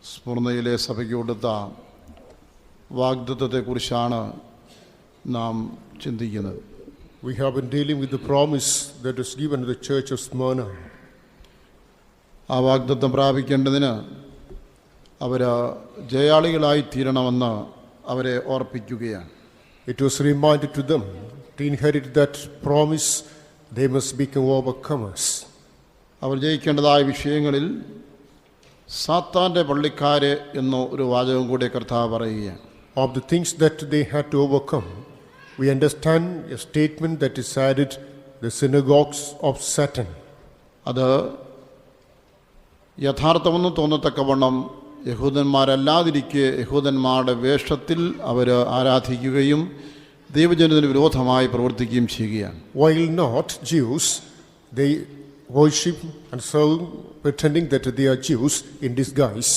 സ്മരണയിലെ സഭയ്ക്ക് കൊടുത്ത വാഗ്ദത്തത്തെക്കുറിച്ചാണ് നാം ചിന്തിക്കുന്നത്. We have been dealing with the promise that is given to the church of Smyrna. ആ വാഗ്ദത്തം പ്രാപിക്കേണ്ടതിന് അവർ ജയാളികളായി തീരണമെന്ന് അവരെ ഓർപ്പിക്കുകയാണ്. It was reminded to them to inherit that promise they must become overcomers. അവർ ജയിക്കേണ്ടതായ വിഷയങ്ങളിൽ സാത്താൻ്റെ പള്ളിക്കാരെ എന്ന ഒരു വാചകം കൂടി കർത്താവ് പറയുകയാണ്. Of the things that they had to overcome, we understand a statement that is added, the synagogues of Satan. അത് യഥാർത്ഥമെന്ന് തോന്നത്തക്കവണ്ണം യഹൂദന്മാരല്ലാതിരിക്കെ യഹൂദന്മാരുടെ വേഷത്തിൽ അവർ ആരാധിക്കുകയും ദൈവജനത്തിന് വിരോധമായി പ്രവർത്തിക്കുകയും ചെയ്യുകയാണ്. While not Jews, they worship and serve pretending that they are Jews in disguise.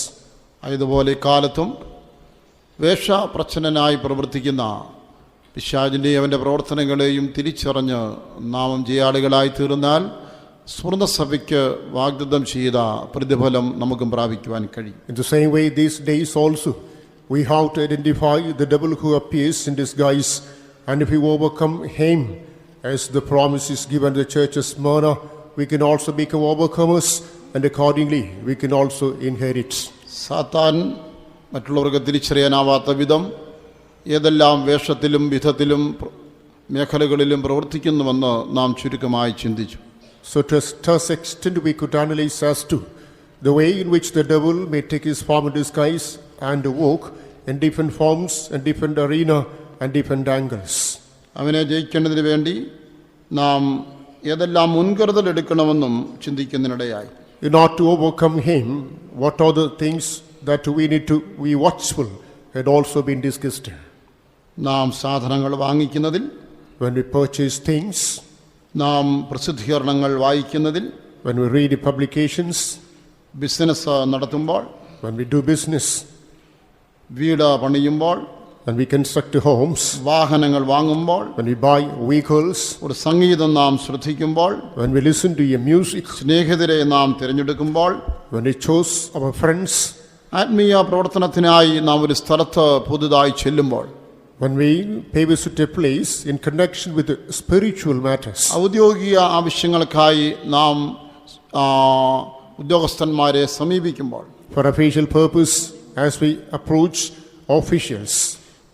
അതുപോലെ കാലത്തും വേഷപ്രച്ഛന്നനായി പ്രവർത്തിക്കുന്ന പിശാചിൻ്റെയും അവൻ്റെ പ്രവർത്തനങ്ങളെയും തിരിച്ചറിഞ്ഞ് നാം ജയാളികളായി തീർന്നാൽ സ്വർണ്ണസഭയ്ക്ക് വാഗ്ദത്തം ചെയ്ത പ്രതിഫലം നമുക്കും പ്രാപിക്കുവാൻ കഴിയും. In the same way, these days also, we have to identify the devil who appears in disguise, and if we overcome him, as the promise is given to the church of Smyrna, we can also become overcomers, and accordingly, we can also inherit. സാത്താൻ മറ്റുള്ളവർക്ക് തിരിച്ചറിയാനാവാത്ത വിധം ഏതെല്ലാം വേഷത്തിലും വിധത്തിലും മേഖലകളിലും പ്രവർത്തിക്കുന്നുവെന്ന് നാം ചുരുക്കമായി ചിന്തിച്ചു. So to such extent we could analyze as to the way in which the devil may take his form in disguise and walk in different forms and different arena and different angles. അവനെ ജയിക്കേണ്ടതിന് വേണ്ടി നാം ഏതെല്ലാം മുൻകരുതൽ എടുക്കണമെന്നും ചിന്തിക്കുന്നതിനിടയായി. In order to overcome him, what are the things that we need to be watchful had also been discussed. നാം സാധനങ്ങൾ വാങ്ങിക്കുന്നതിൽ, When we purchase things, നാം പ്രസിദ്ധീകരണങ്ങൾ വായിക്കുന്നതിൽ, when we read the publications, business നടത്തുമ്പോൾ, when we do business, വീട് പണിയുമ്പോൾ, when we construct homes, വാഹനങ്ങൾ വാങ്ങുമ്പോൾ, when we buy vehicles, ഒരു സംഗീതം നാം ശ്രദ്ധിക്കുമ്പോൾ, when we listen to a music, സ്നേഹിതരെ നാം തിരഞ്ഞെടുക്കുമ്പോൾ, when we choose our friends, ആത്മീയ പ്രവർത്തനത്തിനായി നാം ഒരു സ്ഥലത്ത് പുതുതായി ചെല്ലുമ്പോൾ, when we pay visit a place in connection with the spiritual matters, ഔദ്യോഗിക ആവശ്യങ്ങൾക്കായി നാം ഉദ്യോഗസ്ഥന്മാരെ സമീപിക്കുമ്പോൾ, for official purpose as we approach officials,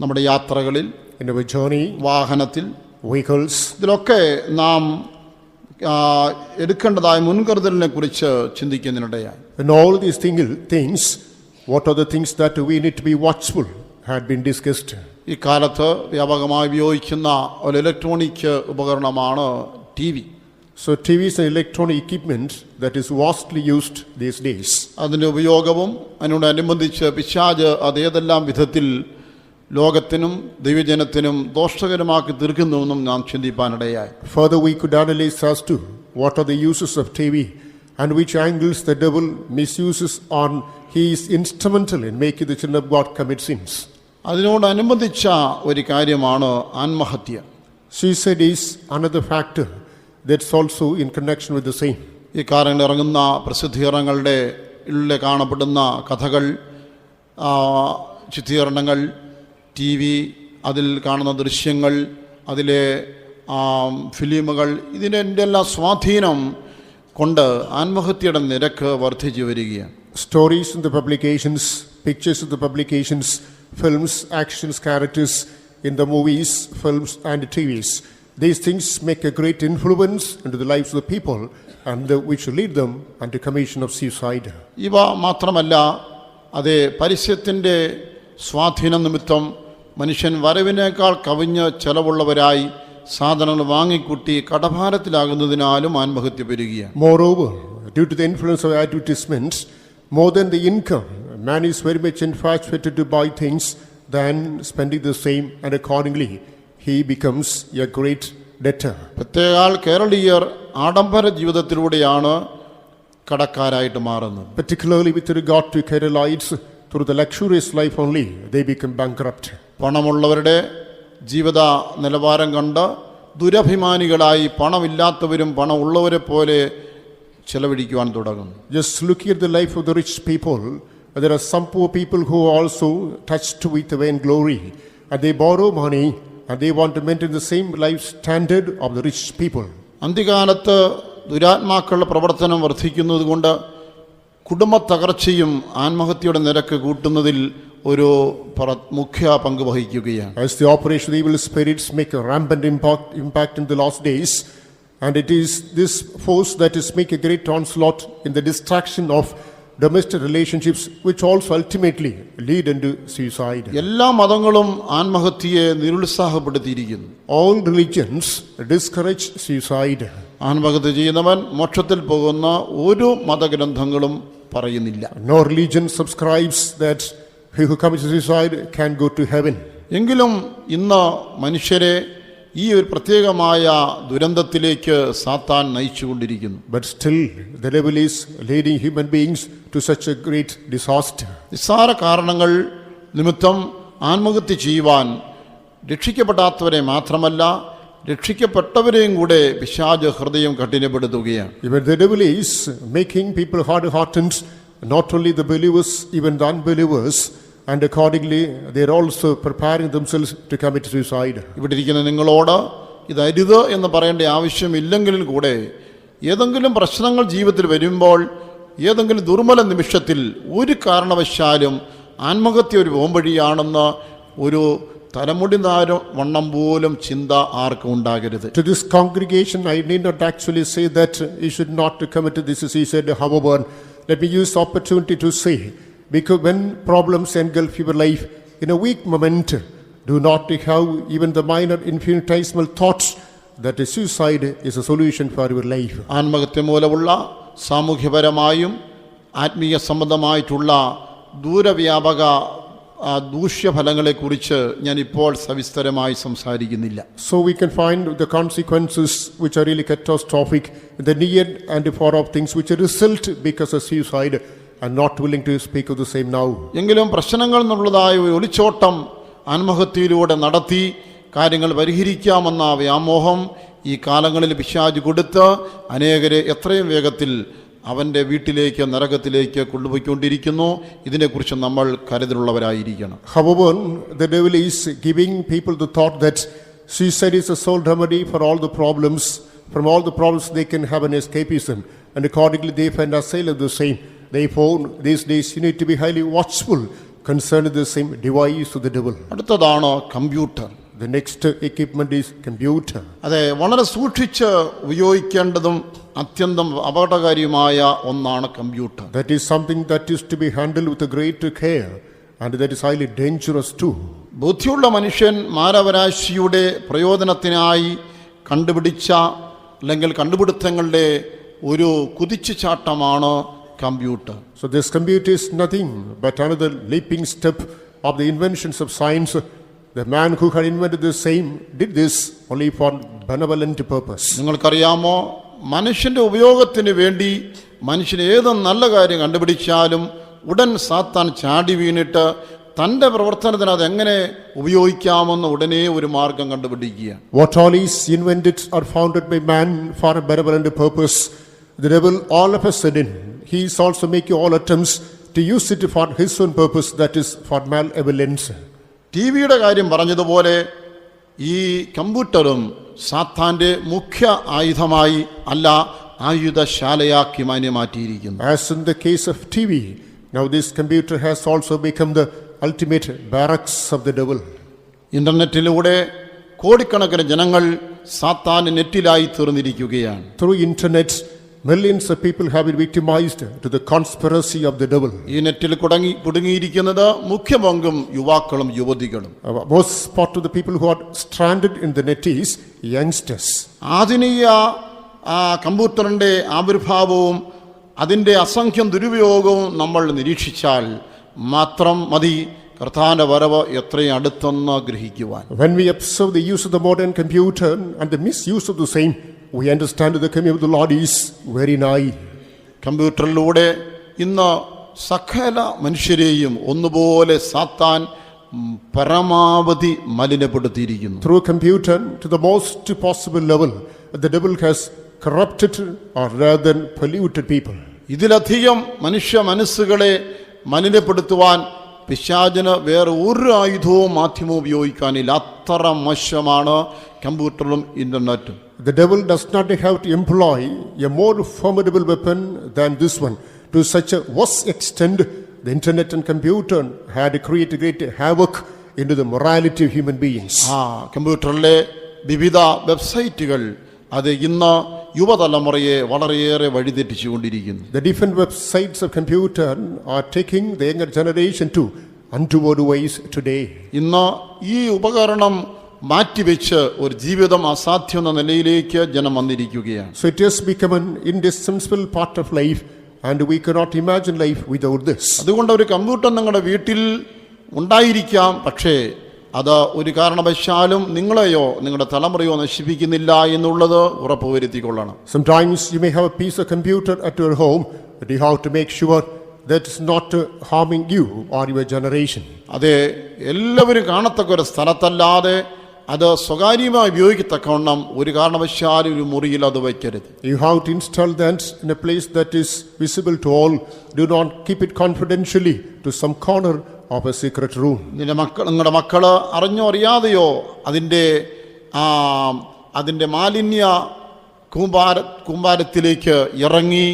നമ്മുടെ യാത്രകളിൽ, in our journey, വാഹനത്തിൽ, vehicles, ഇതിലൊക്കെ നാം എടുക്കേണ്ടതായ മുൻകരുതലിനെ കുറിച്ച് ചിന്തിക്കുന്നതിനിടയായി. and all these things, what are the things that we need to be watchful had been discussed. ഈ കാലത്ത് വ്യാപകമായി ഉപയോഗിക്കുന്ന ഒരു ഇലക്ട്രോണിക് ഉപകരണമാണ് TV. So TV is an electronic equipment that is vastly used these days. അതിൻ്റെ ഉപയോഗവും അതിനോടനുബന്ധിച്ച് പിശാച് അതേതെല്ലാം വിധത്തിൽ ലോകത്തിനും ദൈവജനത്തിനും ദോഷകരമാക്കി തീർക്കുന്നുവെന്നും നാം ചിന്തിപ്പാനിടയായി. Further, we could analyze as to what are the uses of TV and which angles the devil misuses on. He is instrumental in making the children of God commit sins. അതിനോടനുബന്ധിച്ച ഒരു കാര്യമാണ് ആത്മഹത്യ. Suicide is another factor that's also in connection with the same. ഈ കാലങ്ങളിൽ ഇറങ്ങുന്ന പ്രസിദ്ധീകരണങ്ങളുടെ ഉള്ളിൽ കാണപ്പെടുന്ന കഥകൾ, ചിത്രീകരണങ്ങൾ, TV, അതിൽ കാണുന്ന ദൃശ്യങ്ങൾ, അതിലെ ഫിലിമുകൾ, ഇതിൻ്റെ എല്ലാം സ്വാധീനം കൊണ്ട് ആത്മഹത്യയുടെ നിരക്ക് വർദ്ധിച്ചു വരികയാണ്. Stories in the publications, pictures of the publications, films, actions, characters in the movies, films and TVs. These things make a great influence into the lives of the people and which lead them unto commission of suicide. ഇവ മാത്രമല്ല, അതേ പരസ്യത്തിൻ്റെ സ്വാധീനം നിമിത്തം മനുഷ്യൻ വരവിനേക്കാൾ കവിഞ്ഞ് ചെലവുള്ളവരായി സാധനങ്ങൾ വാങ്ങിക്കൂട്ടി കടഭാരത്തിലാകുന്നതിനാലും ആത്മഹത്യ പെരുകുകയാണ്. Moreover, due to the influence of advertisements, more than the income, man is very much infatuated to buy things than spending the same, and accordingly he becomes a great debtor. പ്രത്യേകാൽ കേരളീയർ ആഡംബര ജീവിതത്തിലൂടെയാണ് കടക്കാരായിട്ട് മാറുന്നത്. Particularly with regard to Keralites, through the luxurious life only they become bankrupt. പണമുള്ളവരുടെ ജീവിത നിലവാരം കണ്ട് ദുരഭിമാനികളായി പണമില്ലാത്തവരും പണമുള്ളവരെ പോലെ ചെലവഴിക്കുവാൻ തുടങ്ങുന്നു. Just looking at the life of the rich people, There are some poor people who are also touched with vainglory, and they borrow money and they want to maintain the same life standard of the rich people. അന്ത്യകാലത്ത് ദുരാത്മാക്കളുടെ പ്രവർത്തനം വർദ്ധിക്കുന്നതുകൊണ്ട് കുടുംബ തകർച്ചയും ആത്മഹത്യയുടെ നിരക്ക് കൂട്ടുന്നതിൽ ഒരു മുഖ്യ പങ്ക് വഹിക്കുകയാണ്. As the operation of evil spirits make a rampant impact in the last days, and it is this force that is make a great onslaught in the destruction of domestic relationships, which also ultimately lead into suicide. എല്ലാ മതങ്ങളും ആത്മഹത്യയെ നിരുത്സാഹപ്പെടുത്തിയിരിക്കുന്നു. All religions discourage suicide. ആത്മഹത്യ ചെയ്യുന്നവൻ മോക്ഷത്തിൽ പോകുന്ന ഒരു മതഗ്രന്ഥങ്ങളും പറയുന്നില്ല. No religion subscribes that he who commits suicide can go to heaven. എങ്കിലും ഇന്ന് മനുഷ്യരെ ഈ ഒരു പ്രത്യേകമായ ദുരന്തത്തിലേക്ക് സാത്താൻ നയിച്ചുകൊണ്ടിരിക്കുന്നു. But still the devil is leading human beings to such a great disaster. നിസ്സാര കാരണങ്ങൾ നിമിത്തം ആത്മഹത്യ ചെയ്യുവാൻ രക്ഷിക്കപ്പെടാത്തവരെ മാത്രമല്ല രക്ഷിക്കപ്പെട്ടവരെയും കൂടെ പിശാച് ഹൃദയം കഠിനപ്പെടുത്തുകയാണ്. Even the devil is making people hard-hearted, not only the believers, even the unbelievers, and accordingly they are also preparing themselves to commit suicide. ഇവിടെ ഇരിക്കുന്ന നിങ്ങളോട് ഇതരുത് എന്ന് പറയേണ്ട ആവശ്യമില്ലെങ്കിലും കൂടെ ഏതെങ്കിലും പ്രശ്നങ്ങൾ ജീവിതത്തിൽ വരുമ്പോൾ ഏതെങ്കിലും ദുർബല നിമിഷത്തിൽ ഒരു കാരണവശാലും ആത്മഹത്യ ഒരു പോംവഴിയാണെന്ന് ഒരു തലമുടി നാരം വണ്ണം പോലും ചിന്ത ആർക്കും ഉണ്ടാകരുത്. To this congregation, I need not actually say that you should not commit this, as he said. However, let me use the opportunity to say, because when problems engulf your life in a weak moment, do not have even the minor infinitesimal thoughts that a suicide is a solution for your life. ആത്മഹത്യ മൂലമുള്ള സാമൂഹ്യപരമായും ആത്മീയ സംബന്ധമായിട്ടുള്ള ദൂരവ്യാപക ദൂഷ്യഫലങ്ങളെക്കുറിച്ച് ഞാൻ ഇപ്പോൾ സവിസ്തരമായി സംസാരിക്കുന്നില്ല. So we can find the consequences which are really catastrophic, the near and far off things which result because of suicide. I'm not willing to speak of the same now. എങ്കിലും പ്രശ്നങ്ങൾ എന്നുള്ളതായ ഒരു ഒളിച്ചോട്ടം ആത്മഹത്യയിലൂടെ നടത്തി കാര്യങ്ങൾ പരിഹരിക്കാമെന്ന വ്യാമോഹം ഈ കാലങ്ങളിൽ പിശാച് കൊടുത്ത് അനേകരെ എത്രയും വേഗത്തിൽ അവൻ്റെ വീട്ടിലേക്ക് നരകത്തിലേക്ക് കൊണ്ടുപോയിക്കൊണ്ടിരിക്കുന്നു. ഇതിനെക്കുറിച്ച് നമ്മൾ കരുതലുള്ളവരായിരിക്കണം. However, the devil is giving people the thought that suicide is a sole remedy for all the problems. From all the problems they can have an escapism, and accordingly they find asylum of the same. Therefore, these days you need to be highly watchful concerning the same device of the devil. അടുത്തതാണ് computer. The next equipment is computer. അതെ, വളരെ സൂക്ഷിച്ച് ഉപയോഗിക്കേണ്ടതും അത്യന്തം അപകടകാരിയുമായ ഒന്നാണ് computer. That is something that is to be handled with a great care, and that is highly dangerous too. ബുദ്ധിയുള്ള മനുഷ്യൻ മാനവരാശിയുടെ പ്രയോജനത്തിനായി കണ്ടുപിടിച്ച അല്ലെങ്കിൽ കണ്ടുപിടുത്തങ്ങളുടെ ഒരു കുതിച്ചുചാട്ടമാണ് computer. So this computer is nothing but another leaping step of the inventions of science. The man who had invented the same did this only for benevolent purpose. നിങ്ങൾക്കറിയാമോ, മനുഷ്യന്റെ ഉപയോഗത്തിന് വേണ്ടി മനുഷ്യൻ ഏത് നല്ല കാര്യം കണ്ടുപിടിച്ചാലും ഉടൻ സാത്താൻ ചാടി വീണിട്ട് തൻ്റെ പ്രവർത്തനത്തിന് അതെങ്ങനെ ഉപയോഗിക്കാമെന്ന് ഉടനെ ഒരു മാർഗം കണ്ടുപിടിക്കുക. What all is invented or founded by man for a benevolent purpose, the devil all of a sudden he is also making all attempts to use it for his own purpose, that is for malevolence. ടിവിയുടെ കാര്യം പറഞ്ഞതുപോലെ ഈ കമ്പ്യൂട്ടറും സാത്താൻ്റെ മുഖ്യ ആയുധമായി അല്ല ആയുധശാലയാക്കി മാറ്റിയിരിക്കുന്നു. As in the case of TV, now this computer has also become the ultimate barracks of the devil. ഇന്റർനെറ്റിലൂടെ കോടിക്കണക്കിന് ജനങ്ങൾ സാത്താൻ നെറ്റിലായി തീർന്നിരിക്കുകയാണ്. Through internet, millions of people have been victimized to the conspiracy of the devil. ഈ നെറ്റിൽ കുടുങ്ങിയിരിക്കുന്നത് മുഖ്യ പങ്കും യുവാക്കളും യുവതികളും. Most part of the people who are stranded in the net is youngsters. ആധുനിക കമ്പ്യൂട്ടറിന്റെ ആവിർഭാവവും അതിൻ്റെ അസംഖ്യം ദുരുപയോഗവും നമ്മൾ നിരീക്ഷിച്ചാൽ മാത്രം മതി കർത്താവിന്റെ വരവ് എത്രയും അടുത്തെന്ന് ഗ്രഹിക്കുവാൻ. When we observe the use of the modern computer and the misuse of the same, we understand that the coming of the Lord is very nigh. കമ്പ്യൂട്ടറിലൂടെ ഇന്ന് സകല മനുഷ്യരെയും ഒന്നുപോലെ സാത്താൻ പരമാവധി മലിനപ്പെടുത്തിയിരിക്കുന്നു. Through computer, to the most possible level, the devil has corrupted or rather polluted people. ഇതിലധികം മനുഷ്യ മനസ്സുകളെ മലിനപ്പെടുത്തുവാൻ പിശാചിന് വേറെ ഒരു ആയുധവും മാധ്യമവും ഉപയോഗിക്കാനില്ല. അത്ര മോശമാണ് കമ്പ്യൂട്ടറും ഇൻ്റർനെറ്റും. The devil does not have to employ a more formidable weapon than this one. To such a vast extent, the internet and computer had created great havoc into the morality of human beings. കമ്പ്യൂട്ടറിലെ വിവിധ വെബ്സൈറ്റുകൾ അത് ഇന്ന് യുവതലമുറയെ വളരെയേറെ വഴിതെറ്റിച്ചുകൊണ്ടിരിക്കുന്നു. The different websites of computer are taking the younger generation to untoward ways today. ഇന്ന് ഈ ഉപകരണം മാറ്റിവെച്ച് ഒരു ജീവിതം അസാധ്യം എന്ന നിലയിലേക്ക് ജനം വന്നിരിക്കുകയാണ്. So it has become an indispensable part of life, and we cannot imagine life without this. അതുകൊണ്ട് ഒരു കമ്പ്യൂട്ടർ നിങ്ങളുടെ വീട്ടിൽ ഉണ്ടായിരിക്കാം, പക്ഷേ അത് ഒരു കാരണവശാലും നിങ്ങളെയോ നിങ്ങളുടെ തലമുറയോ നശിപ്പിക്കുന്നില്ല എന്നുള്ളത് ഉറപ്പുവരുത്തിക്കൊള്ളണം. Sometimes you may have a piece of computer at your home, but you have to make sure that it's not harming you or your generation. അതെ, എല്ലാവരും കാണത്തക്ക ഒരു സ്ഥലത്തല്ലാതെ അത് സ്വകാര്യമായി ഉപയോഗിക്കത്തക്കവണ്ണം ഒരു കാരണവശാലും ഒരു മുറിയിൽ അത് വയ്ക്കരുത്. You have to install that in a place that is visible to all. Do not keep it confidentially to some corner of a secret room. നിങ്ങളുടെ മക്കള് അറിഞ്ഞോ അറിയാതെയോ അതിൻ്റെ മാലിന്യ കൂമ്പാരത്തിലേക്ക് ഇറങ്ങി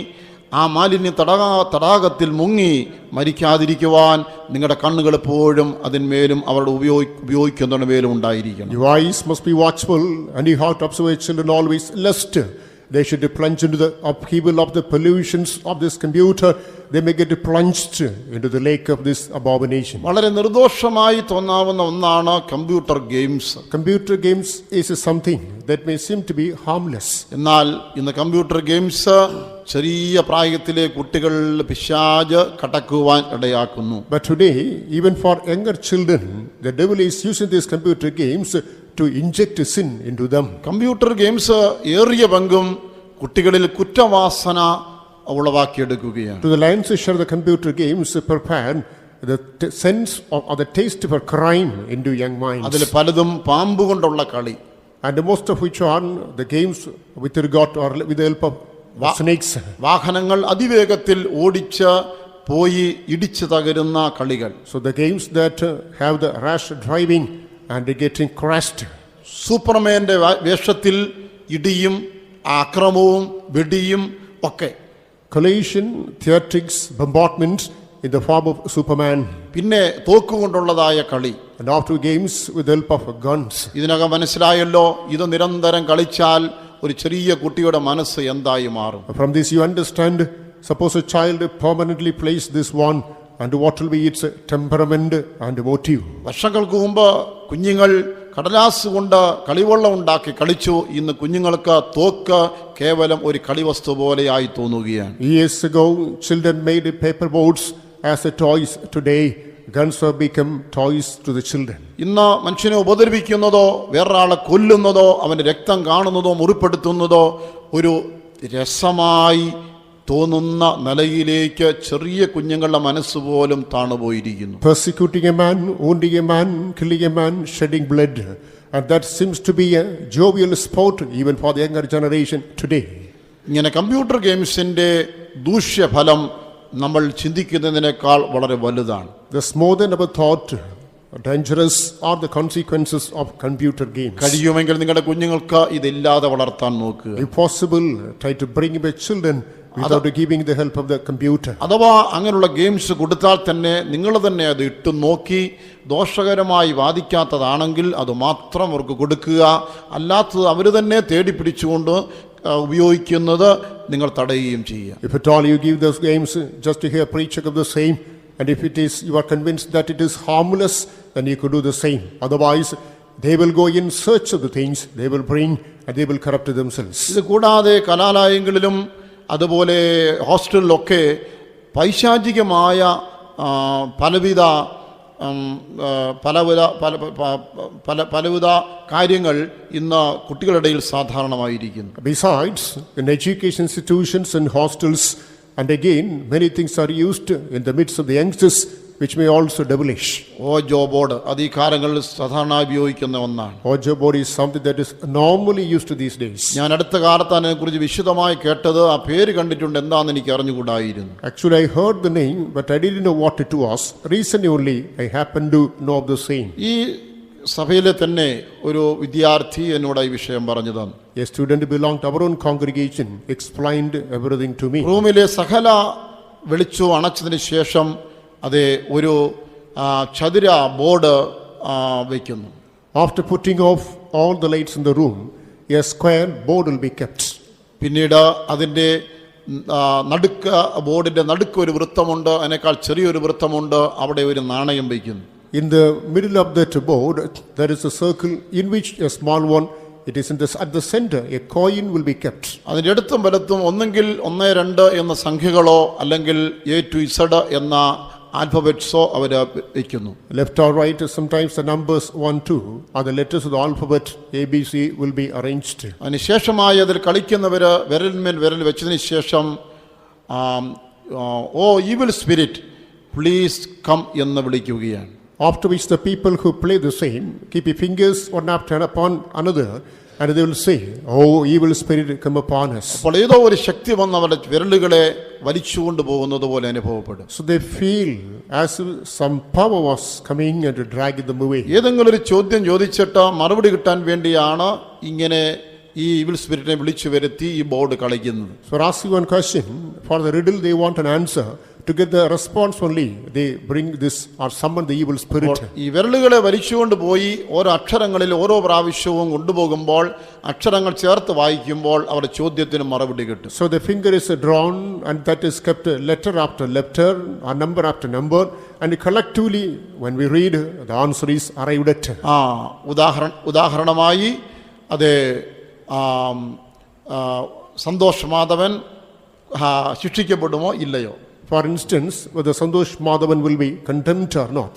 ആ മാലിന്യ തടാകത്തിൽ മുങ്ങി മരിക്കാതിരിക്കുവാൻ നിങ്ങളുടെ കണ്ണുകൾ എപ്പോഴും അതിന്മേലും അവരുടെ ഉപയോഗിക്കുന്നതിന് മേലും ഉണ്ടായിരിക്കണം. Your eyes must be watchful, and you have to observe your children always, lest they should plunge into the upheaval of the pollutions of this computer. They may get plunged into the lake of this abomination. വളരെ നിർദോഷമായി തോന്നാവുന്ന ഒന്നാണ് computer games. Computer games is something that may seem to be harmless. എന്നാൽ ഇന്ന് computer games ചെറിയ പ്രായത്തിലെ കുട്ടികളിൽ പിശാച് കടക്കുവാൻ ഇടയാക്കുന്നു. But today, even for younger children, the devil is using these computer games to inject sin into them. Computer games ഏറിയ പങ്കും കുട്ടികളിൽ കുറ്റവാസന ഉളവാക്കിയെടുക്കുകയാണ്. To the lion's share, the computer games prepare the sense or the taste for crime into young minds. അതിൽ പലതും പാമ്പ് കൊണ്ടുള്ള കളി. And most of which are the games with regard or with the help of snakes. വാഹനങ്ങൾ അതിവേഗത്തിൽ ഓടിച്ച് പോയി ഇടിച്ചു തകരുന്ന കളികൾ. So the games that have the rash driving and getting crashed. സൂപ്പർമാന്റെ വേഷത്തിൽ ഇടിയും ആക്രമവും വെടിയും ഒക്കെ. Collision, theatrics, bombardment in the form of Superman. പിന്നെ തോക്കുകൊണ്ടുള്ളതായ കളി. And after games with the help of guns. ഇതിനകം മനസ്സിലായല്ലോ, ഇത് നിരന്തരം കളിച്ചാൽ ഒരു ചെറിയ കുട്ടിയുടെ മനസ്സ് എന്തായി മാറും. From this you understand, suppose a child permanently plays this one, and what will be its temperament and motive. വർഷങ്ങൾക്ക് മുമ്പ് കുഞ്ഞുങ്ങൾ കടലാസ് കൊണ്ട് കളിവെള്ളം ഉണ്ടാക്കി കളിച്ചു. ഇന്ന് കുഞ്ഞുങ്ങൾക്ക് തോക്ക് കേവലം ഒരു കളിവസ്തു പോലെയായി തോന്നുകയാണ്. Years ago, children made paper boats as a toys. Today, guns have become toys to the children. ഇന്ന് മനുഷ്യനെ ഉപദ്രവിക്കുന്നതോ വേറൊരാളെ കൊല്ലുന്നതോ അവന്റെ രക്തം കാണുന്നതോ മുറിപ്പെടുത്തുന്നതോ ഒരു രസമായി തോന്നുന്ന നിലയിലേക്ക് ചെറിയ കുഞ്ഞുങ്ങളുടെ മനസ്സ് പോലും താണുപോയിരിക്കുന്നു. Persecuting a man, wounding a man, killing a man, shedding blood, and that seems to be a jovial sport even for the younger generation today. ഇങ്ങനെ കമ്പ്യൂട്ടർ ഗെയിംസിന്റെ ദൂഷ്യഫലം നമ്മൾ ചിന്തിക്കുന്നതിനേക്കാൾ വളരെ വലുതാണ്. There's more than ever thought. Dangerous are the consequences of computer games. കഴിയുമെങ്കിൽ നിങ്ങളുടെ കുഞ്ഞുങ്ങൾക്ക് ഇതില്ലാതെ വളർത്താൻ നോക്കുക. If possible, try to bring up your children without giving the help of the computer. അഥവാ അങ്ങനെയുള്ള ഗെയിംസ് കൊടുത്താൽ തന്നെ നിങ്ങൾ തന്നെ അത് ഇട്ട് നോക്കി ദോഷകരമായി വാദിക്കാത്തതാണെങ്കിൽ അത് മാത്രം അവർക്ക് കൊടുക്കുക. അല്ലാത്തത് അവർ തന്നെ തേടി പിടിച്ചുകൊണ്ട് ഉപയോഗിക്കുന്നത് നിങ്ങൾ തടയുകയും ചെയ്യുക. If at all you give those games just to hear preaching of the same, and if it is you are convinced that it is harmless, then you could do the same. Otherwise, they will go in search of the things they will bring, and they will corrupt themselves. ഇത് കൂടാതെ കലാലയങ്ങളിലും അതുപോലെ ഹോസ്റ്റലിലൊക്കെ പൈശാചികമായ പലവിധ കാര്യങ്ങൾ ഇന്ന് കുട്ടികളുടെ ഇടയിൽ സാധാരണമായിരിക്കുന്നു. Besides, in education institutions and hostels, and again, many things are used in the midst of the youngsters which may also devilish. Ouija board അത് ഈ കാലങ്ങളിൽ സാധാരണ ഉപയോഗിക്കുന്ന ഒന്നാണ്. Ojo board is something that is normally used these days. ഞാൻ അടുത്ത കാലത്ത് അതിനെക്കുറിച്ച് വിശദമായി കേട്ടത്, ആ പേര് കണ്ടിട്ടുണ്ട്, എന്താണെന്ന് എനിക്ക് അറിഞ്ഞുകൂടായിരുന്നു. Actually, I heard the name, but I didn't know what it was. Recently only, I happened to know of the same. ഈ സഭയിലെ തന്നെ ഒരു വിദ്യാർത്ഥി എന്നോട് ഈ വിഷയം പറഞ്ഞു തന്നു. A student belonged to our own congregation explained everything to me. റൂമിലെ സകല വെളിച്ചു അണച്ചതിന് ശേഷം അത് ഒരു ചതുര ബോർഡ് വയ്ക്കുന്നു. After putting off all the lights in the room, a square board will be kept. പിന്നീട് അതിൻ്റെ നടുക്ക്, ബോർഡിൻ്റെ നടുക്ക് ഒരു വൃത്തമുണ്ട്, അതിനേക്കാൾ ചെറിയൊരു വൃത്തമുണ്ട്, അവിടെ ഒരു നാണയം വയ്ക്കുന്നു. In the middle of that board, there is a circle in which a small one, it is at the center, a coin will be kept. അതിൻ്റെ അടുത്തും വലത്തും ഒന്നെങ്കിൽ 1, 2 എന്ന സംഖ്യകളോ അല്ലെങ്കിൽ A to Z എന്ന ആൽഫബറ്റ്സോ അവർ വയ്ക്കുന്നു. Left or right, sometimes the numbers 1, 2 are the letters of the alphabet ABC will be arranged. അതിനുശേഷമായി അതിൽ കളിക്കുന്നവർ വിരലിന്മേൽ വിരൽ വെച്ചതിന് ശേഷം ഓ ഈവിൽ സ്പിരിറ്റ് പ്ലീസ് കം എന്ന് വിളിക്കുകയാണ്. After which the people who play the same keep your fingers one after upon another, and they will say, "Oh, evil spirit, come upon us." അപ്പോൾ ഏതോ ഒരു ശക്തി വന്ന് അവരുടെ വിരലുകളെ വലിച്ചുകൊണ്ട് പോകുന്നത് പോലെ അനുഭവപ്പെടും. So they feel as if some power was coming and dragging them away. ഏതെങ്കിലും ഒരു ചോദ്യം ചോദിച്ചിട്ട് മറുപടി കിട്ടാൻ വേണ്ടിയാണ് ഇങ്ങനെ ഈ ഈവിൽ സ്പിരിറ്റിനെ വിളിച്ചു വരുത്തി ഈ ബോർഡ് കളിക്കുന്നത്. So asking one question, for the riddle they want an answer. To get the response only, they bring this or summon the evil spirit. ഈ വിരലുകളെ വലിച്ചുകൊണ്ട് പോയി ഓരോ അക്ഷരങ്ങളിൽ ഓരോ പ്രാവശ്യവും കൊണ്ടുപോകുമ്പോൾ അക്ഷരങ്ങൾ ചേർത്ത് വായിക്കുമ്പോൾ അവരുടെ ചോദ്യത്തിന് മറുപടി കിട്ടും. So the finger is drawn and that is kept letter after letter or number after number, and collectively when we read, the answer is arrived at. ഉദാഹരണമായി അത് സന്തോഷ് മാധവൻ ശിക്ഷിക്കപ്പെടുമോ ഇല്ലയോ? For instance, whether Santosh Madhavan will be condemned or not.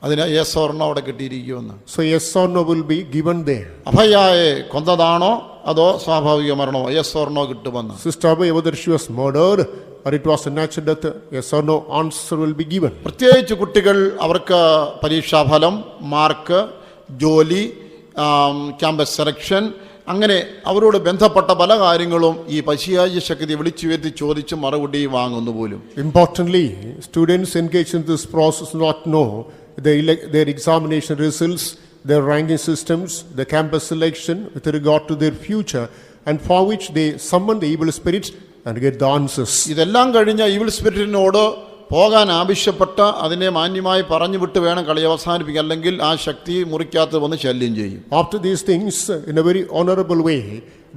അതിന് yes or no അവിടെ കിട്ടിയിരിക്കുമെന്ന്. So yes or no will be given there. അഭയായെ കൊന്നതാണോ അതോ സ്വാഭാവിക മരണമോ? Yes or no കിട്ടുമെന്ന്. Sister Abhay, whether she was murdered or it was a natural death, yes or no answer will be given. പ്രത്യേകിച്ച് കുട്ടികൾ, അവർക്ക് പരീക്ഷാഫലം, mark, ജോലി, campus selection, അങ്ങനെ അവരോട് ബന്ധപ്പെട്ട പല കാര്യങ്ങളും ഈ പൈശാചിക ശക്തി വിളിച്ചു വരുത്തി ചോദിച്ച് മറുപടി വാങ്ങുന്നു പോലും. Importantly, students engaged in this process not know their examination results, their ranking systems, the campus selection with regard to their future, and for which they summon the evil spirit and get the answers. ഇതെല്ലാം കഴിഞ്ഞ evil സ്പിരിറ്റിനോട് പോകാൻ ആവശ്യപ്പെട്ട് അതിനെ മാന്യമായി പറഞ്ഞു വിട്ട് വേണം കളി അവസാനിപ്പിക്കാൻ, അല്ലെങ്കിൽ ആ ശക്തി മുറിക്കകത്ത് വന്ന് ശല്യം ചെയ്യും. After these things, in a very honorable way,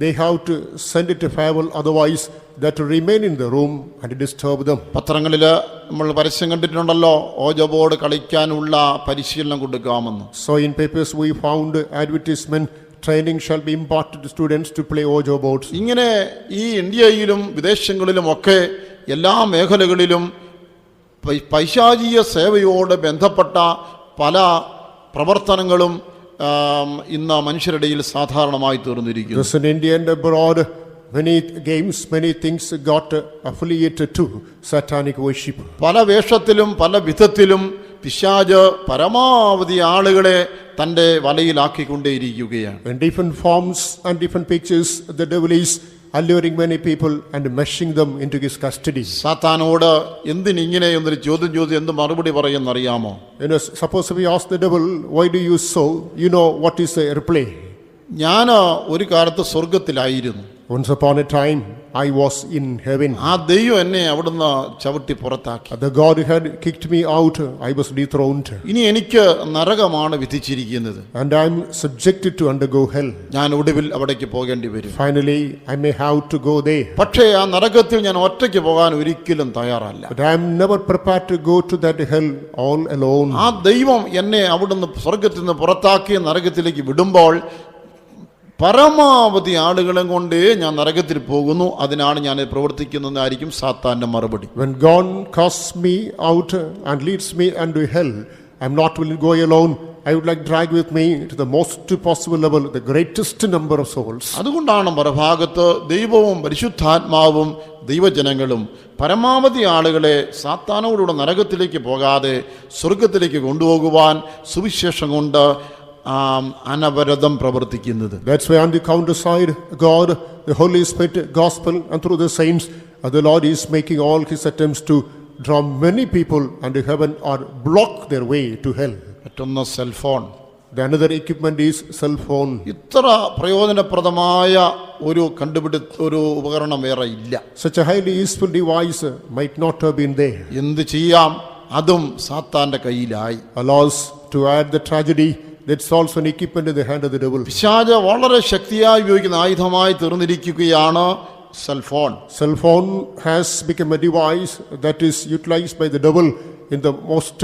they have to send it to farewell, otherwise that will remain in the room and disturb them. പത്രങ്ങളിൽ നമ്മൾ പരസ്യം കണ്ടിട്ടുണ്ടല്ലോ, ഓജോ ബോർഡ് കളിക്കാനുള്ള പരിശീലനം കൊടുക്കാമെന്ന്. So in papers we found advertisement, training shall be imparted to students to play ojo boards. ഇങ്ങനെ ഈ ഇന്ത്യയിലും വിദേശങ്ങളിലും ഒക്കെ എല്ലാ മേഖലകളിലും പൈശാചിക സേവയോട് ബന്ധപ്പെട്ട പല പ്രവർത്തനങ്ങളും ഇന്ന് മനുഷ്യരുടെ ഇടയിൽ സാധാരണമായി തീർന്നിരിക്കുന്നു. Yes, in India and abroad, many games, many things got affiliated to satanic worship. പല വേഷത്തിലും പല വിധത്തിലും പിശാച് പരമാവധി ആളുകളെ തൻ്റെ വലയിലാക്കിക്കൊണ്ടേയിരിക്കുകയാണ്. In different forms and different pictures, the devil is alluring many people and meshing them into his custody. സാത്താനോട് എന്തിനിങ്ങനെ എന്നൊരു ചോദ്യം എന്ത് മറുപടി പറയുമെന്നറിയാമോ? Suppose we ask the devil, why do you so? You know what is the reply? ഞാൻ ഒരു കാലത്ത് സ്വർഗത്തിലായിരുന്നു. Once upon a time, I was in heaven. ആ ദൈവം എന്നെ അവിടുന്ന് ചവിട്ടി പുറത്താക്കി. The God had kicked me out. I was dethroned. ഇനി എനിക്ക് നരകമാണ് വിധിച്ചിരിക്കുന്നത്. And I am subjected to undergo hell. ഞാൻ ഒടുവിൽ അവിടേക്ക് പോകേണ്ടി വരും. Finally, I may have to go there. പക്ഷേ ആ നരകത്തിൽ ഞാൻ ഒറ്റയ്ക്ക് പോകാൻ ഒരിക്കലും തയ്യാറല്ല. But I am never prepared to go to that hell all alone. ആ ദൈവം എന്നെ അവിടുന്ന് സ്വർഗത്തിൽ നിന്ന് പുറത്താക്കി നരകത്തിലേക്ക് വിടുമ്പോൾ പരമാവധി ആളുകളും കൊണ്ട് ഞാൻ നരകത്തിൽ പോകുന്നു, അതിനാണ് ഞാൻ പ്രവർത്തിക്കുന്നതായിരിക്കും സാത്താന്റെ മറുപടി. When God casts me out and leads me unto hell, I'm not willing to go alone. I would like to drag with me to the most possible level, the greatest number of souls. അതുകൊണ്ടാണ് മറുഭാഗത്ത് ദൈവവും പരിശുദ്ധാത്മാവും ദൈവജനങ്ങളും പരമാവധി ആളുകളെ സാത്താനോടുകൂടെ നരകത്തിലേക്ക് പോകാതെ സ്വർഗത്തിലേക്ക് കൊണ്ടുപോകുവാൻ സുവിശേഷം കൊണ്ട് അനവരതം പ്രവർത്തിക്കുന്നത്. That's why on the counter side, God, the Holy Spirit, gospel, and through the saints, the Lord is making all his attempts to draw many people unto heaven or block their way to hell. മറ്റൊന്ന് cellphone. The another equipment is cell phone. ഇത്ര പ്രയോജനപ്രദമായ ഒരു ഒരു ഉപകരണം വേറെ ഇല്ല. Such a highly useful device might not have been there. എന്ത് ചെയ്യാം, അതും സാത്താന്റെ കയ്യിലായി. Allows to add the tragedy, that's also an equipment in the hand of the devil. പിശാച് വളരെ ശക്തിയായി ഉപയോഗിക്കുന്ന ആയുധമായി തീർന്നിരിക്കുകയാണ് cellphone. Cell phone has become a device that is utilized by the devil in the most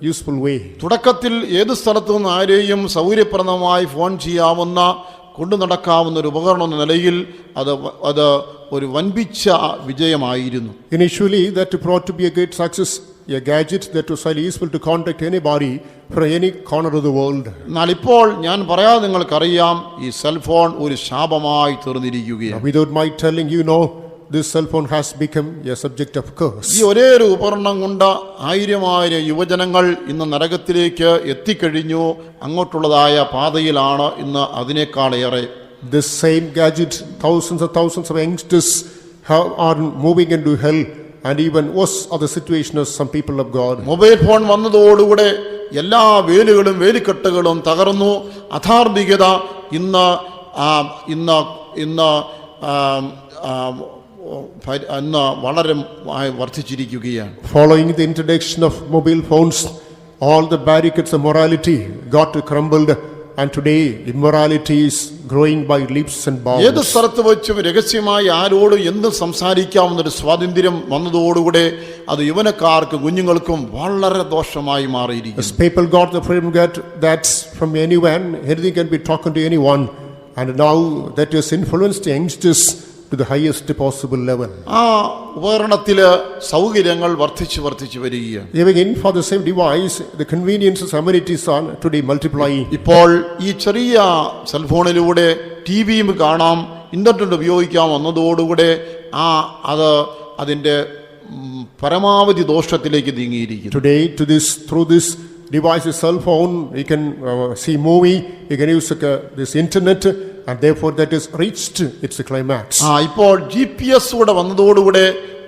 useful way. തുടക്കത്തിൽ ഏത് സ്ഥലത്തു നിന്ന് ആരെയും സൗകര്യപ്രദമായി phone ചെയ്യാവുന്ന കൊണ്ടു നടക്കാവുന്ന ഒരു ഉപകരണം എന്ന നിലയിൽ അത് ഒരു വൻപിച്ച വിജയമായിരുന്നു. Initially that proved to be a great success, a gadget that was highly useful to contact anybody from any corner of the world. എന്നാൽ ഇപ്പോൾ ഞാൻ പറയാതെ നിങ്ങൾക്കറിയാം, ഈ സെൽഫോൺ ഒരു ശാപമായി തീർന്നിരിക്കുകയാണ്. Without my telling you, this cell phone has become a subject of curse. ഈ ഒരേ ഒരു ഉപകരണം കൊണ്ട് ആയിരം യുവജനങ്ങൾ ഇന്ന് നരകത്തിലേക്ക് എത്തിക്കഴിഞ്ഞു. അങ്ങോട്ടുള്ളതായ പാതയിലാണ് ഇന്ന് അതിനേക്കാളേറെ. This same gadget, thousands of youngsters are moving into hell, and even worse are the situation of some people of God. Mobile phone വന്നതോടുകൂടെ എല്ലാ വേലുകളും വേലിക്കെട്ടുകളും തകർന്നു. അധാർമികത ഇന്ന് വളരെ വർദ്ധിച്ചിരിക്കുകയാണ്. Following the introduction of mobile phones, all the barricades of morality got crumbled, and today immorality is growing by leaps and bounds. ഏത് സ്ഥലത്ത് വെച്ചും രഹസ്യമായി ആരോട് എന്തും സംസാരിക്കാവുന്നൊരു സ്വാതന്ത്ര്യം വന്നതോടുകൂടെ അത് യുവനക്കാർക്ക് കുഞ്ഞുങ്ങൾക്കും വളരെ ദോഷമായി മാറിയിരിക്കുന്നു. As people got the freedom that from anyone, anything can be talked to anyone, and now that has influenced youngsters to the highest possible level. ആ ഉപകരണത്തില് സൗകര്യങ്ങൾ വർദ്ധിച്ചു വരികയാണ്. Even for the same device, the conveniences, amenities are today multiplying. ഇപ്പോൾ ഈ ചെറിയ സെൽഫോണിലൂടെ ടിവിയും കാണാം, internet ഉപയോഗിക്കാം എന്നതോടുകൂടെ അതിന്റെ പരമാവധി ദോഷത്തിലേക്ക് നീങ്ങിയിരിക്കുന്നു. Today, through this device, cell phone, you can see movie, you can use this internet, and therefore that is reached its climax. ഇപ്പോൾ GPS കൂടെ വന്നതോടുകൂടെ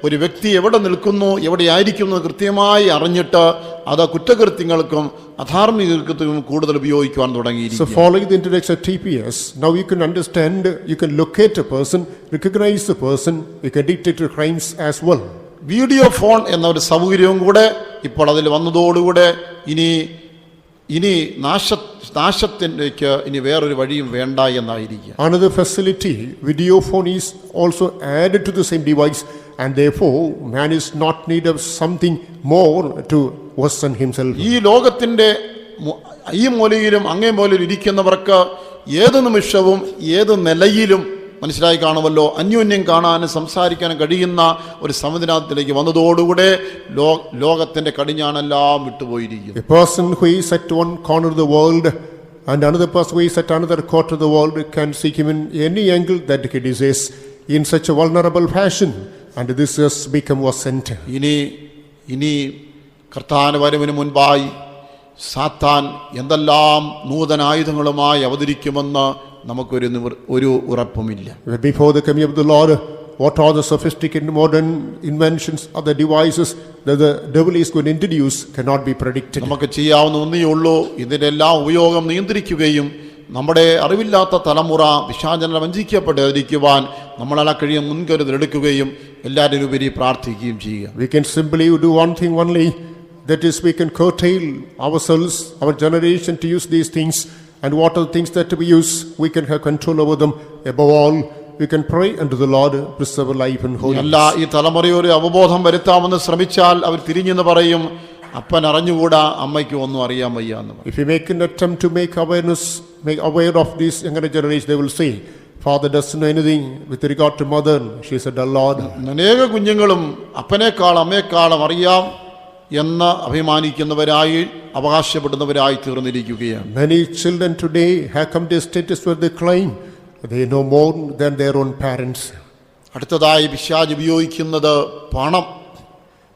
ഒരു വ്യക്തി എവിടെ നിൽക്കുന്നു, എവിടെ ആയിരിക്കുന്നു കൃത്യമായി അറിഞ്ഞിട്ട് അത് കുറ്റകൃത്യങ്ങൾക്കും അധാർമികർക്കും കൂടുതൽ ഉപയോഗിക്കുവാൻ തുടങ്ങിയിരിക്കുന്നു. So following the introduction of TPS, now you can understand, you can locate a person, recognize the person, you can detect crimes as well. Video phone എന്ന ഒരു സൗകര്യവും കൂടെ ഇപ്പോൾ അതിൽ വന്നതോടുകൂടെ ഇനി നാശത്തിലേക്ക് ഇനി വേറൊരു വഴിയും വേണ്ട എന്നായിരിക്കും. Another facility, video phone, is also added to the same device, and therefore man is not need of something more to worsen himself. ഈ ലോകത്തിന്റെ ഈ മൂലയിലും അങ്ങേ മൂലയിലും ഇരിക്കുന്നവർക്ക് ഏത് നിമിഷവും ഏത് നിലയിലും മനസ്സിലായി കാണുമല്ലോ, അന്യോന്യം കാണാനും സംസാരിക്കാനും കഴിയുന്ന ഒരു സംവിധാനത്തിലേക്ക് വന്നതോടുകൂടെ ലോകത്തിന്റെ കടിഞ്ഞാണെല്ലാം വിട്ടുപോയിരിക്കുന്നു. A person who is at one corner of the world and another person who is at another quarter of the world can seek him in any angle that he desires in such a vulnerable fashion, and this has become worsened. ഇനി കർത്താവിന്റെ വരവിന് മുൻപായി സാത്താൻ എന്തെല്ലാം നൂതന ആയുധങ്ങളുമായി അവതരിക്കുമെന്ന് നമുക്കൊരു ഉറപ്പുമില്ല. Before the coming of the Lord, what are the sophisticated modern inventions of the devices that the devil is going to introduce cannot be predicted. നമുക്ക് ചെയ്യാവുന്ന ഒന്നേ ഉള്ളൂ, ഇതിന്റെ എല്ലാ ഉപയോഗം നിയന്ത്രിക്കുകയും നമ്മുടെ അറിവില്ലാത്ത തലമുറ പിശാചനാൽ വഞ്ചിക്കപ്പെടാതിരിക്കുവാൻ നമ്മളാൽ കഴിയും മുൻകരുതലെടുക്കുകയും എല്ലാവരും ഉപരി പ്രാർത്ഥിക്കുകയും ചെയ്യുക. We can simply do one thing only, that is, we can curtail ourselves, our generation, to use these things. And what are the things that we use? We can have control over them. Above all, we can pray unto the Lord, preserve life and holiness. ഈ തലമുറയൊരു അവബോധം വരുത്താമെന്ന് ശ്രമിച്ചാൽ അവർ തിരിഞ്ഞെന്ന് പറയും, അപ്പൻ അറിഞ്ഞുകൂടാ, അമ്മയ്ക്ക് ഒന്നും അറിയാൻ വയ്യ എന്ന്. If we make an attempt to make aware of this younger generation, they will say, Father doesn't know anything with regard to mother, she is a dullard. അനേക കുഞ്ഞുങ്ങളും അപ്പനേക്കാൾ അമ്മയെക്കാളും അറിയാം എന്ന് അഭിമാനിക്കുന്നവരായി അവകാശപ്പെടുന്നവരായി തീർന്നിരിക്കുകയാണ്. Many children today have come to a status where they claim they know more than their own parents. അടുത്തതായി പിശാച് ഉപയോഗിക്കുന്നത് പണം.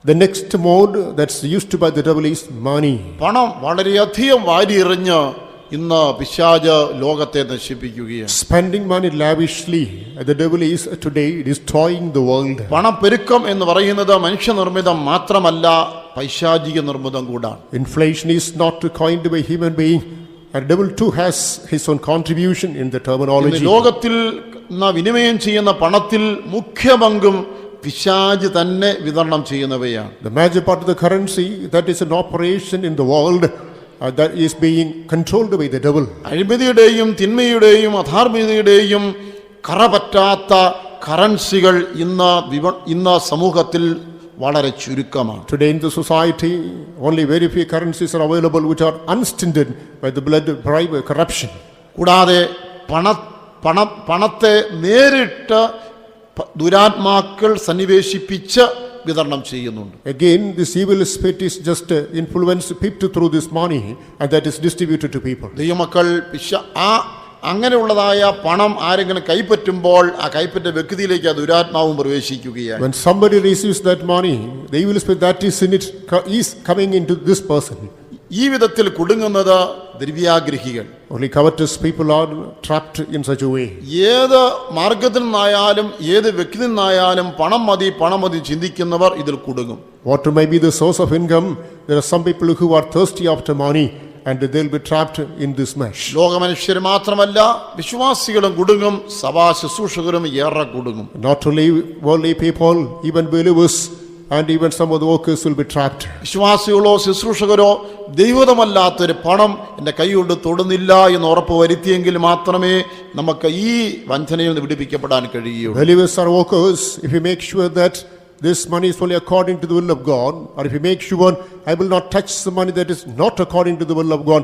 The next mode that's used by the devil is money. പണം വളരെയധികം വാരിയെറിഞ്ഞ് ഇന്ന് പിശാച് ലോകത്തെ നശിപ്പിക്കുകയാണ്. Spending money lavishly, the devil is today destroying the world. പണപ്പെരുക്കം എന്ന് പറയുന്നത് മനുഷ്യനിർമ്മിതം മാത്രമല്ല, പൈശാചിക നിർമ്മിതം കൂടാണ്. Inflation is not coined by human being, and the devil too has his own contribution in the terminology. ലോകത്തിൽ വിനിമയം ചെയ്യുന്ന പണത്തിൽ മുഖ്യ പങ്കും പിശാച് തന്നെ വിതരണം ചെയ്യുന്നവയാണ്. The major part of the currency that is in operation in the world that is being controlled by the devil. അഴിമതിയുടെയും തിന്മയുടെയും അധാർമികതയുടെയും കറപറ്റാത്ത കറൻസികൾ ഇന്ന് സമൂഹത്തിൽ വളരെ ചുരുക്കമാണ്. Today in the society, only very few currencies are available which are unstinted by the blood, bribe, corruption. കൂടാതെ പണത്തെ നേരിട്ട് ദുരാത്മാക്കൾ സന്നിവേശിപ്പിച്ച് വിതരണം ചെയ്യുന്നുണ്ട്. Again, this evil spirit is just influenced people through this money, and that is distributed to people. ദൈവമക്കൾ അങ്ങനെയുള്ളതായ പണം ആരെങ്കിലും കൈപ്പറ്റുമ്പോൾ ആ കൈപ്പറ്റ വ്യക്തിയിലേക്ക് ആ ദുരാത്മാവും പ്രവേശിക്കുകയാണ്. When somebody receives that money, the evil spirit that is in it is coming into this person. ഈ വിധത്തിൽ കുടുങ്ങുന്നത് ദ്രവ്യാഗ്രഹികൾ. Only covetous people are trapped in such a way. ഏത് മാർഗത്തിൽ നിന്നായാലും ഏത് വ്യക്തിയിൽ നിന്നായാലും പണം മതി ചിന്തിക്കുന്നവർ ഇതിൽ കുടുങ്ങും. What may be the source of income, there are some people who are thirsty after money, and they'll be trapped in this mesh. ലോകമനുഷ്യർ മാത്രമല്ല, വിശ്വാസികളും കുടുങ്ങും, സഭാ ശുശ്രൂഷകരും ഏറെ കുടുങ്ങും. Not only worldly people, even believers and even some of the workers will be trapped. വിശ്വാസികളോ ശുശ്രൂഷകരോ ദൈവതമല്ലാത്തൊരു പണം എൻ്റെ കൈകൊണ്ട് തൊടുന്നില്ല എന്ന് ഉറപ്പ് വരുത്തിയെങ്കിൽ മാത്രമേ നമുക്ക് ഈ വഞ്ചനയിൽ നിന്ന് വിടുവിക്കപ്പെടാൻ കഴിയുള്ളൂ. Believers are workers. If we make sure that this money is only according to the will of God, or if we make sure I will not touch the money that is not according to the will of God,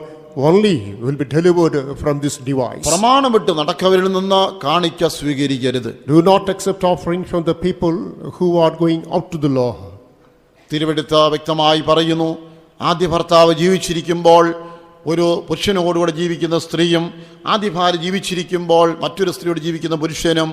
only will be delivered from this device. പ്രമാണം വിട്ട് നടക്കവരിൽ നിന്ന് കാണിക്ക സ്വീകരിക്കരുത്. Do not accept offering from the people who are going out to the law. തിരുവെടുത്ത് വ്യക്തമായി പറയുന്നു, ആദ്യ ഭർത്താവ് ജീവിച്ചിരിക്കുമ്പോൾ ഒരു പുരുഷനോടുകൂടെ ജീവിക്കുന്ന സ്ത്രീയും ആദ്യ ഭാര്യ ജീവിച്ചിരിക്കുമ്പോൾ മറ്റൊരു സ്ത്രീയോട് ജീവിക്കുന്ന പുരുഷനും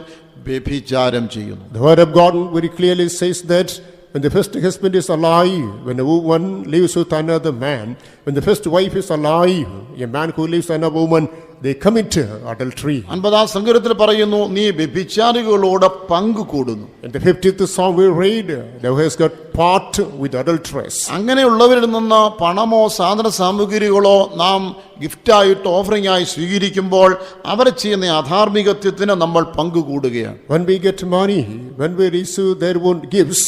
വ്യഭിചാരം ചെയ്യുന്നു. The word of God very clearly says that when the first husband is alive, when a woman lives with another man, when the first wife is alive, a man who lives with another woman, they commit adultery. 50th സങ്കീർത്തനത്തിൽ പറയുന്നു, നീ വ്യഭിചാരികളോട് പങ്കു കൂടുന്നു. In the 50th psalm we read, thou hast got part with adulteress. അങ്ങനെയുള്ളവരിൽ നിന്ന് പണമോ സാധന സാമഗ്രികളോ നാം ഗിഫ്റ്റായിട്ട് offering ആയി സ്വീകരിക്കുമ്പോൾ അവർ ചെയ്യുന്ന അധാർമികത്വത്തിന് നമ്മൾ പങ്കുകൂടുകയാണ്. When we get money, when we receive their own gifts,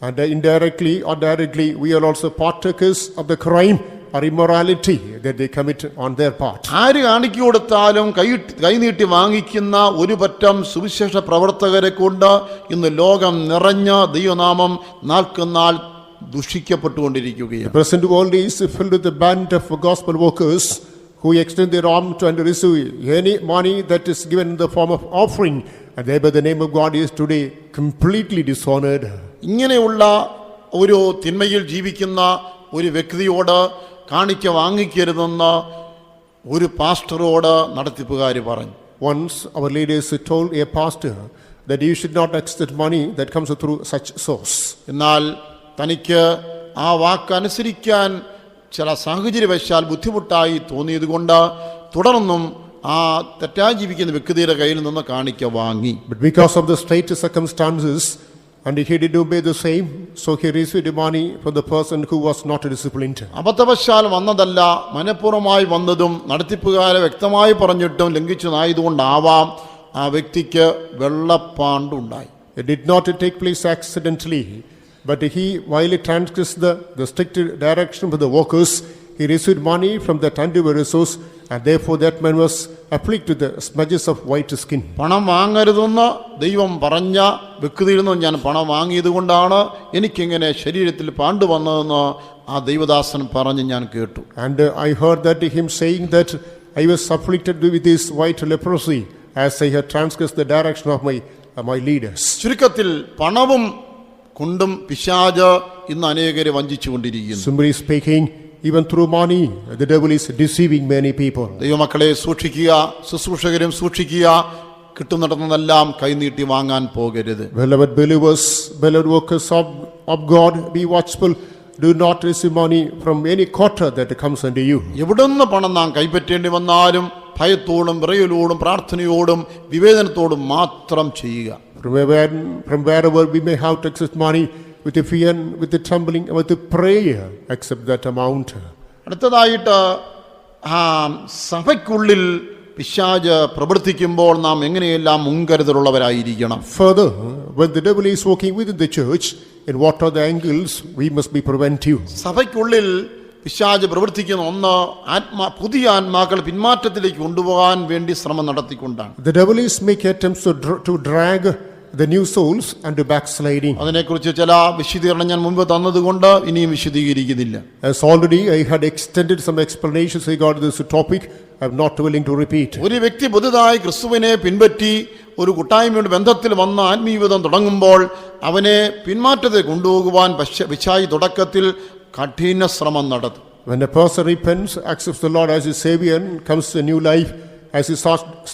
and indirectly or directly we are also partakers of the crime or immorality that they commit on their part. ആര് കാണിക്കു കൊടുത്താലും കൈനീട്ടി വാങ്ങിക്കുന്ന ഒരു പറ്റം സുവിശേഷ പ്രവർത്തകരെ കൊണ്ട് ഇന്ന് ലോകം നിറഞ്ഞ ദൈവനാമം നാൾക്കുനാൾ ദുഷിക്കപ്പെട്ടുകൊണ്ടിരിക്കുകയാണ്. The present world is filled with a band of gospel workers who extend their arm to and receive any money that is given in the form of offering, and thereby the name of God is today completely dishonored. ഇങ്ങനെയുള്ള ഒരു തിന്മയിൽ ജീവിക്കുന്ന ഒരു വ്യക്തിയോട് കാണിക്ക വാങ്ങിക്കരുതെന്ന് ഒരു പാസ്റ്ററോട് നടത്തിപ്പുകാർ പറഞ്ഞു. Once our leaders told a pastor that you should not accept money that comes through such source. എന്നാൽ തനിക്ക് ആ വാക്കനുസരിക്കാൻ ചില സാഹചര്യവശാൽ ബുദ്ധിമുട്ടായി തോന്നിയതുകൊണ്ട് തുടർന്നും ആ തെറ്റായി ജീവിക്കുന്ന വ്യക്തിയുടെ കയ്യിൽ നിന്ന് കാണിക്ക വാങ്ങി. But because of the state circumstances, and he did obey the same, so he received money from the person who was not disciplined. അബദ്ധവശാൽ വന്നതല്ല, മനഃപൂർവ്വമായി വന്നതും നടത്തിപ്പുകാരെ വ്യക്തമായി പറഞ്ഞിട്ടും ലംഘിച്ചതായതുകൊണ്ടാവാം ആ വ്യക്തിക്ക് വെള്ളപ്പാണ്ടുണ്ടായി. It did not take place accidentally, but he, while he transgressed the strict direction of the workers, he received money from that undue resource, and therefore that man was afflicted with the smudges of white skin. പണം വാങ്ങരുതെന്ന് ദൈവം പറഞ്ഞ വ്യക്തിയിൽ നിന്ന് ഞാൻ പണം വാങ്ങിയത് കൊണ്ടാണ് എനിക്കിങ്ങനെ ശരീരത്തിൽ പാണ്ടു വന്നതെന്ന് ആ ദൈവദാസൻ പറഞ്ഞ് ഞാൻ കേട്ടു. And I heard that him saying that I was afflicted with this white leprosy as I had transgressed the direction of my leaders. ചുരുക്കത്തിൽ പണവും കൊണ്ടും പിശാച് ഇന്ന് അനേകരെ വഞ്ചിച്ചുകൊണ്ടിരിക്കുന്നു. Simply speaking, even through money, the devil is deceiving many people. ദൈവമക്കളെ സൂക്ഷിക്കുക, ശുശ്രൂഷകരും സൂക്ഷിക്കുക. കിട്ടുന്നിടത്തെല്ലാം കൈനീട്ടി വാങ്ങാൻ പോകരുത്. Beloved believers, beloved workers of God, be watchful. Do not receive money from any quarter that comes unto you. എവിടുന്ന് പണം നാം കൈപ്പറ്റേണ്ടി വന്നാലും ഭയത്തോടും വിറയലോടും പ്രാർത്ഥനയോടും വിവേചനത്തോടും മാത്രം ചെയ്യുക. From wherever we may have to accept money, with the fear, with the trembling, with the prayer, accept that amount. അടുത്തതായിട്ട് സഭയ്ക്കുള്ളിൽ പിശാച് പ്രവർത്തിക്കുമ്പോൾ നാം എങ്ങനെയെല്ലാം മുൻകരുതലുള്ളവരായിരിക്കണം. Further, when the devil is working within the church, in what are the angles we must be preventive. സഭയ്ക്കുള്ളിൽ പിശാച് പ്രവർത്തിക്കുന്ന ഒന്ന് പുതിയ ആത്മാക്കൾ പിന്മാറ്റത്തിലേക്ക് കൊണ്ടുപോകാൻ വേണ്ടി ശ്രമം നടത്തിക്കൊണ്ടാണ്. The devil is making attempts to drag the new souls and backsliding. അതിനെക്കുറിച്ച് ചില വിശദീകരണം ഞാൻ മുൻപ് തന്നതുകൊണ്ട് ഇനിയും വിശദീകരിക്കുന്നില്ല. As already I had extended some explanations regarding this topic, I am not willing to repeat. ഒരു വ്യക്തി പുതുതായി ക്രിസ്തുവിനെ പിൻപറ്റി ഒരു കൂട്ടായ്മയുടെ ബന്ധത്തിൽ വന്ന ആത്മീയവിധം തുടങ്ങുമ്പോൾ അവനെ പിന്മാറ്റത്തെ കൊണ്ടുപോകുവാൻ പിശാച് തുടക്കത്തിൽ കഠിന ശ്രമം നടത്തും. When a person repents, accepts the Lord as his Savior, comes to a new life, as he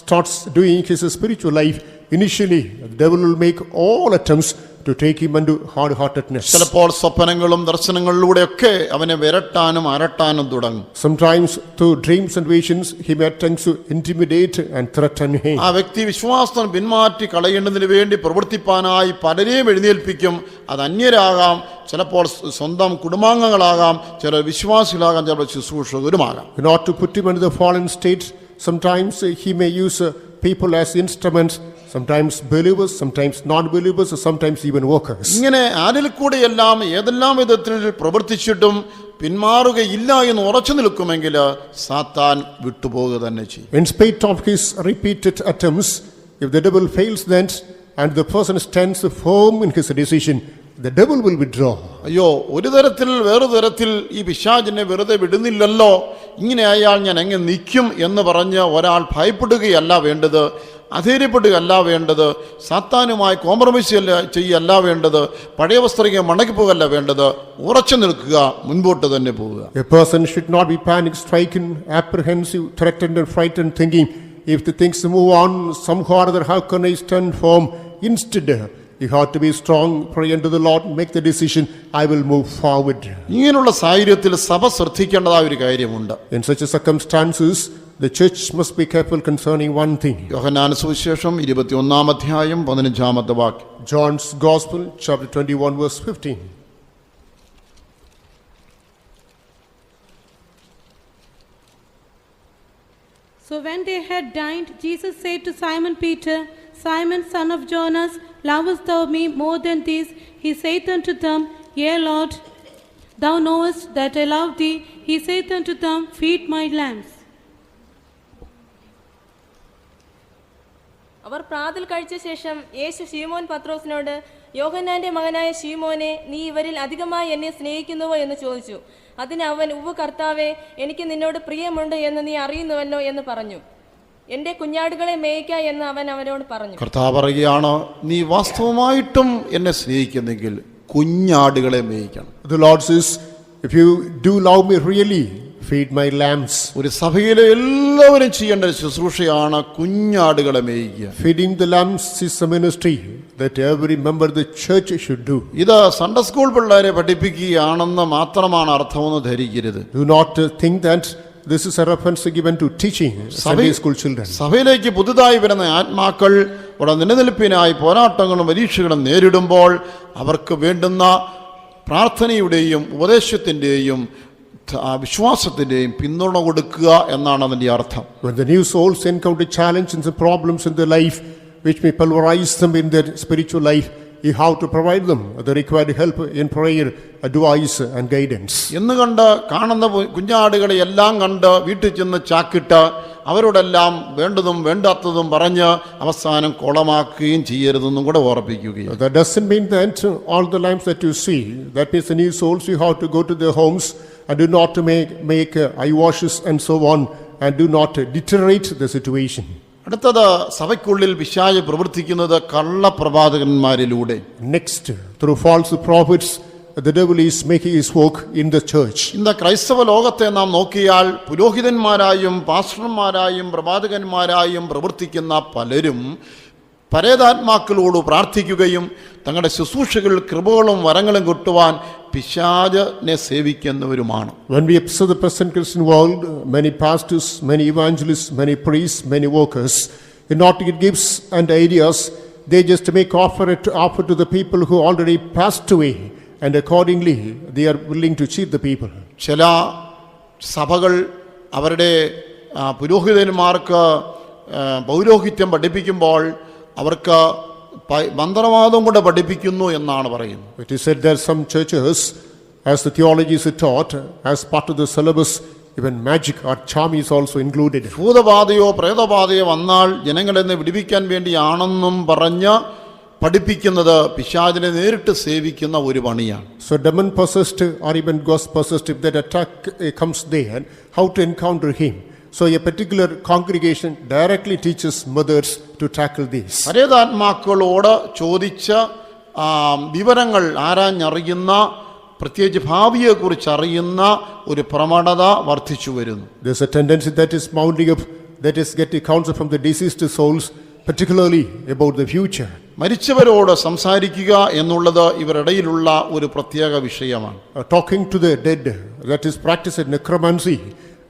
starts doing his spiritual life, initially the devil will make all attempts to take him into hard-heartedness. ചിലപ്പോൾ സ്വപ്നങ്ങളും ദർശനങ്ങളിലൂടെയൊക്കെ അവനെ വിരട്ടാനും അരട്ടാനും തുടങ്ങും. Sometimes through dreams and visions he may attempt to intimidate and threaten him. ആ വ്യക്തി വിശ്വാസം പിന്മാറ്റി കളയേണ്ടതിന് വേണ്ടി പ്രവർത്തിപ്പാനായി പലരെയും എഴുന്നേൽപ്പിക്കും. അത് അന്യരാകാം, ചിലപ്പോൾ സ്വന്തം കുടുംബാംഗങ്ങളാകാം, ചില വിശ്വാസികളാകാം, ചില ശുശ്രൂഷകരുമാകാം. In order to put him into the fallen state, sometimes he may use people as instruments, sometimes believers, sometimes non-believers, sometimes even workers. ഇങ്ങനെ ആരിൽ കൂടെയെല്ലാം ഏതെല്ലാം വിധത്തിൽ പ്രവർത്തിച്ചിട്ടും പിന്മാറുകയില്ല എന്ന് ഉറച്ചു നിൽക്കുമെങ്കിൽ സാത്താൻ വിട്ടുപോകുക തന്നെ ചെയ്യും. In spite of his repeated attempts, if the devil fails then and the person stands firm in his decision, the devil will withdraw. അയ്യോ, ഒരു തരത്തിൽ വേറൊരു തരത്തിൽ ഈ പിശാചിനെ വെറുതെ വിടുന്നില്ലല്ലോ, ഇങ്ങനെ ആയാൽ ഞാൻ എങ്ങനെ നിൽക്കും എന്ന് പറഞ്ഞ് ഒരാൾ ഭയപ്പെടുകയല്ല വേണ്ടത്, അധൈര്യപ്പെടുകയല്ല വേണ്ടത്, സാത്താനുമായി കോംപ്രമൈസ് ചെയ്യല്ല വേണ്ടത്, പഴയ വസ്ത്രയ്ക്ക് മടങ്ങിപ്പോകല്ല വേണ്ടത്, ഉറച്ചു നിൽക്കുക, മുൻപോട്ട് തന്നെ പോവുക. A person should not be panic stricken, apprehensive, threatened and frightened, thinking if the things move on somehow or other, how can I stand firm? Instead, you have to be strong, pray unto the Lord, make the decision, I will move forward. ഇങ്ങനെയുള്ള സാഹചര്യത്തിൽ സഭ ശ്രദ്ധിക്കേണ്ടതായ ഒരു കാര്യമുണ്ട്. In such circumstances, the church must be careful concerning one thing. യോഹന്നാന്റെ സുവിശേഷം 21-ാം അധ്യായം 15-ാമത്തെ വാക്യം. John's Gospel, chapter 21, verse 15. So when they had dined, Jesus said to Simon Peter, Simon, son of Jonas, lovest thou me more than these? He saith unto them, Yea, Lord, thou knowest that I love thee. He saith unto them, Feed my lambs. അവർ പ്രാതൽ കഴിച്ച ശേഷം യേശു ശീമോൻ പത്രോസിനോട്, യോഹന്നാന്റെ മകനായ ശീമോനെ, നീ ഇവരിൽ അധികമായി എന്നെ സ്നേഹിക്കുന്നുവോ എന്ന് ചോദിച്ചു. അതിന് അവൻ, ഉവ്വ് കർത്താവേ, എനിക്ക് നിന്നോട് പ്രിയമുണ്ട് എന്ന് നീ അറിയുന്നുവല്ലോ എന്ന് പറഞ്ഞു. എന്റെ കുഞ്ഞാടുകളെ മേയ്ക്ക എന്ന് അവൻ അവനോട് പറഞ്ഞു. കർത്താവ് പറയുകയാണ്, നീ വാസ്തവമായിട്ടും എന്നെ സ്നേഹിക്കുന്നെങ്കിൽ കുഞ്ഞാടുകളെ മേയ്ക്കണം. The Lord says, if you do love me really, feed my lambs. ഒരു സഭയിലെ എല്ലാവരും ചെയ്യേണ്ട ശുശ്രൂഷയാണ് കുഞ്ഞാടുകളെ മേയ്ക്കുക. Feeding the lambs is a ministry that every member of the church should do. ഇത് സൺഡേ സ്കൂൾ പിള്ളേരെ പഠിപ്പിക്കുകയാണെന്ന് മാത്രമാണ് അർത്ഥമെന്ന് ധരിക്കരുത്. Do not think that this is a reference given to teaching Sunday school children. സഭയിലേക്ക് പുതുതായി വരുന്ന ആത്മാക്കൾ ഇവിടെ നിലനിൽപ്പിനായി പോരാട്ടങ്ങളും പരീക്ഷകളും നേരിടുമ്പോൾ അവർക്ക് വേണ്ടുന്ന പ്രാർത്ഥനയുടെയും ഉപദേശത്തിൻ്റെയും വിശ്വാസത്തിൻ്റെയും പിന്തുണ കൊടുക്കുക എന്നാണ് അതിൻ്റെ അർത്ഥം. When the new souls encounter challenges and problems in their life which may pulverize them in their spiritual life, you have to provide them the required help in prayer, advice and guidance. എന്ന് കണ്ട് കാണുന്ന കുഞ്ഞാടുകളെ എല്ലാം കണ്ട് വീട്ടിൽ ചെന്ന് ചാക്കിട്ട് അവരോടെല്ലാം വേണ്ടതും വേണ്ടാത്തതും പറഞ്ഞ് അവസാനം കുളമാക്കുകയും ചെയ്യരുതെന്നും കൂടെ ഓർപ്പിക്കുകയും. That doesn't mean that all the lambs that you see, that means the new souls, you have to go to their homes and do not make eye washes and so on, and do not deteriorate the situation. അടുത്തത് സഭയ്ക്കുള്ളിൽ പിശാച് പ്രവർത്തിക്കുന്നത് കള്ളപ്രവാചകന്മാരിലൂടെ. Next, through false prophets, the devil is making his work in the church. ഇന്ന് ക്രൈസ്തവ ലോകത്തെ നാം നോക്കിയാൽ പുരോഹിതന്മാരായും പാസ്റ്റർമാരായും പ്രവാചകന്മാരായും പ്രവർത്തിക്കുന്ന പലരും പരേതാത്മാക്കളോട് പ്രാർത്ഥിക്കുകയും തങ്ങളുടെ ശുശ്രൂഷകൾ കൃപകളും വരങ്ങളും കിട്ടുവാൻ പിശാചിനെ സേവിക്കുന്നവരുമാണ്. When we observe the present Christian world, many pastors, many evangelists, many priests, many workers, in order to get gifts and ideas, they just make offer to the people who already passed away, and accordingly they are willing to cheat the people. ചില സഭകൾ അവരുടെ പുരോഹിതന്മാർക്ക് പൗരോഹിത്യം പഠിപ്പിക്കുമ്പോൾ അവർക്ക് മന്ത്രവാദം കൊണ്ട് പഠിപ്പിക്കുന്നു എന്നാണ് പറയുന്നത്. It is said there are some churches, as the theology is taught, as part of the syllabus, even magic or charm is also included. ഭൂതബാധയോ പ്രേതബാധയോ വന്നാൽ ജനങ്ങളെ വിടിവിക്കാൻ വേണ്ടിയാണെന്നും പറഞ്ഞ് പഠിപ്പിക്കുന്നത് പിശാചിനെ നേരിട്ട് സേവിക്കുന്ന ഒരു പണിയാണ്. So demon possessed or even ghost possessed, if that attack comes there, how to encounter him? So a particular congregation directly teaches mothers to tackle this. പരേതാത്മാക്കളോട് ചോദിച്ച വിവരങ്ങൾ ആരാഞ്ഞറിയുന്ന, പ്രത്യേകിച്ച് ഭാവിയെക്കുറിച്ച് അറിയുന്ന ഒരു പ്രവണത വർദ്ധിച്ചു വരുന്നു. There's a tendency that is mounting up, that is getting counsel from the deceased souls, particularly about the future. മരിച്ചവരോട് സംസാരിക്കുക എന്നുള്ളത് ഇവരിടയിലുള്ള ഒരു പ്രത്യേക വിഷയമാണ്. Talking to the dead, that is practiced necromancy.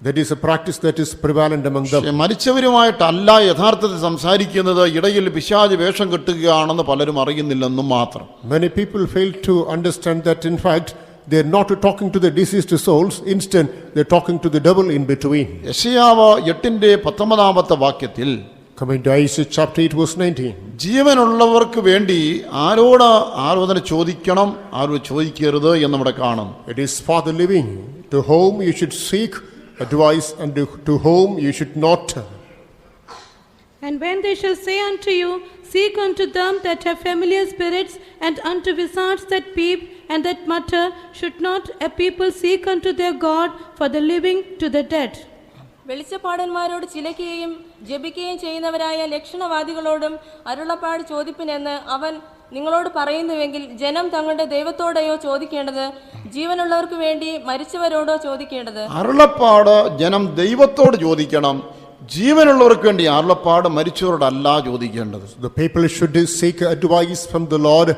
That is a practice that is prevalent among them. മരിച്ചവരുമായിട്ടല്ല യഥാർത്ഥത്തിൽ സംസാരിക്കുന്നത്, ഇടയിൽ പിശാച് വേഷം കെട്ടുകയാണെന്ന് പലരും അറിയുന്നില്ലെന്നും മാത്രം. Many people fail to understand that in fact they are not talking to the deceased souls, instead they are talking to the devil in between. യെശയ്യാവ് 8:19 വാക്യത്തിൽ, Coming to Isaiah chapter 8 verse 19. ജീവനുള്ളവർക്ക് വേണ്ടി ആരോട് ആലോചന ചോദിക്കണം, ആരോട് ചോദിക്കരുത് എന്ന് ഇവിടെ കാണുന്നു. It is for the living, to whom you should seek advice and to whom you should not turn. And when they shall say unto you, seek unto them that have familiar spirits, and unto wizards that peep and that mutter, should not a people seek unto their God, for the living to the dead? വെളിച്ചപ്പാടന്മാരോട് ചിലയ്ക്കുകയും ജപിക്കുകയും ചെയ്യുന്നവരായ ലക്ഷണവാദികളോടും അരുളപ്പാട് ചോദിപ്പിനെന്ന് അവൻ നിങ്ങളോട് പറയുന്നുവെങ്കിൽ ജനം തങ്ങളുടെ ദൈവത്തോടെയോ ചോദിക്കേണ്ടത്, ജീവനുള്ളവർക്ക് വേണ്ടി മരിച്ചവരോടോ ചോദിക്കേണ്ടത്? അരുളപ്പാട് ജനം ദൈവത്തോട് ചോദിക്കണം, ജീവനുള്ളവർക്ക് വേണ്ടി അരുളപ്പാട് മരിച്ചവരോടല്ല ചോദിക്കേണ്ടത്. The people should seek advice from the Lord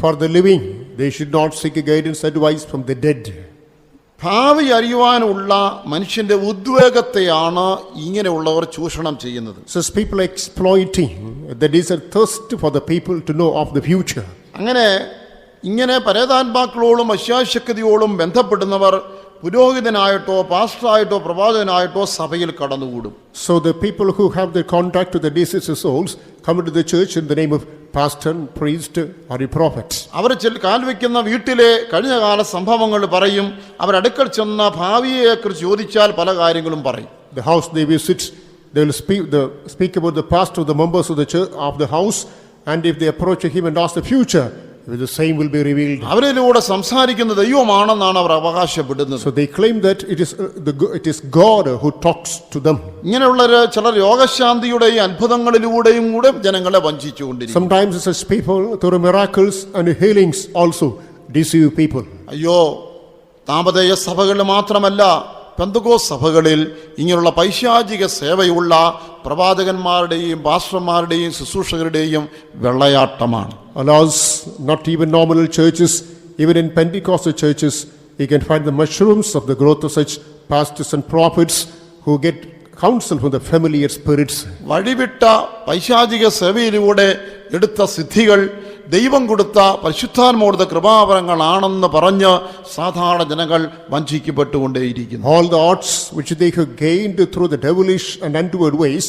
for the living. They should not seek guidance advice from the dead. ഭാവി അറിയുവാനുള്ള മനുഷ്യന്റെ ഉദ്വേഗത്തെയാണ് ഇങ്ങനെയുള്ളവർ ചൂഷണം ചെയ്യുന്നത്. Such people exploiting that is a thirst for the people to know of the future. ഇങ്ങനെ പരേതാത്മാക്കളോടും അശാശക്തിയോടും ബന്ധപ്പെടുന്നവർ പുരോഹിതനായിട്ടോ പാസ്റ്ററായിട്ടോ പ്രവാചകനായിട്ടോ സഭയിൽ കടന്നുകൂടും. So the people who have the contact to the deceased souls come into the church in the name of pastor, priest or a prophet. അവർ കാൽവെക്കുന്ന വീട്ടിലെ കഴിഞ്ഞകാല സംഭവങ്ങൾ പറയും. അവരടുക്കൽ ചെന്ന ഭാവിയെക്കുറിച്ച് ചോദിച്ചാൽ പല കാര്യങ്ങളും പറയും. The house they visit, they will speak about the past of the members of the church of the house, and if they approach him and ask the future, the same will be revealed. അവരിലൂടെ സംസാരിക്കുന്ന ദൈവമാണെന്നാണ് അവർ അവകാശപ്പെടുന്നത്. So they claim that it is God who talks to them. ഇങ്ങനെയുള്ള ചില രോഗശാന്തിയുടെയും അത്ഭുതങ്ങളിലൂടെയും കൂടെ ജനങ്ങളെ വഞ്ചിച്ചുകൊണ്ടിരിക്കും. Sometimes such people through miracles and healings also deceive people. അയ്യോ, താമതേയ സഭകളിൽ മാത്രമല്ല, പെന്തക്കോസ്ത് സഭകളിൽ ഇങ്ങനെയുള്ള പൈശാചിക സേവയുള്ള പ്രവാചകന്മാരുടെയും പാസ്റ്റർമാരുടെയും ശുശ്രൂഷകരുടെയും വെള്ളയാട്ടമാണ്. Alas, not even nominal churches, even in Pentecostal churches, you can find the mushrooms of the growth of such pastors and prophets who get counsel from the familiar spirits. വഴിവിട്ട പൈശാചിക സേവയിലൂടെ എടുത്ത സിദ്ധികൾ ദൈവം കൊടുത്ത പരിശുദ്ധാത്മാവോടുള്ള കൃപാവരങ്ങളാണെന്ന് പറഞ്ഞ് സാധാരണ ജനങ്ങൾ വഞ്ചിക്കപ്പെട്ടുകൊണ്ടേയിരിക്കുന്നു. All the arts which they have gained through the devilish and untoward ways,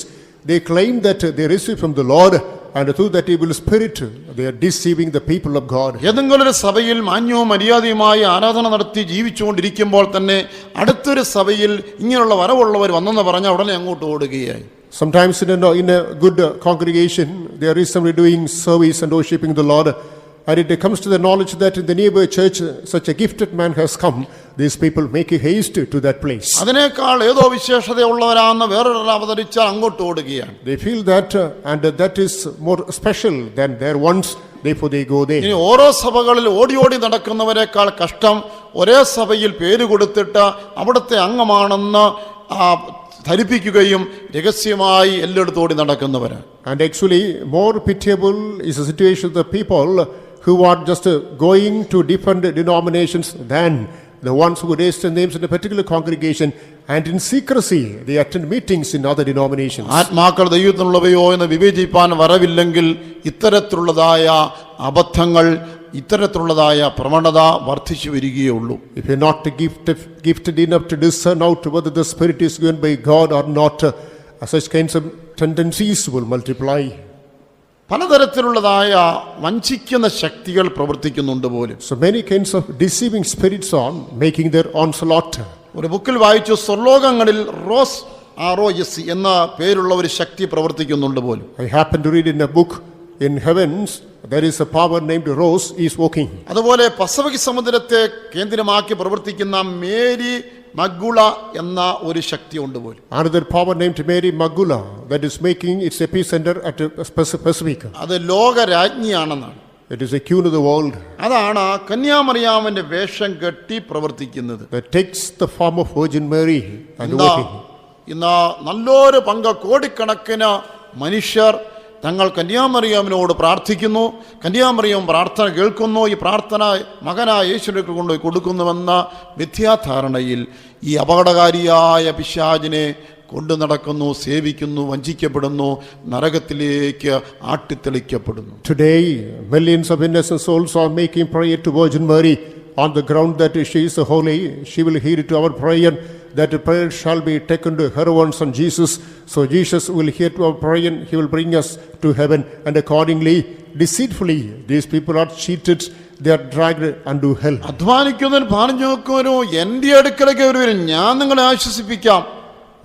they claim that they receive from the Lord, and through that evil spirit they are deceiving the people of God. ഏതെങ്കിലും ഒരു സഭയിൽ മാന്യവും മര്യാദയുമായി ആരാധന നടത്തി ജീവിച്ചുകൊണ്ടിരിക്കുമ്പോൾ തന്നെ അടുത്തൊരു സഭയിൽ ഇങ്ങനെയുള്ള വരവുള്ളവർ വന്നെന്ന് പറഞ്ഞാൽ ഉടനെ അങ്ങോട്ട് ഓടുകയായി. Sometimes in a good congregation, there is somebody doing service and worshiping the Lord, and it comes to the knowledge that in the neighbor church such a gifted man has come, these people make a haste to that place. അതിനേക്കാൾ ഏതോ വിശേഷതയുള്ളവരാണെന്ന് വേറൊരാൾ അവതരിച്ചാൽ അങ്ങോട്ട് ഓടുകയാണ്. They feel that and that is more special than their ones, therefore they go there. ഇനി ഓരോ സഭകളിൽ ഓടി ഓടി നടക്കുന്നവരെക്കാൾ കഷ്ടം ഒരേ സഭയിൽ പേര് കൊടുത്തിട്ട് അവിടുത്തെ അംഗമാണെന്ന് ധരിപ്പിക്കുകയും രഹസ്യമായി എല്ലായിടത്തും ഓടി നടക്കുന്നവരാണ്. And actually more pitiable is the situation of the people who are just going to different denominations than the ones who raise their names in a particular congregation and in secrecy they attend meetings in other denominations. ആത്മാക്കൾ ദൈവത്തിനുള്ളവയോ എന്ന് വിവേചിപ്പാൻ വരവില്ലെങ്കിൽ ഇത്തരത്തിലുള്ളതായ അബദ്ധങ്ങൾ, ഇത്തരത്തിലുള്ളതായ പ്രവണത വർദ്ധിച്ചു വരികയുള്ളൂ. If you're not gifted enough to discern out whether the Spirit is given by God or not, such kinds of tendencies will multiply. പലതരത്തിലുള്ളതായ വഞ്ചിക്കുന്ന ശക്തികൾ പ്രവർത്തിക്കുന്നുണ്ട് പോലും. So many kinds of deceiving spirits are making their onslaught. ഒരു ബുക്കിൽ വായിച്ചു, സ്വർലോകങ്ങളിൽ ROS എന്ന പേരുള്ള ഒരു ശക്തി പ്രവർത്തിക്കുന്നുണ്ട് പോലും. I happened to read in a book, in heavens there is a power named Rose is working. അതുപോലെ പസഫിക് സമുദ്രത്തെ കേന്ദ്രമാക്കി പ്രവർത്തിക്കുന്ന മേരി മഗ്ഗുള എന്ന ഒരു ശക്തി ഉണ്ട് പോലും. Another power named Mary Magula that is making its epicenter at Pacific. അത് ലോകരാജ്ഞിയാണെന്നാണ്. It is a queen of the world. അതാണ് കന്യാമറിയാമിന്റെ വേഷം കെട്ടി പ്രവർത്തിക്കുന്നത്. That takes the form of Virgin Mary and working. ഇന്ന് നല്ലൊരു പങ്ക് കോടിക്കണക്കിന് മനുഷ്യർ തങ്ങൾ കന്യാമറിയാമിനോട് പ്രാർത്ഥിക്കുന്നു, കന്യാമറിയാം പ്രാർത്ഥന കേൾക്കുന്നു, ഈ പ്രാർത്ഥന മകനായ യേശുവിനെ കൊണ്ടുപോയി കൊടുക്കുന്നുവെന്ന മിഥ്യാധാരണയിൽ ഈ അപകടകാരിയായ പിശാചിനെ കൊണ്ടു നടക്കുന്നു, സേവിക്കുന്നു, വഞ്ചിക്കപ്പെടുന്നു, നരകത്തിലേക്ക് ആട്ടിത്തെളിക്കപ്പെടുന്നു. Today millions of innocent souls are making prayer to Virgin Mary on the ground that she is holy. She will hear to our prayer, that prayer shall be taken to her own son Jesus. So Jesus will hear to our prayer, he will bring us to heaven, and accordingly deceitfully these people are cheated, they are dragged unto hell. അധ്വാനിക്കുന്നവൻ പറഞ്ഞു നോക്കുവനോ എൻ്റെ അടുക്കലേക്ക് വരും, ഞാൻ നിങ്ങളെ ആശ്വസിപ്പിക്കാം.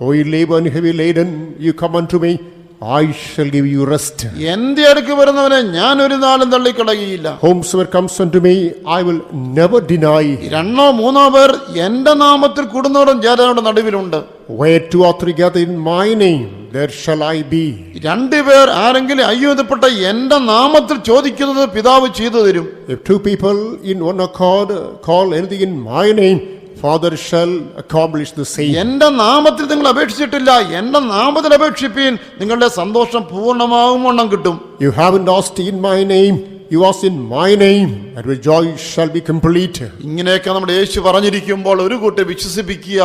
O ye labor and heavy laden, you come unto me, I shall give you rest. എൻ്റെ അടുക്ക് വരുന്നവനെ ഞാൻ ഒരു നാളും തള്ളിക്കളയുകയില്ല. Whomsoever comes unto me, I will never deny. രണ്ടോ മൂന്നോ പേർ എൻ്റെ നാമത്തിൽ കൂടുന്നവരും ജനങ്ങളുടെ നടുവിലുണ്ട്. Where two or three gather in my name, there shall I be. രണ്ടുപേർ ആരെങ്കിലും അയ്യോധപ്പെട്ട എൻ്റെ നാമത്തിൽ ചോദിക്കുന്നത് പിതാവ് ചെയ്തു തരും. If two people in one accord call anything in my name, Father shall accomplish the same. എൻ്റെ നാമത്തിൽ നിങ്ങൾ അപേക്ഷിച്ചിട്ടില്ല, എൻ്റെ നാമത്തിൽ അപേക്ഷിപ്പീൻ, നിങ്ങളുടെ സന്തോഷം പൂർണ്ണമാകും വണ്ണം കിട്ടും. You haven't asked in my name, you ask in my name, and your joy shall be complete. ഇങ്ങനെയൊക്കെ നമ്മുടെ യേശു പറഞ്ഞിരിക്കുമ്പോൾ ഒരു കൂട്ടരെ വിശ്വസിപ്പിക്കുക.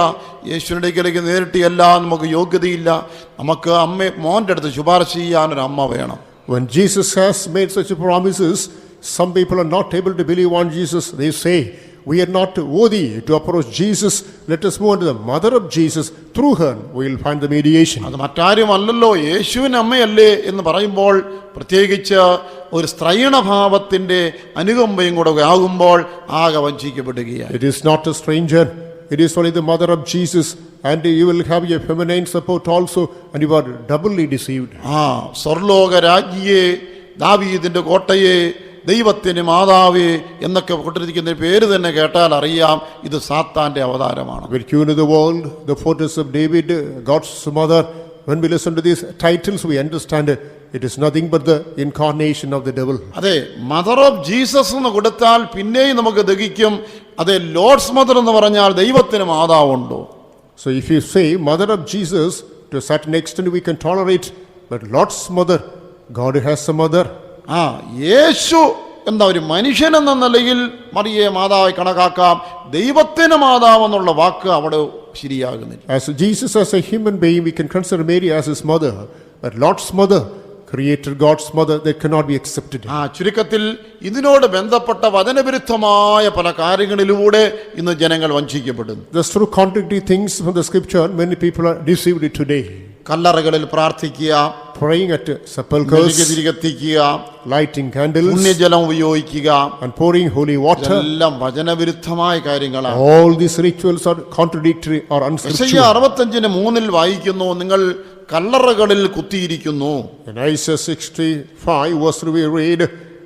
യേശുവിൻ്റെ അടുക്കലേക്ക് നേരിട്ടിയല്ല, നമുക്ക് യോഗ്യതയില്ല, നമുക്ക് മോൻ്റെ അടുത്ത് ശുപാർശ ചെയ്യാൻ ഒരു അമ്മ വേണം. When Jesus has made such promises, some people are not able to believe on Jesus. They say, we are not worthy to approach Jesus, let us move on to the mother of Jesus, through her we will find the mediation. അത് മറ്റാരുമല്ലല്ലോ, യേശുവിന് അമ്മയല്ലേ എന്ന് പറയുമ്പോൾ, പ്രത്യേകിച്ച് ഒരു സ്ത്രൈണഭാവത്തിന്റെ അനുകമ്പയും കൂടെ ആകുമ്പോൾ ആകെ വഞ്ചിക്കപ്പെടുകയാണ്. It is not a stranger, it is only the mother of Jesus, and you will have your feminine support also, and you are doubly deceived. സ്വർലോക രാജ്ഞിയെ, ദാവീദിന്റെ കോട്ടയെ, ദൈവത്തിന് മാതാവേ എന്നൊക്കെ കൊണ്ടിരിക്കുന്ന പേര് തന്നെ കേട്ടാൽ അറിയാം ഇത് സാത്താന്റെ അവതാരമാണ്. The queen of the world, the fortress of David, God's mother. When we listen to these titles, we understand it is nothing but the incarnation of the devil. അതെ, മദർ ഓഫ് ജീസസ് എന്ന് കൊടുത്താൽ പിന്നെയും നമുക്ക് ദഹിക്കും. അതെ, Lord's mother എന്ന് പറഞ്ഞാൽ ദൈവത്തിന് മാതാവുണ്ടോ? So if you say mother of Jesus, to a certain extent we can tolerate, but Lord's mother, God has a mother. യേശു എന്ന ഒരു മനുഷ്യൻ എന്ന നിലയിൽ മറിയെ മാതാവായി കണക്കാക്കാം, ദൈവത്തിന് മാതാവ് എന്നുള്ള വാക്ക് അവിടെ ശരിയാകുന്നില്ല. As Jesus as a human being, we can consider Mary as his mother, but Lord's mother, creator God's mother, that cannot be accepted. ചുരുക്കത്തിൽ ഇതിനോട് ബന്ധപ്പെട്ട വചനവിരുദ്ധമായ പല കാര്യങ്ങളിലൂടെ ഇന്ന് ജനങ്ങൾ വഞ്ചിക്കപ്പെടുന്നു. Just through contradictory things from the scripture, many people are deceived today. കല്ലറകളിൽ പ്രാർത്ഥിക്കുക, praying at sepulchres, കത്തിക്കുക, lighting candles, പുണ്യജലം ഉപയോഗിക്കുക, and pouring holy water. എല്ലാം വചനവിരുദ്ധമായ കാര്യങ്ങളാണ്. All these rituals are contradictory or unscriptural. 65:3 വായിക്കുന്നു, നിങ്ങൾ കല്ലറകളിൽ കുത്തിയിരിക്കുന്നു. In Isaiah 65 verse we read,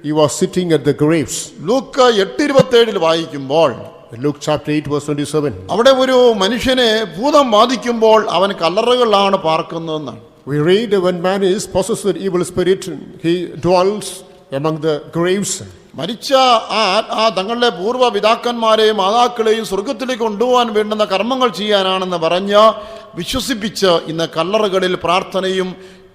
he was sitting at the graves. ലൂക്ക 8:27 വായിക്കുമ്പോൾ In Luke chapter 8 verse 27. അവിടെ ഒരു മനുഷ്യനെ ഭൂതം ബാധിക്കുമ്പോൾ അവൻ കല്ലറകളിലാണ് പാർക്കുന്നതെന്നാണ്. We read when man is possessed with evil spirit, he dwells among the graves. മരിച്ച ആ തങ്ങളുടെ പൂർവ്വ പിതാക്കന്മാരെയും മാതാക്കളെയും സ്വർഗത്തിലേക്ക് കൊണ്ടുപോകാൻ വേണ്ടുന്ന കർമ്മങ്ങൾ ചെയ്യാനാണെന്ന് പറഞ്ഞ് വിശ്വസിപ്പിച്ച് ഇന്ന് കല്ലറകളിൽ പ്രാർത്ഥനയും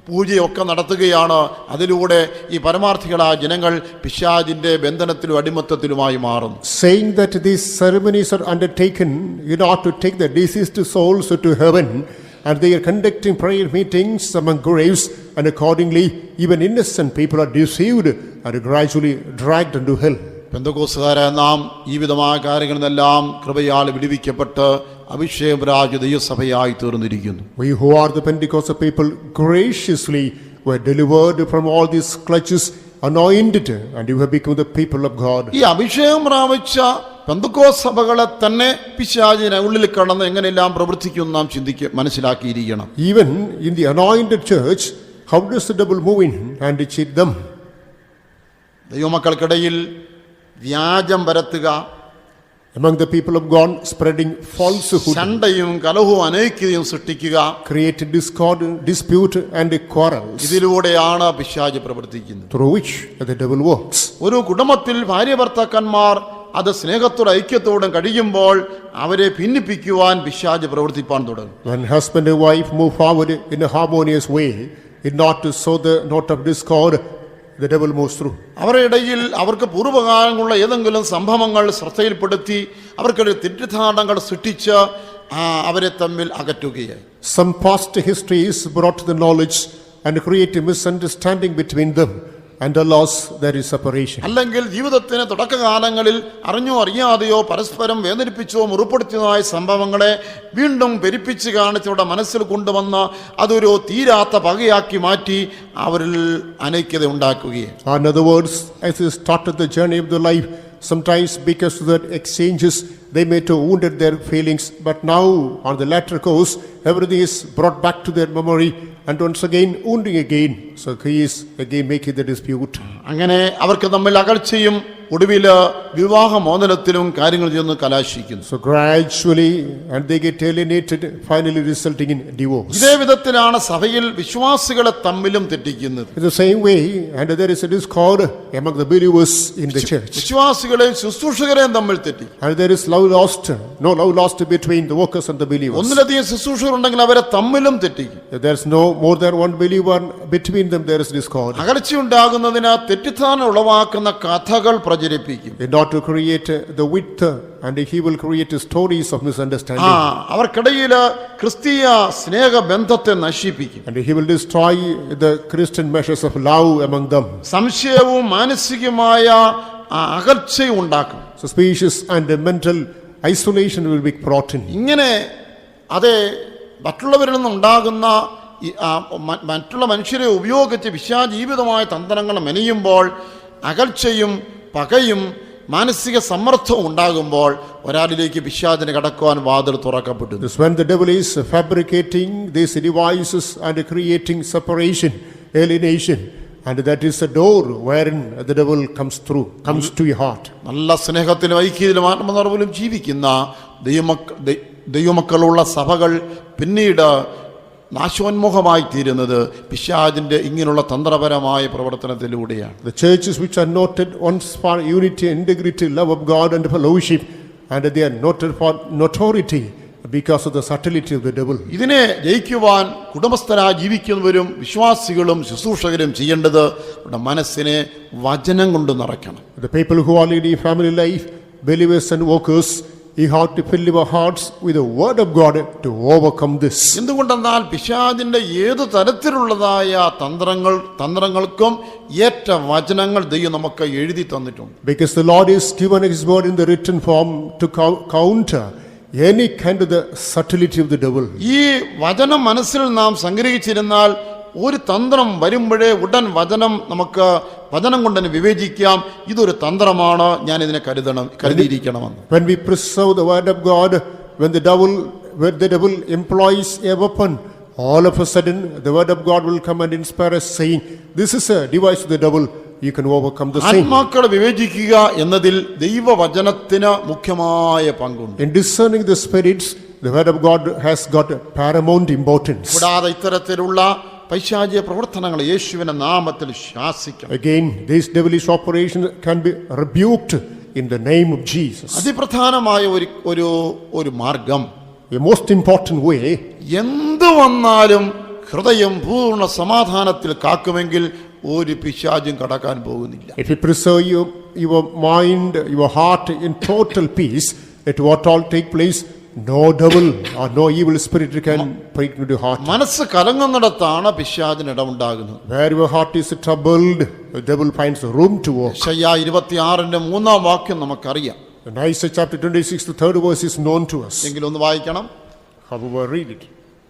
പൂജയൊക്കെ നടത്തുകയാണ്. അതിലൂടെ ഈ പരമാർത്ഥികളായ ജനങ്ങൾ പിശാചിന്റെ ബന്ധനത്തിലും അടിമത്തത്തിലുമായി മാറുന്നു. Saying that these ceremonies are undertaken in order to take the deceased souls to heaven, and they are conducting prayer meetings among graves, and accordingly even innocent people are deceived and gradually dragged into hell. പെന്തക്കോസ്തുകാരായ നാം ഈ വിധമായ കാര്യങ്ങളിൽ നിന്നെല്ലാം കൃപയാൽ വിടുവിക്കപ്പെട്ട് അഭിഷേകരാജ ദൈവസഭയായി തീർന്നിരിക്കുന്നു. We who are the Pentecostal people graciously were delivered from all these clutches, anointed, and you have become the people of God. ഈ അഭിഷേകം പ്രാപിച്ച പെന്തക്കോസ്ത് സഭകളെ തന്നെ പിശാചിനെ ഉള്ളിൽ കടന്ന് എങ്ങനെയെല്ലാം പ്രവർത്തിക്കും നാം മനസ്സിലാക്കിയിരിക്കണം. Even in the anointed church, how does the devil move in and cheat them? ദൈവമക്കൾക്കിടയിൽ വ്യാജം പരത്തുക, among the people of God spreading falsehood, ശണ്ഠയും കലഹവും അനൈക്യതയും സൃഷ്ടിക്കുക, create discord, dispute and quarrels, ഇതിലൂടെയാണ് പിശാച് പ്രവർത്തിക്കുന്നത്. through which the devil works. ഒരു കുടുംബത്തിൽ ഭാര്യ ഭർത്താക്കന്മാർ അത് സ്നേഹത്തോടെ ഐക്യത്തോടെ കഴിയുമ്പോൾ അവരെ ഭിന്നിപ്പിക്കുവാൻ പിശാച് പ്രവർത്തിപ്പാൻ തുടങ്ങും. When husband and wife move forward in a harmonious way, in not to sow the note of discord, the devil moves through. അവരുടെ ഇടയിൽ അവർക്ക് പൂർവ്വകാലങ്ങളുള്ള ഏതെങ്കിലും സംഭവങ്ങൾ ശ്രദ്ധയിൽപ്പെടുത്തി അവർക്കിടയിൽ തെറ്റിദ്ധാരണകൾ സൃഷ്ടിച്ച് അവരെ തമ്മിൽ അകറ്റുകയായി. Some past histories brought the knowledge and create a misunderstanding between them, and alas, there is separation. അല്ലെങ്കിൽ ജീവിതത്തിന് തുടക്കകാലങ്ങളിൽ അറിഞ്ഞോ അറിയാതെയോ പരസ്പരം വേദനിപ്പിച്ചോ മുറിപ്പെടുത്തിയതായ സംഭവങ്ങളെ വീണ്ടും പെരുപ്പിച്ച് കാണിച്ചവരുടെ മനസ്സിൽ കൊണ്ടുവന്ന് അതൊരു തീരാത്ത പകയാക്കി മാറ്റി അവരിൽ അനൈക്യത ഉണ്ടാക്കുകയാണ്. In other words, as they started the journey of the life, sometimes because of the exchanges they may have wounded their feelings, but now on the latter course everything is brought back to their memory and once again wounding again, so he is again making the dispute. അങ്ങനെ അവർക്ക് തമ്മിൽ അകൽച്ചയും ഒടുവിൽ വിവാഹമോചനത്തിലും കാര്യങ്ങൾ ചെന്ന് കലാശിക്കുന്നു. So gradually and they get alienated, finally resulting in divorce. ഇതേ വിധത്തിലാണ് സഭയിൽ വിശ്വാസികളെ തമ്മിലും തെറ്റിക്കുന്നത്. In the same way, and there is a discord among the believers in the church, വിശ്വാസികളെയും ശുശ്രൂഷകരെയും തമ്മിൽ തെറ്റി. and there is love lost, no love lost between the workers and the believers. ഒന്നിലധികം ശുശ്രൂഷകർ ഉണ്ടെങ്കിൽ അവരെ തമ്മിലും തെറ്റിക്കും. If there is no more than one believer, between them there is discord. അകൽച്ചയുണ്ടാകുന്നതിന് തെറ്റിദ്ധാരണ ഉളവാക്കുന്ന കഥകൾ പ്രചരിപ്പിക്കും. In order to create the width, and he will create stories of misunderstanding. അവർക്കിടയിൽ ക്രിസ്തീയ സ്നേഹബന്ധത്തെ നശിപ്പിക്കും. And he will destroy the Christian measures of love among them. സംശയവും മാനസികമായ അകൽച്ചയും ഉണ്ടാക്കും. Suspicious and mental isolation will be brought in. ഇങ്ങനെ അതെ മറ്റുള്ളവരിൽ നിന്നുണ്ടാകുന്ന മറ്റുള്ള മനുഷ്യരെ ഉപയോഗിച്ച് വിശ്വാജീവിതമായ തന്ത്രങ്ങൾ മെനയുമ്പോൾ അകൽച്ചയും പകയും മാനസിക സമ്മർദ്ദവും ഉണ്ടാകുമ്പോൾ ഒരാളിലേക്ക് പിശാചിന് കടക്കുവാൻ വാതിൽ തുറക്കപ്പെട്ടു. This when the devil is fabricating these devices and creating separation, alienation, and that is a door wherein the devil comes to your heart. നല്ല സ്നേഹത്തിലും ഐക്യത്തിലും ആത്മനിർഭരവും ജീവിക്കുന്ന ദൈവമക്കളുള്ള സഭകൾ പിന്നീട് നാശോന്മുഖമായി തീരുന്നത് പിശാചിന്റെ ഇങ്ങനെയുള്ള തന്ത്രപരമായ പ്രവർത്തനത്തിലൂടെയാണ്. The churches which are noted once for unity, integrity, love of God and fellowship, and they are noted for notoriety because of the subtlety of the devil. ഇതിനെ ജയിക്കുവാൻ കുടുംബസ്ഥരായി ജീവിക്കുന്നവരും വിശ്വാസികളും ശുശ്രൂഷകരും ചെയ്യേണ്ടത് മനസ്സിനെ വചനം കൊണ്ട് നിറയ്ക്കണം. The people who are leading family life, believers and workers, you have to fill your hearts with the word of God to overcome this. എന്തുകൊണ്ടെന്നാൽ പിശാചിന്റെ ഏത് തരത്തിലുള്ളതായ തന്ത്രങ്ങൾക്കും ഏറ്റ വചനങ്ങൾ ദൈവം നമുക്ക് എഴുതി തന്നിട്ടുണ്ട്. Because the Lord is given his word in the written form to counter any kind of the subtlety of the devil. ഈ വചനം മനസ്സിൽ നാം സംഗ്രഹിച്ചിരുന്നാൽ ഒരു തന്ത്രം വരുമ്പോഴേ ഉടൻ നമുക്ക് വചനം കൊണ്ട് തന്നെ വിവേചിക്കാം, ഇതൊരു തന്ത്രമാണ്, ഞാൻ ഇതിനെ കരുതിയിരിക്കണമെന്ന്. When we preserve the word of God, when the devil employs a weapon, all of a sudden the word of God will come and inspire us, saying, this is a device of the devil, you can overcome the same. ആത്മാക്കളെ വിവേചിക്കുക എന്നതിൽ ദൈവവചനത്തിന് മുഖ്യമായ പങ്കുണ്ട്. In discerning the spirits, the word of God has got a paramount importance. കൂടാതെ ഇത്തരത്തിലുള്ള പൈശാചിക പ്രവർത്തനങ്ങൾ യേശുവിന്റെ നാമത്തിൽ ശാസിക്കണം. Again, this devilish operation can be rebuked in the name of Jesus. അതിപ്രധാനമായ ഒരു മാർഗം, A most important way, എന്ത് വന്നാലും ഹൃദയം പൂർണ്ണ സമാധാനത്തിൽ കാക്കുമെങ്കിൽ ഒരു പിശാചും കടക്കാൻ പോകുന്നില്ല. if you preserve your mind, your heart in total peace, let what all take place, no devil or no evil spirit can break into your heart. മനസ്സ് കലങ്ങുന്നിടത്താണ് പിശാചിന് ഇടമുണ്ടാകുന്നത്. Where your heart is troubled, the devil finds room to walk. യെശയ്യാ 26-ന്റെ 3-ാം വാക്യം നമുക്കറിയാം. In Isaiah chapter 26, the third verse is known to us. എങ്കിലും ഒന്ന് വായിക്കണം. However, read it.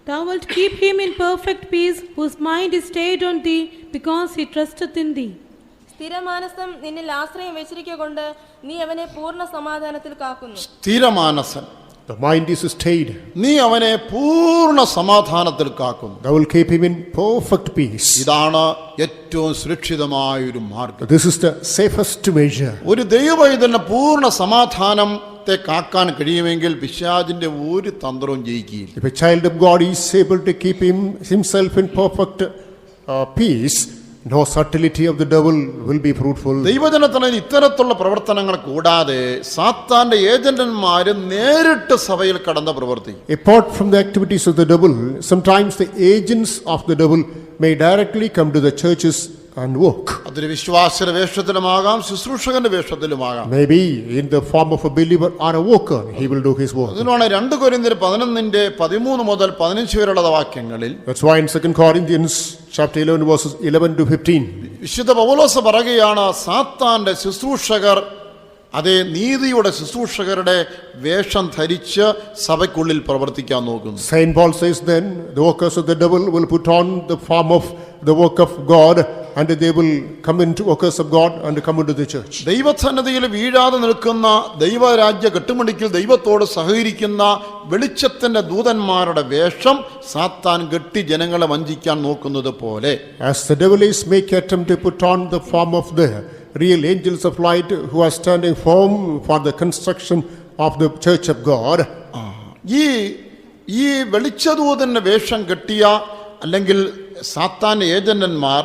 Thou wilt keep him in perfect peace, whose mind is stayed on thee, because he trusteth in thee. സ്ഥിരമാനസം നിന്നിൽ ആശ്രയം വെച്ചിരിക്കൊണ്ട് നീ അവനെ പൂർണ്ണ സമാധാനത്തിൽ കാക്കുന്നു. സ്ഥിരമാനസൻ, The mind is stayed. നീ അവനെ പൂർണ്ണ സമാധാനത്തിൽ കാക്കുന്നു. Thou will keep him in perfect peace. ഇതാണ് ഏറ്റവും സുരക്ഷിതമായ ഒരു മാർഗം. This is the safest measure. ഒരു ദൈവവൈതലിന് പൂർണ്ണ സമാധാനത്തെ കാക്കാൻ കഴിയുമെങ്കിൽ പിശാചിന്റെ ഒരു തന്ത്രവും ജയിക്കുകയില്ല. If a child of God is able to keep himself in perfect peace, no subtlety of the devil will be fruitful. ദൈവജനത്തിന് ഇത്തരത്തിലുള്ള പ്രവർത്തനങ്ങൾ കൂടാതെ സാത്താന്റെ ഏജന്റന്മാര് നേരിട്ട് സഭയിൽ കടന്ന് പ്രവർത്തിക്കും. Apart from the activities of the devil, sometimes the agents of the devil may directly come to the churches and work. അതൊരു വിശ്വാസിയുടെ വേഷത്തിലുമാകാം, ശുശ്രൂഷകന്റെ വേഷത്തിലുമാകാം. Maybe in the form of a believer or a worker, he will do his work. അതിനാണ് 2 കൊരിന്ത്യർ 11-13 മുതൽ 15 വരെയുള്ള വാക്യങ്ങളിൽ That's why in 2 Corinthians chapter 11 verses 11 to 15, വിശുദ്ധ പൗലോസ് പറയുകയാണ്, സാത്താന്റെ ശുശ്രൂഷകർ അതേ നീതിയുടെ ശുശ്രൂഷകരുടെ വേഷം ധരിച്ച് സഭയ്ക്കുള്ളിൽ പ്രവർത്തിക്കാൻ നോക്കുന്നു. Saint Paul says then, the workers of the devil will put on the form of the work of God, and they will come into workers of God and come into the church. ദൈവസന്നിധിയിൽ വീഴാതെ നിൽക്കുന്ന ദൈവരാജ്യ കെട്ടുമണിക്കിൽ ദൈവത്തോട് സഹകരിക്കുന്ന വെളിച്ചത്തിന്റെ ദൂതന്മാരുടെ വേഷം സാത്താൻ കെട്ടി ജനങ്ങളെ വഞ്ചിക്കാൻ നോക്കുന്നത് പോലെ, As the devil is make attempt to put on the form of the real angels of light who are standing firm for the construction of the church of God, ഈ വെളിച്ചദൂതന്റെ വേഷം കെട്ടിയ അല്ലെങ്കിൽ സാത്താൻ ഏജന്റന്മാർ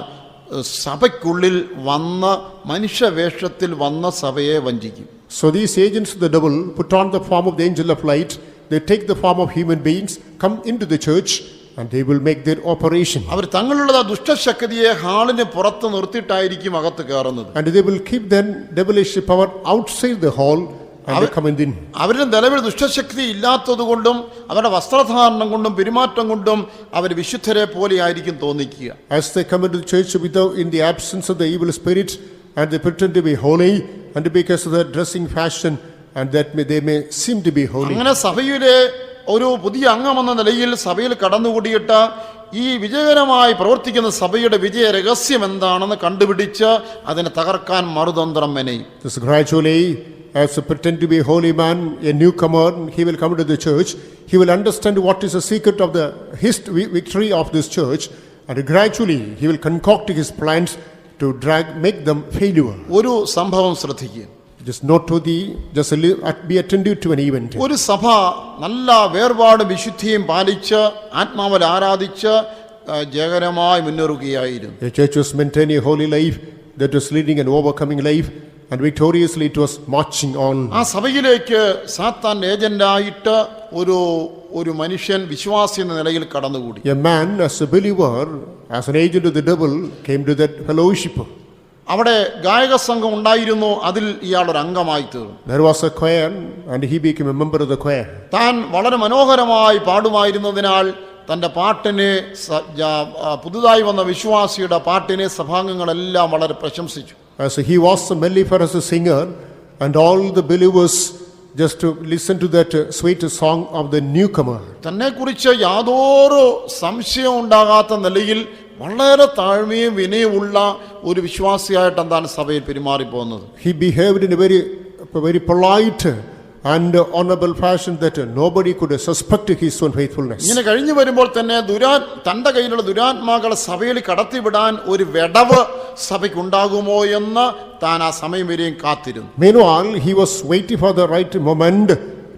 സഭയ്ക്കുള്ളിൽ വന്ന് മനുഷ്യവേഷത്തിൽ വന്ന സഭയെ വഞ്ചിക്കും. so these agents of the devil put on the form of the angel of light, they take the form of human beings, come into the church, and they will make their operation. അവർ തങ്ങളുള്ള ദുഷ്ടശക്തിയെ ഹാളിന് പുറത്ത് നിർത്തിയിട്ടായിരിക്കും അകത്ത് കയറുന്നത്. And they will keep their devilish power outside the hall and they come in. അവരുടെ നിലവിൽ ദുഷ്ടശക്തി ഇല്ലാത്തതുകൊണ്ടും അവരുടെ വസ്ത്രധാരണം കൊണ്ടും പെരുമാറ്റം കൊണ്ടും അവർ വിശുദ്ധരെ പോലെ ആയിരിക്കും തോന്നിക്കുക. As they come into the church without, in the absence of the evil spirit, and they pretend to be holy, and because of their dressing fashion, and that they may seem to be holy. അങ്ങനെ സഭയിലെ ഒരു പുതിയ അംഗമെന്ന നിലയിൽ സഭയിൽ കടന്നുകൂടിയിട്ട് ഈ വിജയകരമായി പ്രവർത്തിക്കുന്ന സഭയുടെ വിജയ രഹസ്യം എന്താണെന്ന് കണ്ടുപിടിച്ച് അതിനെ തകർക്കാൻ മറുതന്ത്രം മെനയും. This gradually, as a pretend to be a holy man, a newcomer, he will come to the church. He will understand what is the secret of the victory of this church, and gradually he will concoct his plans to make them failure. ഒരു സംഭവം ശ്രദ്ധിക്കുക. Just not to be attentive to an event. ഒരു സഭ നല്ല വേർപാട് വിശുദ്ധിയും പാലിച്ച് ആത്മാവിൽ ആരാധിച്ച് ജയകരമായി മുന്നേറുകയായിരുന്നു. The church was maintaining a holy life, that was leading an overcoming life, and victoriously it was marching on. ആ സഭയിലേക്ക് സാത്താൻ ഏജന്റായിട്ട് ഒരു മനുഷ്യൻ വിശ്വാസി എന്ന നിലയിൽ കടന്നുകൂടി. A man, as a believer, as an agent of the devil, came to that fellowship. അവിടെ ഗായക സംഘം ഉണ്ടായിരുന്നു, അതിൽ ഇയാൾ ഒരു അംഗമായി തീർന്നു. There was a choir, and he became a member of the choir. താൻ വളരെ മനോഹരമായി പാടുമായിരുന്നതിനാൽ തൻ്റെ പാട്ടിനെ പുതുതായി വന്ന വിശ്വാസിയുടെ പാട്ടിനെ സഭാംഗങ്ങളെല്ലാം വളരെ പ്രശംസിച്ചു. As he was a mellifluous singer, and all the believers just to listen to that sweet song of the newcomer. തന്നെക്കുറിച്ച് യാതൊരു സംശയം ഉണ്ടാകാത്ത നിലയിൽ വളരെ താഴ്മയും വിനയമുള്ള ഒരു വിശ്വാസിയായിട്ട് എന്താണ് സഭയിൽ പെരുമാറിപ്പോകുന്നത്. He behaved in a very polite and honorable fashion that nobody could suspect his own faithfulness. ഇങ്ങനെ കഴിഞ്ഞു വരുമ്പോൾ തന്നെ തന്റെ കയ്യിലുള്ള ദുരാത്മാക്കളെ സഭയിൽ കടത്തിവിടാൻ ഒരു വിടവ് സഭയ്ക്കുണ്ടാകുമോ എന്ന് താൻ ആ സമയം വരെയും കാത്തിരുന്നു. Meanwhile, he was waiting for the right moment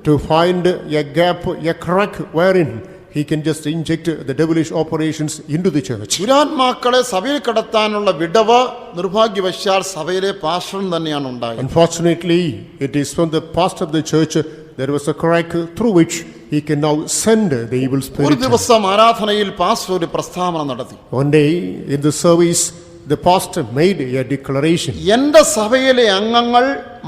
to find a gap, a crack wherein he can just inject the devilish operations into the church. ദുരാത്മാക്കളെ സഭയിൽ കടത്താനുള്ള വിടവ് നിർഭാഗ്യവശാൽ സഭയിലെ പാസ്റ്ററിന് തന്നെയാണ് ഉണ്ടായത്. Unfortunately, it is from the pastor of the church there was a crack through which he can now send the evil ഒരു spirit. ദിവസം ആരാധനയിൽ pastor ഒരു പ്രസ്താവന നടത്തി. One day in the service, the pastor made a declaration. എന്റെ സഭയിലെ അംഗങ്ങൾ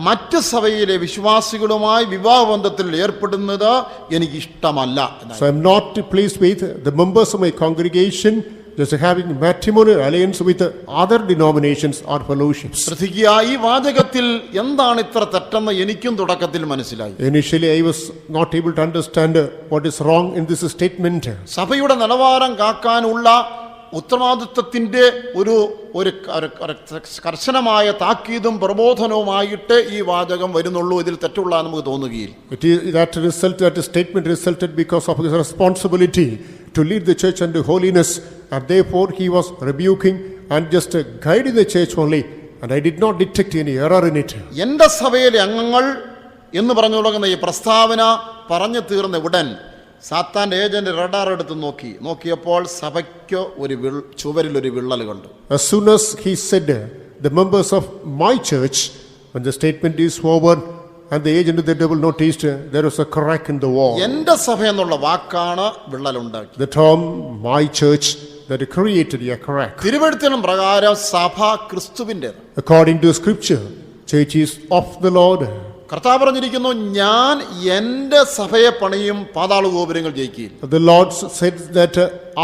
മറ്റ് സഭയിലെ വിശ്വാസികളുമായി വിവാഹബന്ധത്തിൽ ഏർപ്പെടുന്നത് എനിക്ക് ഇഷ്ടമല്ല. So I am not pleased with the members of my congregation just having matrimonial alliance with other denominations or fellowships. ശ്രദ്ധിക്കുക, ഈ വാചകത്തിൽ എന്താണ് ഇത്ര തെറ്റെന്ന് എനിക്കും തുടക്കത്തിൽ മനസ്സിലായി. Initially, I was not able to understand what is wrong in this statement. സഭയുടെ നിലവാരം കാക്കാനുള്ള ഉത്തരവാദിത്വത്തിന്റെ ഒരു കർശനമായ താക്കീതും പ്രബോധനവുമായിട്ട് ഈ വാചകം വരുന്നുള്ളൂ. ഇതിൽ തെറ്റുള്ള നമുക്ക് തോന്നുകയില്ല. It is that statement resulted because of his responsibility to lead the church unto holiness, and therefore he was rebuking and just guiding the church only, and I did not detect any error in it. എന്റെ സഭയിലെ അംഗങ്ങൾ എന്ന് പറഞ്ഞു തുടങ്ങുന്ന ഈ പ്രസ്താവന പറഞ്ഞു തീർന്ന ഉടൻ സാത്താന്റെ ഏജന്റ് റഡാർ എടുത്ത് നോക്കിയപ്പോൾ സഭയ്ക്ക് ഒരു ചുവരിൽ ഒരു വിള്ളൽ കണ്ടു. As soon as he said the members of my church, when the statement is over and the agent of the devil noticed there was a crack in the wall. എന്റെ സഭ എന്നുള്ള വാക്കാണ് വിള്ളലുണ്ടാക്കി. The term my church that created a crack. തിരുവെഴുത്തിനും പ്രകാരം സഭ ക്രിസ്തുവിൻ്റെത്. According to scripture, church is of the Lord. കർത്താവ് പറഞ്ഞിരിക്കുന്നു, ഞാൻ എന്റെ സഭയെ പണിയും പാതാള ഗോപുരങ്ങൾ ജയിക്കും. The Lord said that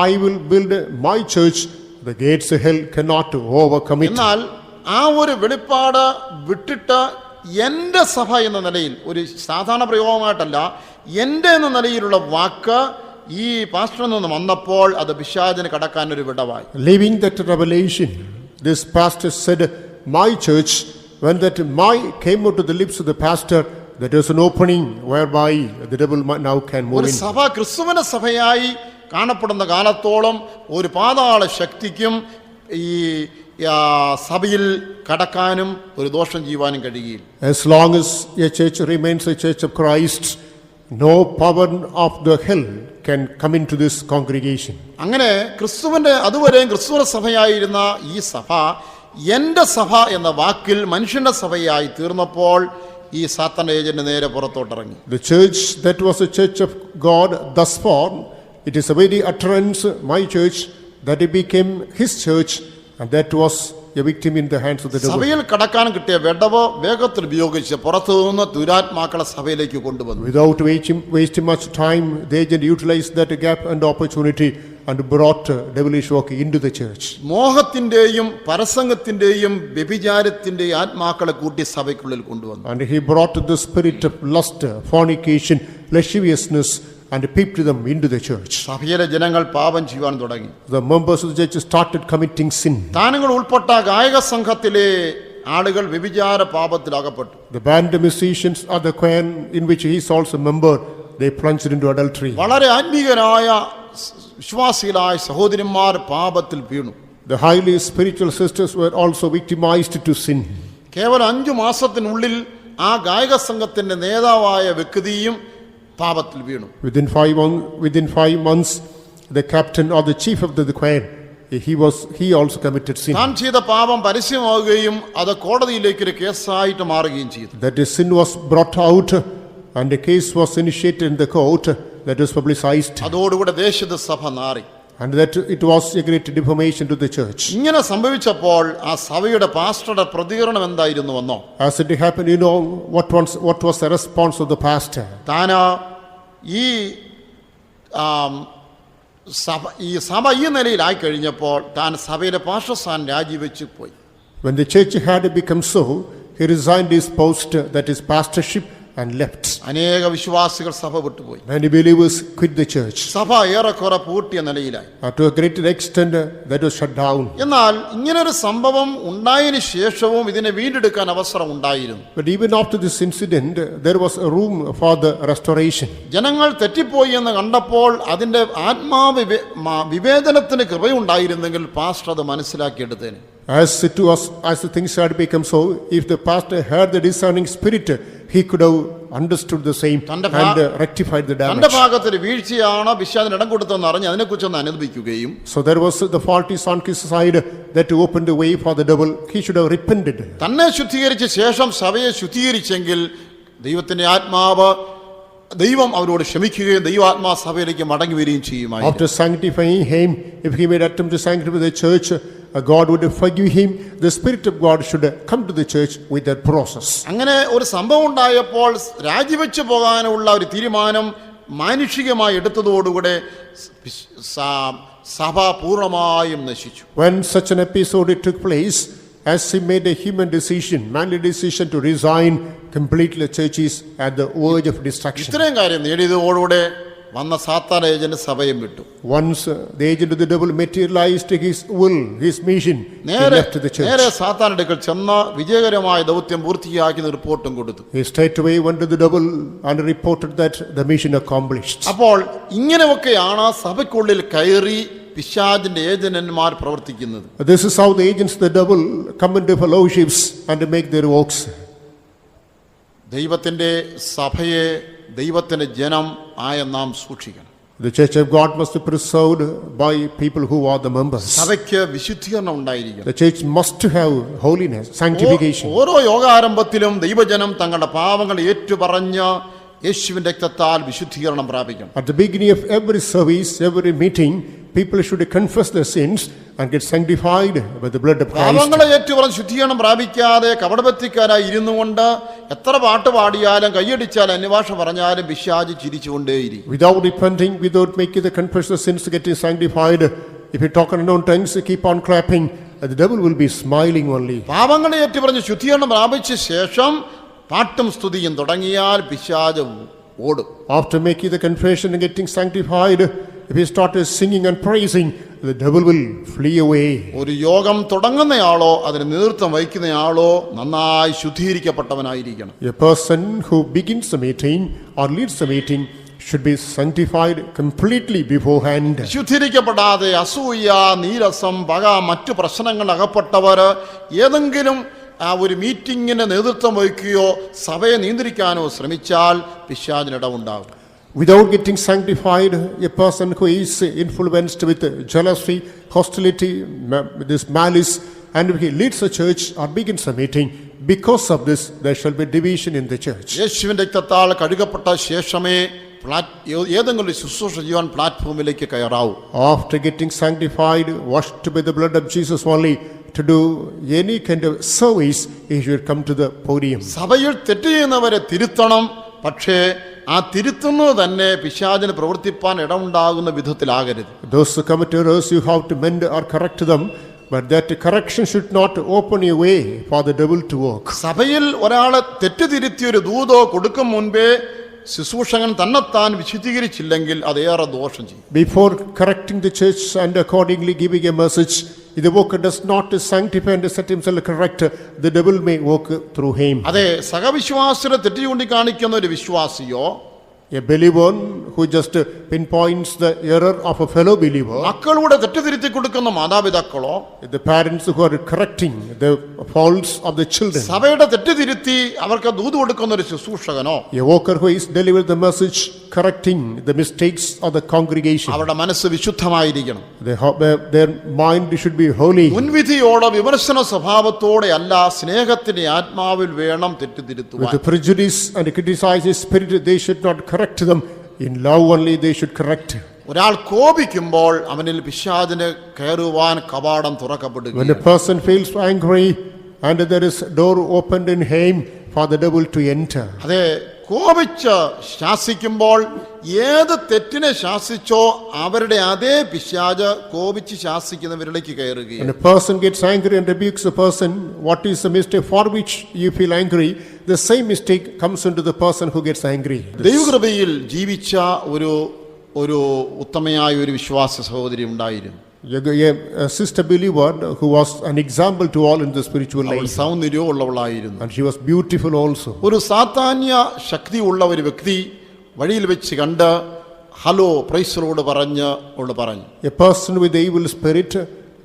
I will build my church, the gates of hell cannot overcome it. എന്നാൽ ആ ഒരു വെളിപ്പാട് വിട്ടിട്ട് എന്റെ സഭ എന്ന നിലയിൽ, ഒരു സാധാരണ പ്രയോഗമായിട്ടല്ല, എന്റെ എന്ന നിലയിലുള്ള വാക്ക് ഈ പാസ്റ്ററിൽ നിന്ന് വന്നപ്പോൾ അത് പിശാചിന് കടക്കാൻ ഒരു വിടവായി. Leaving that revelation, this pastor said my church. When that my came out to the lips of the pastor, there was an opening whereby the devil now can move ഒരു in. സഭ ക്രിസ്തുവിന്റെ സഭയായി കാണപ്പെടുന്ന കാലത്തോളം ഒരു പാതാള ശക്തിക്കും ഈ സഭയിൽ കടക്കാനും ഒരു ദോഷം ചെയ്യുവാനും കഴിയില്ല. As long as a church remains a church of Christ, no power of the hell can come into this congregation. അങ്ങനെ ക്രിസ്തുവിന്റെ അതുവരെയും ക്രിസ്തുവിന്റെ സഭയായിരുന്ന ഈ സഭ എന്റെ സഭ എന്ന വാക്കിൽ മനുഷ്യന്റെ സഭയായി തീർന്നപ്പോൾ ഈ സാത്താന്റെ ഏജന്റ് നേരെ പുറത്തോട്ടിറങ്ങി. The church that was a church of God thus far, it is a very utterance, my church, that it became his church, and that was a victim in the hands of the devil. സഭയിൽ കടക്കാൻ കിട്ടിയ വിടവ് വേഗത്തിൽ ഉപയോഗിച്ച് പുറത്തു നിന്ന് ദുരാത്മാക്കളെ സഭയിലേക്ക് കൊണ്ടുവന്നു. Without wasting much time, the agent utilized that gap and opportunity and brought devilish work into the church. മോഹത്തിന്റെയും പരസംഗത്തിന്റെയും വ്യഭിചാരത്തിന്റെയും ആത്മാക്കളെ കൂട്ടി സഭയ്ക്കുള്ളിൽ കൊണ്ടുവന്നു. And he brought the spirit of lust, fornication, lasciviousness, and peeped them into the church. സഭയിലെ ജനങ്ങൾ പാപം ചെയ്യുവാൻ തുടങ്ങി. The members of the church started committing sin. താനുകൾ ഉൾപ്പെട്ട ഗായക സംഘത്തിലെ ആളുകൾ വ്യഭിചാര പാപത്തിൽ അകപ്പെട്ടു. The band musicians are the choir in which he is also a member. They plunged into adultery. വളരെ ആത്മീകരായ വിശ്വാസികളായ സഹോദരന്മാർ പാപത്തിൽ വീണു. The highly spiritual sisters were also victimized to sin. കേവലം 5 മാസത്തിനുള്ളിൽ ആ ഗായക സംഘത്തിന്റെ നേതാവായ വ്യക്തിയും പാപത്തിൽ വീണു. Within 5 months, the captain or the chief of the choir, he also committed sin. താൻ ചെയ്ത പാപം പരസ്യമാവുകയും അത് കോടതിയിലേക്ക് ഒരു കേസായിട്ട് മാറുകയും ചെയ്തു. That the sin was brought out and the case was initiated in the court, that was publicized. അതോടുകൂടെ ദേശത്ത് സഭ നാറി. And that it was a great defamation to the church. ഇങ്ങനെ സംഭവിച്ചപ്പോൾ ആ സഭയുടെ പാസ്റ്ററുടെ പ്രതികരണം എന്തായിരുന്നുവെന്നോ? As it happened, what was the response of the pastor? താൻ ഈ സഭ ഈ നിലയിലായി കഴിഞ്ഞപ്പോൾ താൻ സഭയിലെ പാസ്റ്റർസ്ഥാൻ രാജിവെച്ച് പോയി. When the church had become so, he resigned his post, that is pastorship, and left. അനേക വിശ്വാസികൾ സഭ വിട്ടുപോയി. Many believers quit the church. സഭ ഏറെക്കുറെ പൂട്ടിയ നിലയിലായി. To a greater extent, that was shut down. എന്നാൽ ഇങ്ങനൊരു സംഭവം ഉണ്ടായതിനു ശേഷവും ഇതിനെ വീണ്ടെടുക്കാൻ അവസരം ഉണ്ടായിരുന്നു. But even after this incident, there was a room for the restoration. ജനങ്ങൾ തെറ്റിപ്പോയി എന്ന് കണ്ടപ്പോൾ അതിന്റെ വിവേചനത്തിന് കൃപയുണ്ടായിരുന്നെങ്കിൽ പാസ്റ്റർ അത് മനസ്സിലാക്കിയെടുത്തേനെ. As the things had become so, if the pastor had the discerning spirit, he could have understood the same തന്റെ and rectified the തന്റെ damage. ഭാഗത്തൊരു വീഴ്ചയാണ് പിശാചിന് ഇടം കൊടുത്തതെന്ന് അറിഞ്ഞ് അതിനെക്കുറിച്ചൊന്ന് അനുഭവിക്കുകയും So there was the fault is on his side that opened the way for the devil. He should have repented. തന്നെ ശുദ്ധീകരിച്ച ശേഷം സഭയെ ശുദ്ധീകരിച്ചെങ്കിൽ ദൈവം അവരോട് ക്ഷമിക്കുകയും ദൈവാത്മാ സഭയിലേക്ക് മടങ്ങി വരികയും ചെയ്യുമായിരുന്നു. After sanctifying him, if he made attempt to sanctify the church, God would forgive him. The Spirit of God should come to the church with that process. അങ്ങനെ ഒരു സംഭവം ഉണ്ടായപ്പോൾ രാജിവെച്ചു പോകാനുള്ള ഒരു തീരുമാനം മാനുഷികമായി എടുത്തതോടുകൂടെ സഭ പൂർണ്ണമായും നശിച്ചു. When such an episode took place, as he made a human decision, manly decision to resign, completely the church is at the verge of destruction. ഇത്രയും കാര്യം നേടിയതോടുകൂടെ വന്ന സാത്താൻ ഏജന്റ് സഭയും വിട്ടു. Once the agent of the devil materialized his will, his mission, he left the church. നേരെ സാത്താൻ അടുക്കൽ ചെന്ന് വിജയകരമായ ദൗത്യം പൂർത്തിയാക്കിയ റിപ്പോർട്ടും കൊടുത്തു. He straightway went to the devil and reported that the mission accomplished. അപ്പോൾ ഇങ്ങനെയൊക്കെയാണ് സഭയ്ക്കുള്ളിൽ കയറി പിശാചിന്റെ ഏജന്റന്മാർ പ്രവർത്തിക്കുന്നത്. This is how the agents of the devil come into fellowships and make their works. ദൈവത്തിന്റെ സഭയെ ദൈവത്തിന്റെ ജനം ആയ നാം സൂക്ഷിക്കണം. The church of God must be preserved by people who are the members. സഭയ്ക്ക് വിശുദ്ധീകരണം ഉണ്ടായിരിക്കണം. The church must have holiness, sanctification. ഓരോ യോഗാരംഭത്തിലും ദൈവജനം തങ്ങളുടെ പാപങ്ങൾ ഏറ്റുപറഞ്ഞ് യേശുവിന്റെ രക്തത്താൽ വിശുദ്ധീകരണം പ്രാപിക്കണം. At the beginning of every service, every meeting, people should confess their sins and get sanctified by the blood of Christ. പാപങ്ങളെ ഏറ്റുപറഞ്ഞ് ശുദ്ധീകരണം പ്രാപിക്കാതെ കപടഭക്തിക്കാരായി ഇരുന്നുകൊണ്ട് എത്ര പാട്ട് പാടിയാലും കൈയടിച്ചാലും അന്യഭാഷ പറഞ്ഞാലും പിശാച് ചിരിച്ചുകൊണ്ടേയിരിക്കും. Without repenting, without making the confession of sins, getting sanctified, if you talk in unknown tongues, keep on clapping, the devil will be smiling only. പാപങ്ങളെ ഏറ്റുപറഞ്ഞ് ശുദ്ധീകരണം പ്രാപിച്ച ശേഷം പാട്ടും സ്തുതിയും തുടങ്ങിയാൽ പിശാച് ഓടും. After making the confession and getting sanctified, if he started singing and praising, the devil will flee away. ഒരു യോഗം തുടങ്ങുന്നയാളോ അതിന് നേതൃത്വം വഹിക്കുന്നയാളോ നന്നായി ശുദ്ധീകരിക്കപ്പെട്ടവനായിരിക്കണം. A person who begins the meeting or leads the meeting should be sanctified completely beforehand. ശുദ്ധീകരിക്കപ്പെടാതെ അസൂയ, നീരസം, പക, മറ്റു പ്രശ്നങ്ങൾ അകപ്പെട്ടവർ ഏതെങ്കിലും ഒരു മീറ്റിങ്ങിന് നേതൃത്വം വഹിക്കുകയോ സഭയെ നിയന്ത്രിക്കാനോ ശ്രമിച്ചാൽ പിശാചിനിടമുണ്ടാകും. Without getting sanctified, a person who is influenced with jealousy, hostility, this malice, and if he leads a church or begins a meeting, because of this, there shall be division in the church. യേശുവിന്റെ രക്തത്താൽ കഴുകപ്പെട്ട ശേഷമേ ഏതെങ്കിലും ശുശ്രൂഷ ചെയ്യാൻ പ്ലാറ്റ്ഫോമിലേക്ക് കയറാവൂ. After getting sanctified, washed by the blood of Jesus only, to do any kind of service, he should come to the podium. സഭയിൽ തെറ്റ് ചെയ്യുന്നവരെ തിരുത്തണം. പക്ഷേ ആ തിരുത്തുന്നത് തന്നെ പിശാചിന് പ്രവർത്തിപ്പാൻ ഇടമുണ്ടാകുന്ന വിധത്തിലാകരുത്. Those who commit errors, you have to mend or correct them, but that correction should not open a way for the devil to work. സഭയിൽ ഒരാളെ തെറ്റുതിരുത്തിയൊരു ദൂതോ കൊടുക്കും മുൻപേ ശുശ്രൂഷകൻ തന്നെത്താൻ വിശുദ്ധീകരിച്ചില്ലെങ്കിൽ അതേറെ ദോഷം ചെയ്യും. Before correcting the church and accordingly giving a message, if the worker does not sanctify and set himself correct, the devil may work through him. അതെ, സഹവിശ്വാസിയെ തെറ്റ് ചൂണ്ടിക്കാണിക്കുന്ന ഒരു വിശ്വാസിയോ A believer who just pinpoints the error of a fellow believer, മക്കളുടെ തെറ്റ് തിരുത്തി കൊടുക്കുന്ന മാതാപിതാക്കളോ the parents who are correcting the faults of the children, സഭയുടെ തെറ്റ് തിരുത്തി അവർക്ക് ദൂത് കൊടുക്കുന്ന ഒരു ശുശ്രൂഷകനോ a worker who is delivering the message correcting the mistakes of the congregation, അവരുടെ മനസ്സ് വിശുദ്ധമായിരിക്കണം. their mind should be holy. മുൻവിധിയോടെ വിമർശന സ്വഭാവത്തോടെ അല്ല, സ്നേഹത്തിന്റെ ആത്മാവിൽ വേണം തെറ്റ് With തിരുത്തുവാൻ. the prejudice and criticizing spirit, they should not correct them. In love only they should correct. ഒരാൾ കോപിക്കുമ്പോൾ അവനിൽ പിശാചിന് കയറുവാൻ കവാടം തുറക്കപ്പെടുകയാണ്. When a person feels angry and there is door opened in him for the devil to enter. അതെ, കോപിച്ച് ശാസിക്കുമ്പോൾ ഏത് തെറ്റിനെ ശാസിച്ചോ അവരുടെ അതേ പിശാച് കോപിച്ച് ശാസിക്കുന്നവരിലേക്ക് When കയറുകയാണ്. a person gets angry and rebukes a person, what is the mistake for which you feel angry? The same mistake comes into the person who gets angry. ദൈവകൃപയിൽ ജീവിച്ച ഒരു ഉത്തമയായ ഒരു വിശ്വാസ സഹോദരി ഉണ്ടായിരുന്നു. A sister believer who was an example to all in the spiritual അവൾ life, സൗന്ദര്യവും ഉള്ളവളായിരുന്നു. and she was beautiful also. ഒരു സാത്താന്യ ശക്തിയുള്ള ഒരു വ്യക്തി വഴിയിൽ വെച്ച് കണ്ട് ഹലോ പ്രൈസലോട് പറഞ്ഞു. A person with the evil spirit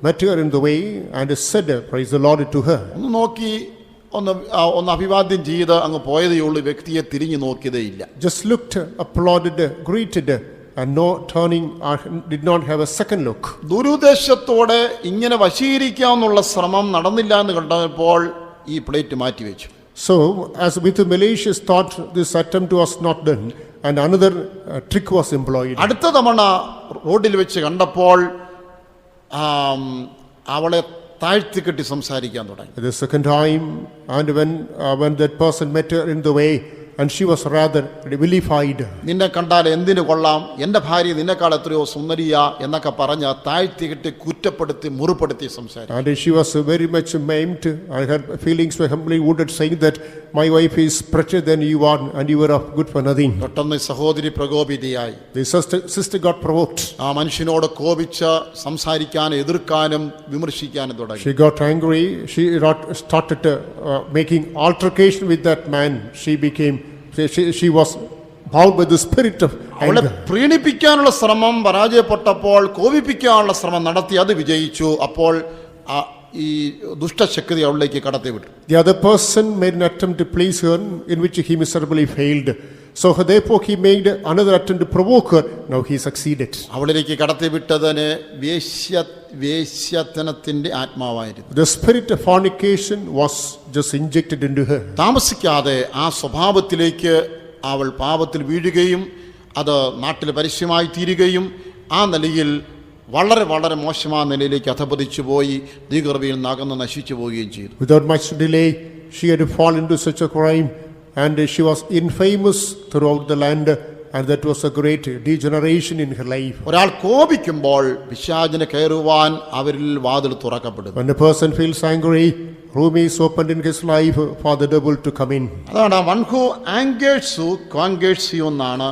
met her in the way and said, praise the Lord, to her. ഒന്ന് നോക്കി ഒന്ന് അഭിവാദ്യം ചെയ്ത് അങ്ങ് പോയതേ ഉള്ളൂ, വ്യക്തിയെ തിരിഞ്ഞു നോക്കിയതേ ഇല്ല. Just looked, applauded, greeted, and no turning, did not have a second look. ദുരുദ്ദേശത്തോടെ ഇങ്ങനെ വശീകരിക്കാമെന്നുള്ള ശ്രമം നടന്നില്ല എന്ന് കണ്ടപ്പോൾ ഈ പ്ലേറ്റ് മാറ്റിവെച്ചു. So, as with the malicious thought, this attempt was not done, and another trick was employed. അടുത്ത തവണ റോഡിൽ വെച്ച് കണ്ടപ്പോൾ അവളെ താഴ്ത്തിക്കെട്ടി സംസാരിക്കാൻ തുടങ്ങി. The second time, and when that person met her in the way, and she was rather vilified. നിന്നെ കണ്ടാൽ എന്തിനു കൊള്ളാം, എൻ്റെ ഭാര്യ നിന്നെക്കാൾ എത്രയോ സുന്ദരിയ എന്നൊക്കെ പറഞ്ഞ് താഴ്ത്തിക്കെട്ടി കുറ്റപ്പെടുത്തി മുറിപ്പെടുത്തി സംസാരിച്ചു. And she was very much maimed, and her feelings were humbly wounded, saying that my wife is prettier than you are, and you are good for nothing. പെട്ടെന്ന് സഹോദരി പ്രകോപിതയായി. The sister got provoked. ആ മനുഷ്യനോട് കോപിച്ച് സംസാരിക്കാനും എതിർക്കാനും വിമർശിക്കാനും തുടങ്ങി. She got angry. She started making altercation with that man. She was bound by the spirit of അവളെ anger. പ്രീണിപ്പിക്കാനുള്ള ശ്രമം പരാജയപ്പെട്ടപ്പോൾ കോപിപ്പിക്കാനുള്ള ശ്രമം നടത്തി, അത് വിജയിച്ചു. അപ്പോൾ ഈ ദുഷ്ടശക്തി അവളിലേക്ക് കടത്തിവിട്ടു. The other person made an attempt to please her, in which he miserably failed. So therefore he made another attempt to provoke her. Now he succeeded. അവളിലേക്ക് കടത്തിവിട്ടതിന് വേശ്യത്തനത്തിന്റെ ആത്മാവായിരുന്നു. The spirit of fornication was just injected into her. താമസിക്കാതെ ആ സ്വഭാവത്തിലേക്ക് അവൾ പാപത്തിൽ വീഴുകയും അത് നാട്ടിൽ പരസ്യമായി തീരുകയും ആ നിലയിൽ വളരെ വളരെ മോശമായ നിലയിലേക്ക് അധപതിച്ചു പോയി, ദീർഘവയിൽ നകന്ന് നശിച്ചു പോവുകയും ചെയ്തു. Without much delay, she had to fall into such a crime, and she was infamous throughout the land, and that was a great degeneration in her life. ഒരാൾ കോപിക്കുമ്പോൾ പിശാചിനെ കയറുവാൻ അവരിൽ വാതിൽ തുറക്കപ്പെടും. When a person feels angry, room is opened in his life for the devil to come in. അതാണ് one who anchors കോൺഗേഴ്സ് U എന്നാണ്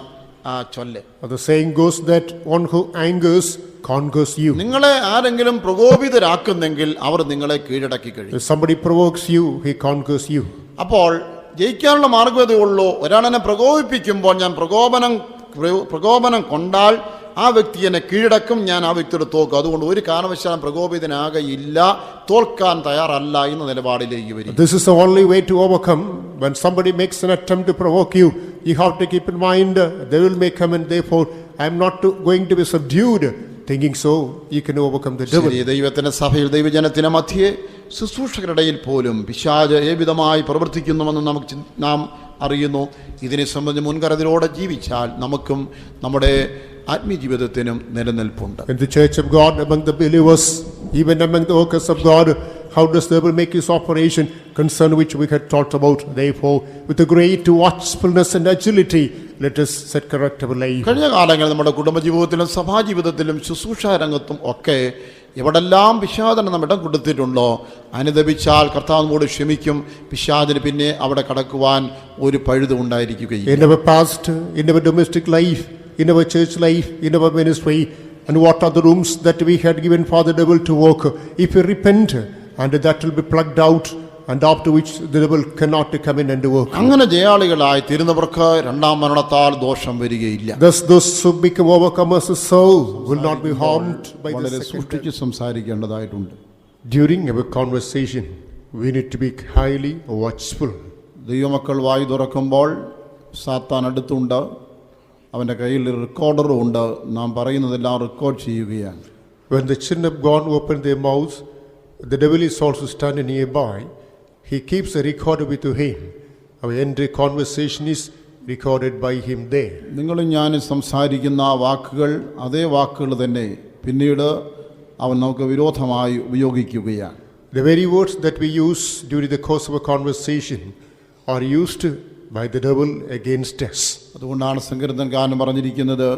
ആ ചൊല്ല്. The saying goes that one who angers conquers you. നിങ്ങളെ ആരെങ്കിലും പ്രകോപിതരാക്കുന്നെങ്കിൽ അവർ നിങ്ങളെ കീഴടക്കി കഴിയും. If somebody provokes you, he conquers you. അപ്പോൾ ജയിക്കാനുള്ള മാർഗ്ഗതേ ഉള്ളൂ. ഒരാളെന്നെ പ്രകോപിപ്പിക്കുമ്പോൾ ഞാൻ പ്രകോപനം കൊണ്ടാൽ ആ വ്യക്തി എന്നെ കീഴടക്കും, ഞാൻ ആ വ്യക്തിയുടെ തോക്കും. അതുകൊണ്ട് ഒരു കാരണവശാലും പ്രകോപിതനാകയില്ല, തോൽക്കാൻ തയ്യാറല്ല എന്ന നിലപാടിലേക്ക് വരും. This is the only way to overcome. When somebody makes an attempt to provoke you, you have to keep in mind they will may come, and therefore I am not going to be subdued. Thinking so, you can overcome the devil. ദൈവത്തിന്റെ സഭയിൽ ദൈവജനത്തിന് മധ്യേ ശുശ്രൂഷകരുടെ പോലും പിശാച് ഏവിധമായി പ്രവർത്തിക്കുന്നുവെന്ന് നാം അറിയുന്നു. ഇതിനെ സംബന്ധിച്ച് മുൻകരുതലോടെ ജീവിച്ചാൽ നമുക്കും നമ്മുടെ ആത്മീയ ജീവിതത്തിനും നിലനിൽപ്പുണ്ട്. In the church of God, among the believers, even among the workers of God, how does the devil make his operation, concern which we had talked about? Therefore, with a great watchfulness and agility, let us set correct our life. കഴിഞ്ഞ കാലങ്ങളിൽ നമ്മുടെ കുടുംബജീവിതത്തിലും സഭാജീവിതത്തിലും ശുശ്രൂഷാ രംഗത്തും ഒക്കെ എവിടെല്ലാം പിശാചിന് നാം ഇടം കൊടുത്തിട്ടുണ്ടോ, അനുദപിച്ചാൽ കർത്താവ് നമ്മോട് ക്ഷമിക്കും. പിശാചിന് പിന്നെ അവിടെ കടക്കുവാൻ ഒരു പഴുതും ഉണ്ടായിരിക്കുകയില്ല. In our past, in our domestic life, in our church life, in our ministry, and what are the rooms that we had given for the devil to work? If we repent, and that will be plucked out, and after which the devil cannot come in and work. അങ്ങനെ ജയാളികളായി തീരുന്നവർക്ക് രണ്ടാം മരണത്താൽ ദോഷം വരികയില്ല. Thus those who become overcomers so will not be harmed by the വളരെ second. സൂക്ഷിച്ച് സംസാരിക്കേണ്ടതായിട്ടുണ്ട്. During our conversation, we need to be highly watchful. ദൈവമക്കൾ വായി തുറക്കുമ്പോൾ സാത്താൻ അടുത്തുണ്ട്, അവൻ്റെ കയ്യിൽ റെക്കോർഡറും ഉണ്ട്. നാം പറയുന്നതെല്ലാം റെക്കോർഡ് ചെയ്യുകയാണ്. When the children of God open their mouths, the devil is also standing nearby. He keeps a recorder with him. Our entire conversation is recorded by him there. നിങ്ങളും ഞാനും സംസാരിക്കുന്ന വാക്കുകൾ അതേ വാക്കുകൾ തന്നെ പിന്നീട് അവൻ നമുക്ക് വിരോധമായി ഉപയോഗിക്കുകയാണ്. The very words that we use during the course of a conversation are used by the devil against us. അതുകൊണ്ടാണ് സങ്കീർത്തനക്കാരൻ പറഞ്ഞിരിക്കുന്നത്,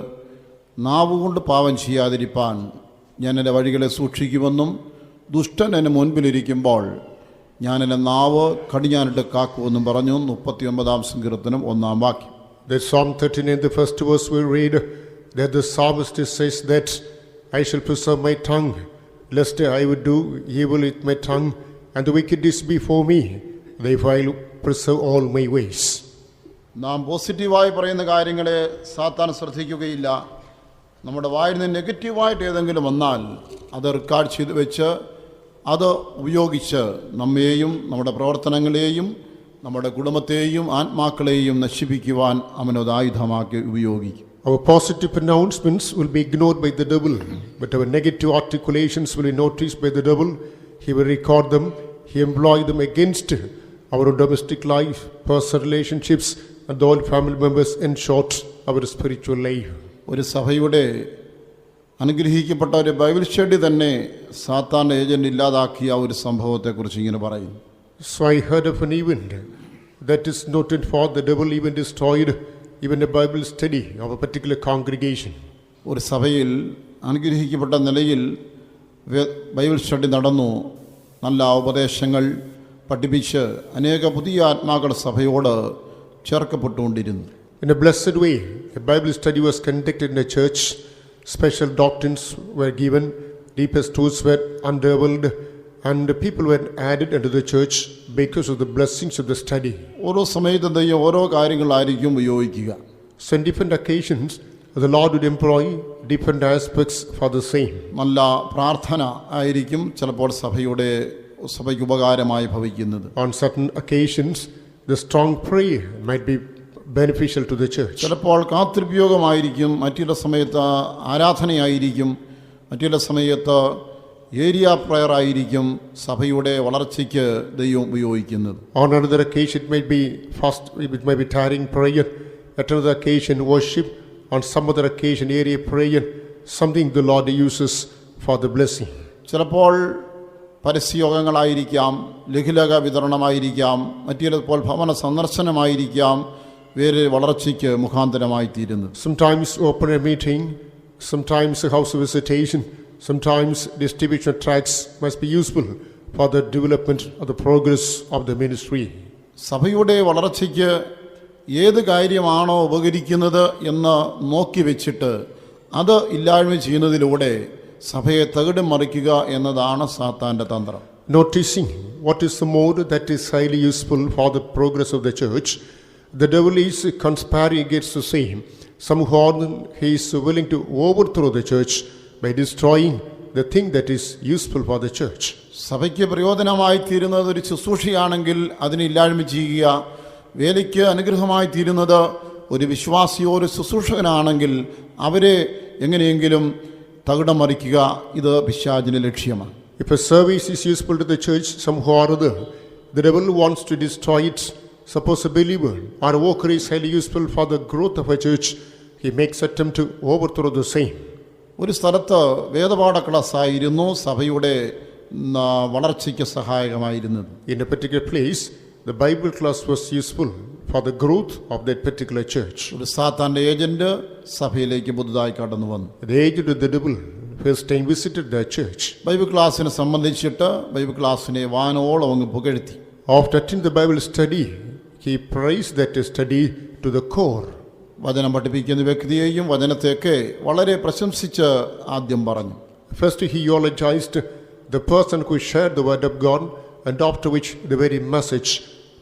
നാവുകൊണ്ട് പാപം ചെയ്യാതിരിപ്പാൻ ഞാൻ എൻ്റെ വഴികളെ സൂക്ഷിക്കുമെന്നും ദുഷ്ടൻ എൻ്റെ മുൻപിലിരിക്കുമ്പോൾ ഞാൻ എൻ്റെ നാവ് കടിഞ്ഞാനിട്ട് കാക്കുമെന്നും പറഞ്ഞു. 39-ാം സങ്കീർത്തനം 1-ാം വാക്യം. The Psalm 39, the first verse we read that the psalmist says that I shall preserve my tongue, lest I would do evil with my tongue, and the wicked is before me. Therefore I will preserve all my ways. നാം പോസിറ്റീവായി പറയുന്ന കാര്യങ്ങളെ സാത്താൻ ശ്രദ്ധിക്കുകയില്ല. നമ്മുടെ വായിൽ നിന്ന് നെഗറ്റീവായിട്ട് ഏതെങ്കിലും വന്നാൽ അത് റെക്കോർഡ് ചെയ്ത് വെച്ച് അത് ഉപയോഗിച്ച് നമ്മെയും നമ്മുടെ പ്രവർത്തനങ്ങളെയും നമ്മുടെ കുടുംബത്തെയും ആത്മാക്കളെയും നശിപ്പിക്കുവാൻ അവനത് ആയുധമാക്കി ഉപയോഗിക്കും. Our positive pronouncements will be ignored by the devil, but our negative articulations will be noticed by the devil. He will record them, he employ them against our domestic life, personal relationships, and all family members, in short, our spiritual life. ഒരു സഭയുടെ അനുഗ്രഹിക്കപ്പെട്ട ഒരു Bible study തന്നെ സാത്താൻ്റെ agent ഇല്ലാതാക്കിയ ഒരു സംഭവത്തെക്കുറിച്ച് ഇങ്ങനെ പറയും. So I heard of an event that is noted for the devil even destroyed even a Bible study of a particular congregation. ഒരു സഭയിൽ അനുഗ്രഹിക്കപ്പെട്ട നിലയിൽ ബൈബിൾ സ്റ്റഡി നടന്നു. നല്ല ഉപദേശങ്ങൾ പഠിപ്പിച്ച് അനേക പുതിയ ആത്മാക്കൾ സഭയോട് ചേർക്കപ്പെട്ടുകൊണ്ടിരുന്നു. In a blessed way, a Bible study was conducted in a church. Special doctrines were given, deepest truths were unraveled, and people were added into the church because of the blessings of the study. ഓരോ സമയത്ത് ദൈവം ഓരോ കാര്യങ്ങളായിരിക്കും ഉപയോഗിക്കുക. So on different occasions, the Lord would employ different aspects for the same. നല്ല പ്രാർത്ഥന ആയിരിക്കും ചിലപ്പോൾ സഭയ്ക്ക് ഉപകാരമായി ഭവിക്കുന്നത്. On certain occasions, the strong prayer might be beneficial to the church. ചിലപ്പോൾ കാത്തിരിപ്യോഗമായിരിക്കും, മറ്റുള്ള സമയത്ത് ആരാധനയായിരിക്കും, മറ്റുള്ള സമയത്ത് ഏരിയ പ്രയർ ആയിരിക്കും സഭയുടെ വളർച്ചയ്ക്ക് ദൈവം ഉപയോഗിക്കുന്നത്. On another occasion, it may be tarrying prayer. At another occasion, worship. On some other occasion, area prayer. Something the Lord uses for the blessing. ചിലപ്പോൾ പരസ്യയോഗങ്ങളായിരിക്കാം, ലഘുലേഖ വിതരണമായിരിക്കാം, മറ്റുള്ളപ്പോൾ ഭവന സന്ദർശനമായിരിക്കാം വേറെ വളർച്ചയ്ക്ക് മുഖാന്തരമായി തീരുന്നത്. Sometimes open a meeting, sometimes a house visitation, sometimes distribution of tracts must be useful for the development of the progress of the ministry. സഭയുടെ വളർച്ചയ്ക്ക് ഏത് കാര്യമാണോ ഉപകരിക്കുന്നത് എന്ന് നോക്കി വെച്ചിട്ട് അത് ഇല്ലായ്മ ചെയ്യുന്നതിലൂടെ സഭയെ തകിടം മറിക്കുക എന്നതാണ് സാത്താൻ്റെ തന്ത്രം. Noticing what is the mode that is highly useful for the progress of the church, the devil is conspiring against the same. Somehow he is willing to overthrow the church by destroying the thing that is useful for the church. സഭയ്ക്ക് പ്രയോജനമായി തീരുന്നത് ഒരു ശുശ്രൂഷയാണെങ്കിൽ അതിനെ ഇല്ലായ്മ ചെയ്യുക, വേലയ്ക്ക് അനുഗ്രഹമായി തീരുന്നത് ഒരു വിശ്വാസിയോ ഒരു ശുശ്രൂഷകനാണെങ്കിൽ അവരെ എങ്ങനെയെങ്കിലും തകിടം മറിക്കുക, ഇത് പിശാചിന്റെ ലക്ഷ്യമാണ്. If a service is useful to the church somehow or other, the devil wants to destroy it. Suppose a believer or a worker is highly useful for the growth of a church, he makes attempt to overthrow the same. ഒരു സ്ഥലത്ത് വേദപാഠ ക്ലാസ്സായിരുന്നു സഭയുടെ വളർച്ചയ്ക്ക് സഹായകമായിരുന്നത്. In a particular place, the Bible class was useful for the growth of that particular church. ഒരു സാത്താന്റെ agent സഭയിലേക്ക് പുതുതായി കടന്നു വന്നു. The agent of the devil first time visited the church. Bible ക്ലാസ്സിനെ സംബന്ധിച്ചിട്ട് ബൈബിൾ ക്ലാസ്സിനെ വാനോളം അങ്ങ് പുകഴ്ത്തി. After attending the Bible study, he praised that study to the core. വചനം പഠിപ്പിക്കുന്ന വ്യക്തിയെയും വചനത്തെയൊക്കെ വളരെ പ്രശംസിച്ച് ആദ്യം പറഞ്ഞു. First he eulogized the person who shared the word of God, and after which the very message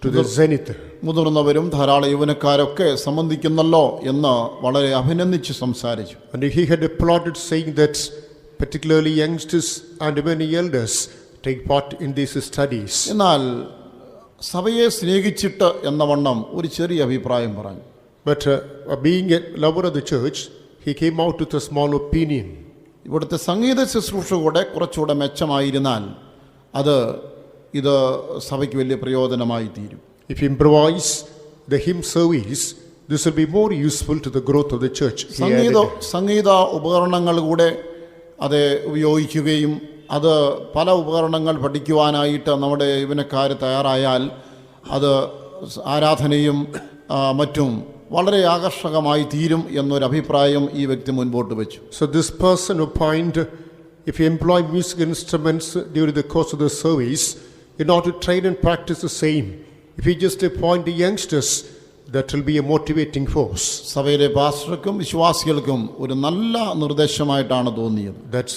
to the zenith. മുതിർന്നവരും ധാരാളം യൗവനക്കാരൊക്കെ സംബന്ധിക്കുന്നല്ലോ എന്ന് വളരെ അഭിനന്ദിച്ച് സംസാരിച്ചു. And he had applauded, saying that particularly youngsters and many elders take part in these studies. എന്നാൽ സഭയെ സ്നേഹിച്ചിട്ട് എന്ന വണ്ണം ഒരു ചെറിയ അഭിപ്രായം പറഞ്ഞു. But being a lover of the church, he came out with a small opinion. ഇവിടുത്തെ സംഗീത ശുശ്രൂഷ കൂടെ കുറച്ചുകൂടെ മെച്ചമായിരുന്നാൽ ഇത് സഭയ്ക്ക് വലിയ പ്രയോജനമായി തീരും. If you improvise the hymn service, this will be more useful to the growth of the church. സംഗീത ഉപകരണങ്ങൾ കൂടെ അത് ഉപയോഗിക്കുകയും അത് പല ഉപകരണങ്ങൾ പഠിക്കുവാനായിട്ട് നമ്മുടെ യൗവനക്കാർ തയ്യാറായാൽ അത് ആരാധനയും മറ്റും വളരെ ആകർഷകമായി തീരും എന്നൊരു അഭിപ്രായം ഈ വ്യക്തി മുൻപോട്ട് വെച്ചു. So this person opined, if you employ musical instruments during the course of the service in order to train and practice the same, if you just appoint the youngsters, that will be a motivating force. സഭയിലെ പാസ്റ്റർക്കും വിശ്വാസികൾക്കും ഒരു നല്ല നിർദ്ദേശമായിട്ടാണ് തോന്നിയത്. That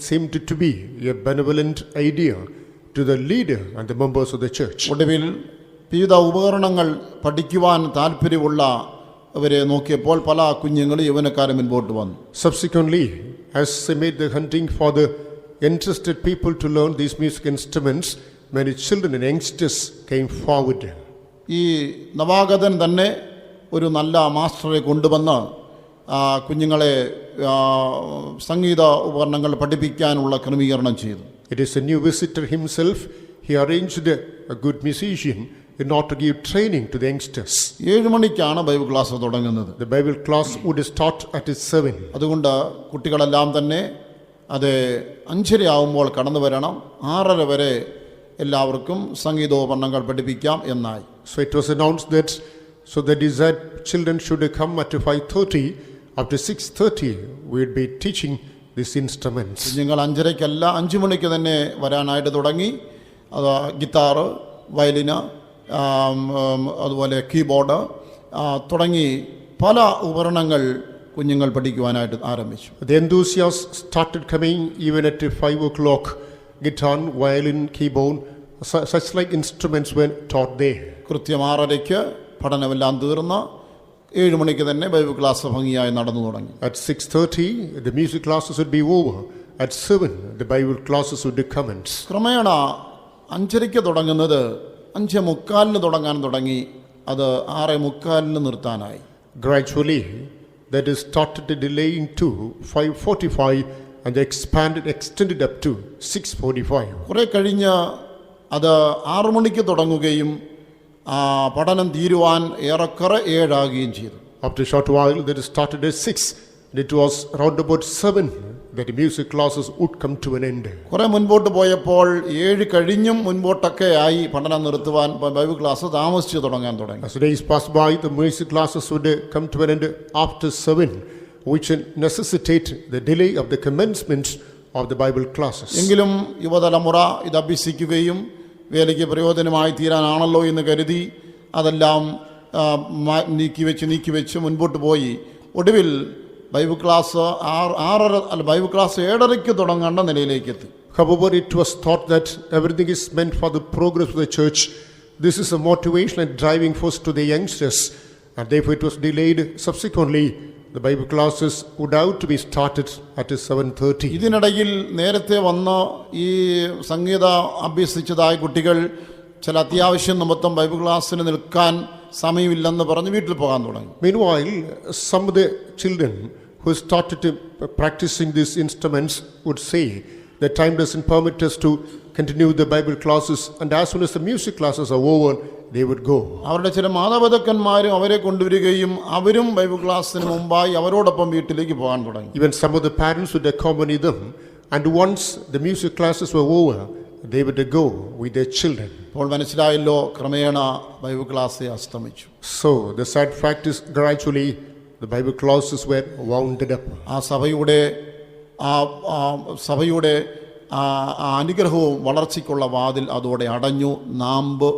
seemed to be a benevolent idea to the leader and the members of the church. ഒടുവിൽ വിവിധ ഉപകരണങ്ങൾ പഠിക്കുവാൻ താല്പര്യമുള്ള അവരെ നോക്കിയപ്പോൾ പല കുഞ്ഞുങ്ങളും യൗവനക്കാരും മുൻപോട്ട് വന്നു. Subsequently, as they made the hunting for the interested people to learn these music instruments, many children and youngsters came forward. ഈ നവാഗതൻ തന്നെ ഒരു നല്ല മാസ്റ്ററെ കൊണ്ടുവന്ന് കുഞ്ഞുങ്ങളെ സംഗീത ഉപകരണങ്ങൾ പഠിപ്പിക്കാനുള്ള ക്രമീകരണം ചെയ്തു. It is a new visitor himself. He arranged a good musician in order to give training to the youngsters. 7 മണിക്കാണ് ബൈബിൾ ക്ലാസ് തുടങ്ങുന്നത്. The Bible class would start at 7. അതുകൊണ്ട് കുട്ടികളെല്ലാം തന്നെ അത് 5:30 ആവുമ്പോൾ കടന്നു വരണം. 6:30 വരെ എല്ലാവർക്കും സംഗീതോപകരണങ്ങൾ പഠിപ്പിക്കാം എന്നായി. So it was announced that so the desired children should come at 5:30. After 6:30 we would be teaching these instruments. കുഞ്ഞുങ്ങൾ 5:30-ക്കല്ല 5 മണിക്ക് തന്നെ വരാനായിട്ട് തുടങ്ങി. അത് ഗിത്താറ്, വയലിന്, അതുപോലെ കീബോർഡ് തുടങ്ങി പല ഉപകരണങ്ങൾ കുഞ്ഞുങ്ങൾ പഠിക്കുവാനായിട്ട് ആരംഭിച്ചു. The enthusiasts started coming even at 5 o'clock. Guitar, violin, keyboard, such like instruments were taught there. കൃത്യം 6:30-ക്ക് പഠനമെല്ലാം തീർന്ന് 7 മണിക്ക് തന്നെ ബൈബിൾ ക്ലാസ് ഭംഗിയായി നടന്നു തുടങ്ങി. At 6:30 the music classes would be over. At 7 the Bible classes would commence. ക്രമേണ 5:30-ക്ക് തുടങ്ങുന്നത് 5:45-ന് തുടങ്ങാൻ തുടങ്ങി. അത് 6:45-ന് നിർത്താനായി. Gradually that is started delaying to 5:45 and extended up to 6:45. കുറെ കഴിഞ്ഞ് അത് 6 മണിക്ക് തുടങ്ങുകയും പഠനം തീരുവാൻ ഏറെക്കുറെ 7 ആകുകയും ചെയ്തു. After a short while that started at 6 and it was round about 7 that the music classes would come to an end. കുറെ മുൻപോട്ട് പോയപ്പോൾ 7 കഴിഞ്ഞും മുൻപോട്ടൊക്കെ ആയി പഠനം നിർത്തുവാൻ ബൈബിൾ ക്ലാസ് താമസിച്ച് തുടങ്ങാൻ തുടങ്ങി. As days passed by, the music classes would come to an end after 7, which necessitate the delay of the commencement of the Bible classes. എങ്കിലും യുവതലമുറ ഇത് അഭ്യസിക്കുകയും വേലയ്ക്ക് പ്രയോജനമായി തീരാനാണല്ലോ എന്ന് കരുതി അതെല്ലാം നീക്കിവെച്ച് മുൻപോട്ട് പോയി. ഒടുവിൽ ബൈബിൾ ക്ലാസ് 7:30-ക്ക് തുടങ്ങേണ്ട നിലയിലേക്ക് എത്തി. However, it was thought that everything is meant for the progress of the church. This is a motivation and driving force to the youngsters, and therefore it was delayed. Subsequently, the Bible classes would have to be started at 7:30. ഇതിനിടയിൽ നേരത്തെ വന്ന് ഈ സംഗീത അഭ്യസിച്ചതായ കുട്ടികൾ ചില അത്യാവശ്യം നിമിത്തം Bible ക്ലാസ്സിന് നിൽക്കാൻ സമയമില്ലെന്ന് പറഞ്ഞ് വീട്ടിൽ പോകാൻ തുടങ്ങി. Meanwhile, some of the children who started practicing these instruments would say the time doesn't permit us to continue the Bible classes, and as soon as the music classes are over, they would go. അവരുടെ ചില മാതാപിതാക്കന്മാരും അവരെ കൊണ്ടുവരികയും അവരും Bible ക്ലാസ്സിന് മുമ്പായി അവരോടൊപ്പം വീട്ടിലേക്ക് പോകാൻ തുടങ്ങി. Even some of the parents would accompany them, and once the music classes were over, they would go with their children. അപ്പോൾ മനസ്സിലായല്ലോ, ക്രമേണ ബൈബിൾ ക്ലാസ് അസ്തമിച്ചു. So the sad fact is gradually the Bible classes were wounded up. ആ സഭയുടെ അനുഗ്രഹവും വളർച്ചയ്ക്കുള്ള വാതിൽ അതോടെ അടഞ്ഞു, നാമ്പ്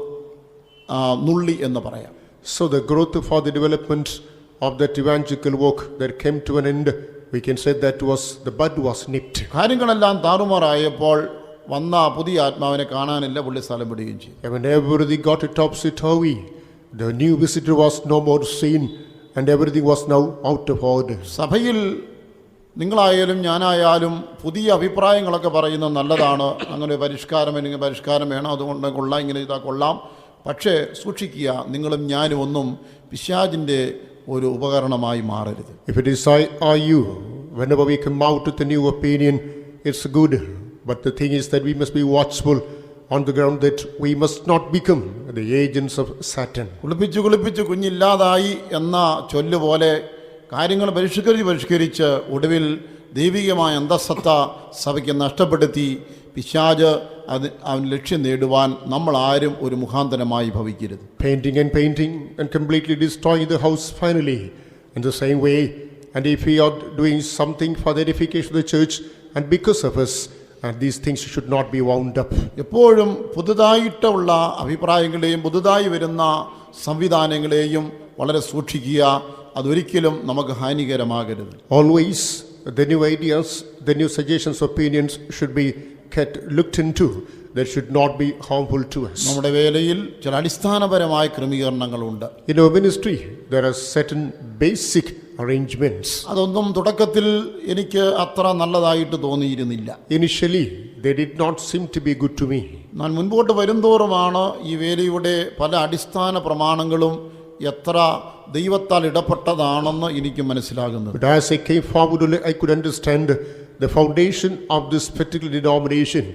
നുള്ളി എന്ന് പറയാം. So the growth for the development of that evangelical work that came to an end, we can say that the bud was nipped. കാര്യങ്ങളെല്ലാം താറുമാറായപ്പോൾ വന്ന പുതിയ ആത്മാവിനെ കാണാനില്ല, പുള്ളി സ്ഥലം വിടുകയും ചെയ്തു. When everything got topsy-turvy, the new visitor was no more seen and everything was now out of order. സഭയിൽ നിങ്ങളായാലും ഞാനായാലും പുതിയ അഭിപ്രായങ്ങളൊക്കെ പറയുന്നത് നല്ലതാണ്. അങ്ങനെ പരിഷ്കാരം വേണം, അതുകൊണ്ട് കൊള്ളാം, ഇങ്ങനെ ഇതാ കൊള്ളാം. പക്ഷേ സൂക്ഷിക്കുക, നിങ്ങളും ഞാനും ഒന്നും പിശാചിൻ്റെ ഒരു ഉപകരണമായി മാറരുത്. If it is I or you, whenever we come out with a new opinion, it's good. But the thing is that we must be watchful on the ground that we must not become the agents of Satan. കുളിപ്പിച്ച് കുഞ്ഞില്ലാതായി എന്ന ചൊല്ലുപോലെ കാര്യങ്ങൾ പരിഷ്കരിച്ച് ഒടുവിൽ ദൈവികമായ അന്തസ്സത്ത സഭയ്ക്ക് നഷ്ടപ്പെടുത്തി പിശാച് അവൻ ലക്ഷ്യം നേടുവാൻ നമ്മൾ ആരും ഒരു മുഖാന്തരമായി ഭവിക്കരുത്. Painting and completely destroying the house finally. In the same way, and if we are doing something for the edification of the church and because of us, and these things should not be wound up. എപ്പോഴും പുതുതായിട്ടുള്ള അഭിപ്രായങ്ങളെയും പുതുതായി വരുന്ന സംവിധാനങ്ങളെയും വളരെ സൂക്ഷിക്കുക. അതൊരിക്കലും നമുക്ക് ഹാനികരമാകരുത്. Always the new ideas, the new suggestions, opinions should be looked into that should not be harmful to us. നമ്മുടെ വേലയിൽ ചില അടിസ്ഥാനപരമായ ക്രമീകരണങ്ങളുണ്ട്. In our ministry, there are certain basic arrangements. അതൊന്നും തുടക്കത്തിൽ എനിക്ക് അത്ര നല്ലതായിട്ട് തോന്നിയിരുന്നില്ല. Initially, they did not seem to be good to me. ഞാൻ മുൻപോട്ട് വരുംതോറുമാണ് ഈ വേലയുടെ പല അടിസ്ഥാന പ്രമാണങ്ങളും എത്ര ദൈവത്താൽ ഇടപെട്ടതാണെന്ന് എനിക്ക് മനസ്സിലാകുന്നത്. But as I came forward, I could understand the foundation of this particular denomination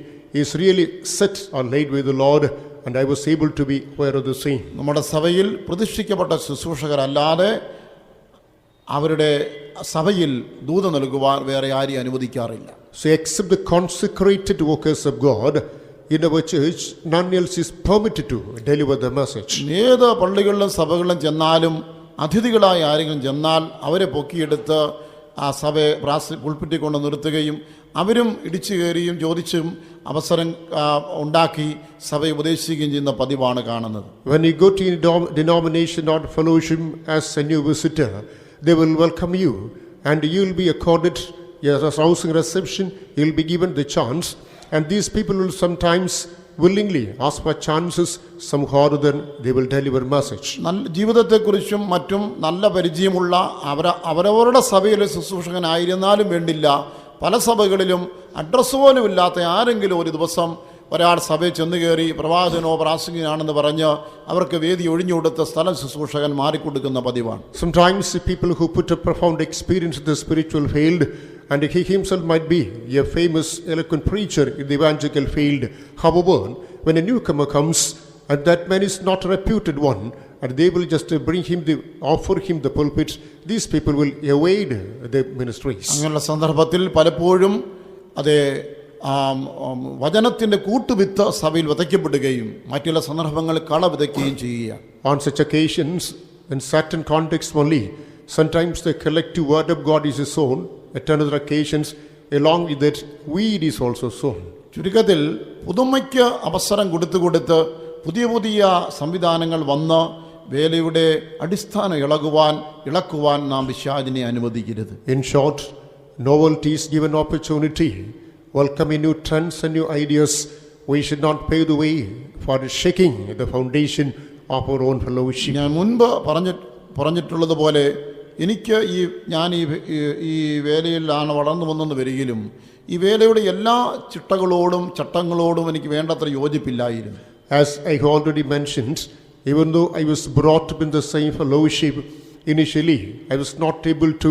is really set or laid with the Lord, and I was able to be aware of the same. നമ്മുടെ സഭയിൽ പ്രതിഷ്ഠിക്കപ്പെട്ട ശുശ്രൂഷകരല്ലാതെ അവരുടെ സഭയിൽ ദൂത് നൽകുവാൻ വേറെ ആരെയും അനുവദിക്കാറില്ല. So except the consecrated workers of God in our church, none else is permitted to deliver the message. ഏത് പള്ളികളിലും സഭകളിലും ചെന്നാലും അതിഥികളായ ആരെങ്കിലും ചെന്നാൽ അവരെ പൊക്കിയെടുത്ത് ആ സഭയെ പുൾപ്പിറ്റിൽ കൊണ്ട് നിർത്തുകയും അവരും ഇടിച്ചു കയറിയും ചോദിച്ചും അവസരം ഉണ്ടാക്കി സഭയെ ഉപദേശിക്കുകയും ചെയ്യുന്ന പതിവാണ് കാണുന്നത്. When you go to a denomination or fellowship as a new visitor, they will welcome you and you will be accorded a rousing reception. You will be given the chance, and these people will sometimes willingly ask for chances, some harder than they will deliver message. നല്ല ജീവിതത്തെക്കുറിച്ചും മറ്റും നല്ല പരിചയമുള്ള അവരവരുടെ സഭയിലെ ശുശ്രൂഷകനായിരുന്നാലും വേണ്ടില്ല, പല സഭകളിലും address പോലും ഇല്ലാത്ത ആരെങ്കിലും ഒരു ദിവസം ഒരാൾ സഭയിൽ ചെന്ന് കയറി പ്രവാചകനോ പ്രാസംഗികനാണെന്ന് പറഞ്ഞ് അവർക്ക് വേദി ഒഴിഞ്ഞുകൊടുത്ത സ്ഥലം ശുശ്രൂഷകൻ മാറിക്കൊടുക്കുന്ന പതിവാണ്. Sometimes the people who put a profound experience in the spiritual field, and he himself might be a famous eloquent preacher in the evangelical field. However, when a newcomer comes and that man is not a reputed one, and they will just offer him the pulpit, these people will evade the ministries. അങ്ങനെയുള്ള സന്ദർഭത്തിൽ പലപ്പോഴും അതേ വചനത്തിന്റെ കൂട്ടുവിത്ത് സഭയിൽ വിതയ്ക്കപ്പെടുകയും മറ്റുള്ള സന്ദർഭങ്ങളിൽ കള വിതയ്ക്കുകയും ചെയ്യുക. On such occasions, in certain contexts only, sometimes the collective word of God is sown. At other occasions, along with that, weed is also sown. ചുരുക്കത്തിൽ പുതുമയ്ക്ക് അവസരം കൊടുത്ത് പുതിയ പുതിയ സംവിധാനങ്ങൾ വന്ന് വേലയുടെ അടിസ്ഥാനം ഇളക്കുവാൻ നാം പിശാചിനെ അനുവദിക്കരുത്. In short, novelty is given opportunity. Welcoming new trends and new ideas, we should not pave the way for shaking the foundation of our own fellowship. ഞാൻ മുൻപ് പറഞ്ഞിട്ടുള്ളതുപോലെ എനിക്ക് ഞാൻ ഈ വേലയിലാണ് വളർന്നു വന്നെന്ന് വരികിലും ഈ വേലയുടെ എല്ലാ ചിട്ടകളോടും ചട്ടങ്ങളോടും എനിക്ക് വേണ്ടത്ര യോജിപ്പില്ലായിരുന്നു. As I already mentioned, even though I was brought up in the same fellowship, initially I was not able to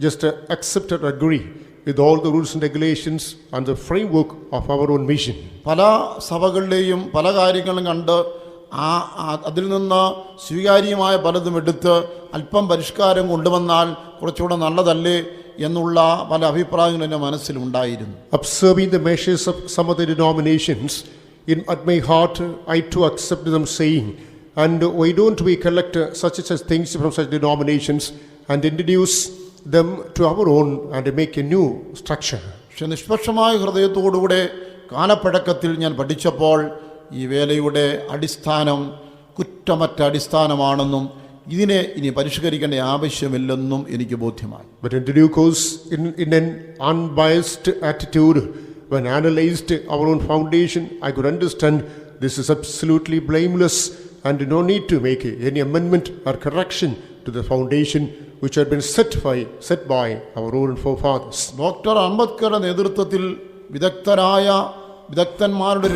just accept or agree with all the rules and regulations and the framework of our own mission. പല സഭകളിലെയും പല കാര്യങ്ങളും കണ്ട് അതിൽ നിന്ന് സ്വീകാര്യമായ പലതും എടുത്ത് അല്പം പരിഷ്കാരം കൊണ്ടുവന്നാൽ കുറച്ചുകൂടെ നല്ലതല്ലേ എന്നുള്ള പല അഭിപ്രായങ്ങളും എൻ്റെ മനസ്സിലുണ്ടായിരുന്നു. Observing the measures of some of the denominations, at my heart I too accept them, saying, and why don't we collect such things from such denominations and introduce them to our own and make a new structure. പക്ഷെ നിഷ്പക്ഷമായ ഹൃദയത്തോടുകൂടെ കാലപ്പഴക്കത്തിൽ ഞാൻ പഠിച്ചപ്പോൾ ഈ വേലയുടെ അടിസ്ഥാനം കുറ്റമറ്റ അടിസ്ഥാനമാണെന്നും ഇതിനെ ഇനി പരിഷ്കരിക്കേണ്ട ആവശ്യമില്ലെന്നും എനിക്ക് ബോധ്യമായി. But in due course, in an unbiased attitude, when analyzed our own foundation, I could understand this is absolutely blameless and no need to make any amendment or correction to the foundation which had been set by our own forefathers. Doctor അംബേദ്കറുടെ നേതൃത്വത്തിൽ വിദഗ്ധന്മാരുടെ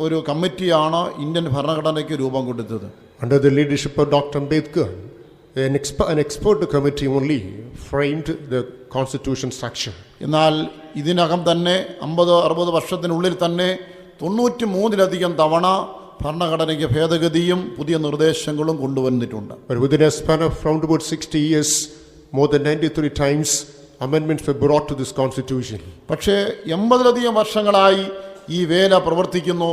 ഒരു കമ്മിറ്റിയാണ് Indian ഭരണഘടനയ്ക്ക് രൂപം കൊടുത്തത്. Under the leadership of Dr. Ambedkar, an expert committee only framed the constitution structure. എന്നാൽ ഇതിനകം തന്നെ 50-60 വർഷത്തിനുള്ളിൽ തന്നെ 93-ലധികം തവണ ഭരണഘടനയ്ക്ക് ഭേദഗതിയും പുതിയ നിർദ്ദേശങ്ങളും കൊണ്ടുവന്നിട്ടുണ്ട്. But within a span of around about 60 years, more than 93 times amendments were brought to this constitution. പക്ഷേ 80-ലധികം വർഷങ്ങളായി ഈ വേല പ്രവർത്തിക്കുന്നു.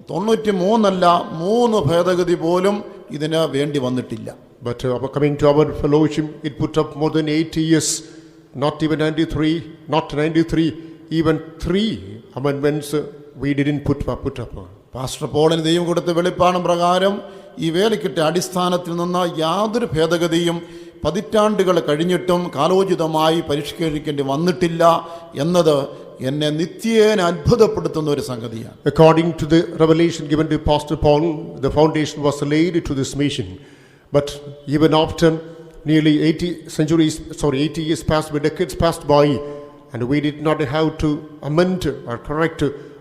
93 3 ഭേദഗതി പോലും ഇതിന് വേണ്ടി വന്നിട്ടില്ല. But coming to our fellowship, it put up more than 80 years, not even 93, even 3 amendments we didn't put up. Pastor പോളിന് ദൈവം കൊടുത്ത വെളിപ്പാടും പ്രകാരം ഈ വേലയ്ക്കിട്ട അടിസ്ഥാനത്തിൽ നിന്ന് യാതൊരു ഭേദഗതിയും പതിറ്റാണ്ടുകൾ കഴിഞ്ഞിട്ടും കാലോചിതമായി പരിഷ്കരിക്കേണ്ടി വന്നിട്ടില്ല എന്നത് എന്നെ നിത്യേന അത്ഭുതപ്പെടുത്തുന്ന ഒരു സംഗതിയാണ്. According to the revelation given to Pastor Paul, the foundation was laid to this mission. But even after nearly 80 years passed by, decades passed by, and we did not have to amend or correct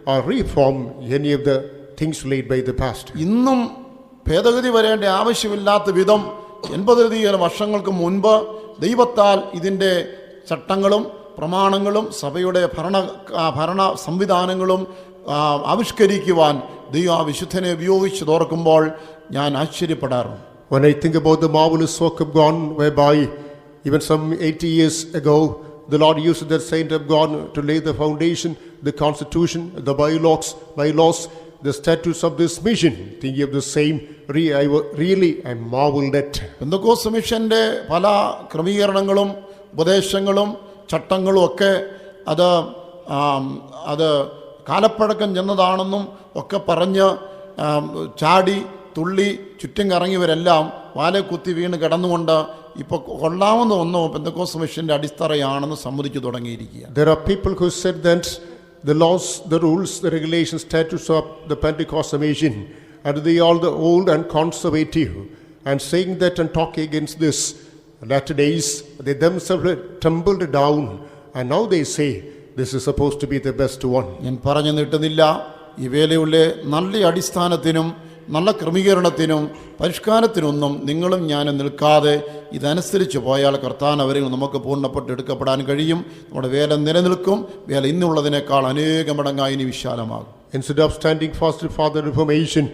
or reform any of the things laid by the past. ഇന്നും ഭേദഗതി വരേണ്ട ആവശ്യമില്ലാത്ത വിധം 80 വർഷങ്ങൾക്ക് മുൻപ് ദൈവത്താൽ ഇതിൻ്റെ ചട്ടങ്ങളും പ്രമാണങ്ങളും സഭയുടെ ഭരണ സംവിധാനങ്ങളും ആവിഷ്കരിക്കുവാൻ ദൈവം ആ വിശുദ്ധനെ ഉപയോഗിച്ചതോർക്കുമ്പോൾ ഞാൻ ആശ്ചര്യപ്പെടാറുണ്ട്. When I think about the marvelous work of God, whereby even some 80 years ago, the Lord used that saint of God to lay the foundation, the constitution, the bylaws, the statutes of this mission, thinking of the same, I marveled at. Pentecost മിഷന്റെ പല ക്രമീകരണങ്ങളും ഉപദേശങ്ങളും ചട്ടങ്ങളും ഒക്കെ അത് കാലപ്പഴക്കം ചെന്നതാണെന്നും ഒക്കെ പറഞ്ഞ് ചാടി തുള്ളി ചുറ്റും കറങ്ങിയവരെല്ലാം വാലെ കുത്തി വീണ് കിടന്നുകൊണ്ട് ഇപ്പോൾ കൊള്ളാവുന്ന ഒന്നോ പെന്തക്കോസ്ത് മിഷന്റെ അടിത്തറയാണെന്ന് സമ്മതിച്ചു തുടങ്ങിയിരിക്കുകയാണ്. There are people who said that the laws, the rules, the regulations, statutes of the Pentecostal mission, and they are the old and conservative, and saying that and talking against this. Latter days, they themselves tumbled down, and now they say this is supposed to be the best one. ഞാൻ പറഞ്ഞു നീട്ടുന്നില്ല. ഈ വേലയുള്ള നല്ല അടിസ്ഥാനത്തിനും നല്ല ക്രമീകരണത്തിനും പരിഷ്കാരത്തിനൊന്നും നിങ്ങളും ഞാനും നിൽക്കാതെ ഇതനുസരിച്ച് പോയാൽ കർത്താൻ അവരെ നമുക്ക് പൂർണ്ണപ്പെട്ട് എടുക്കപ്പെടാൻ കഴിയും. നമ്മുടെ വേല നിലനിൽക്കും. വേല ഇന്നുള്ളതിനേക്കാൾ അനേകം മടങ്ങായി ഇനി വിശാലമാകും. Instead of standing fast for the reformation,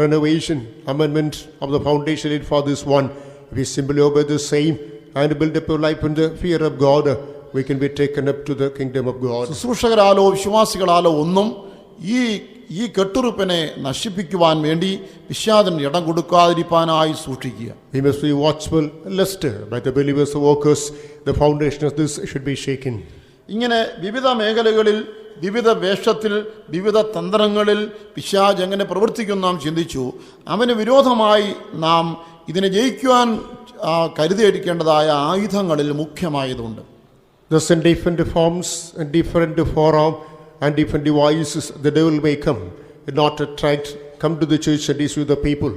renovation, amendment of the foundation laid for this one, we simply obey the same and build up a life in the fear of God, we can be taken up to the kingdom of God. ശുശ്രൂഷകരാലോ വിശ്വാസികളാലോ ഒന്നും ഈ കെട്ടുറുപ്പിനെ നശിപ്പിക്കുവാൻ വേണ്ടി പിശാചിന് ഇടം കൊടുക്കാതിരിക്കാനായി സൂക്ഷിക്കുക. We must be watchful, lest by the believers who workers the foundation of this should be shaken. ഇങ്ങനെ വിവിധ മേഖലകളിൽ വിവിധ വേഷത്തിൽ വിവിധ തന്ത്രങ്ങളിൽ പിശാച് എങ്ങനെ പ്രവർത്തിക്കും നാം ചിന്തിച്ചു. അവന് വിരോധമായി നാം ഇതിനെ ജയിക്കുവാൻ കരുതിയിരിക്കേണ്ടതായ ആയുധങ്ങളിൽ മുഖ്യമായതുണ്ട്. Thus in different forms and different forum and different devices the devil may come, not come to the church and issue the people,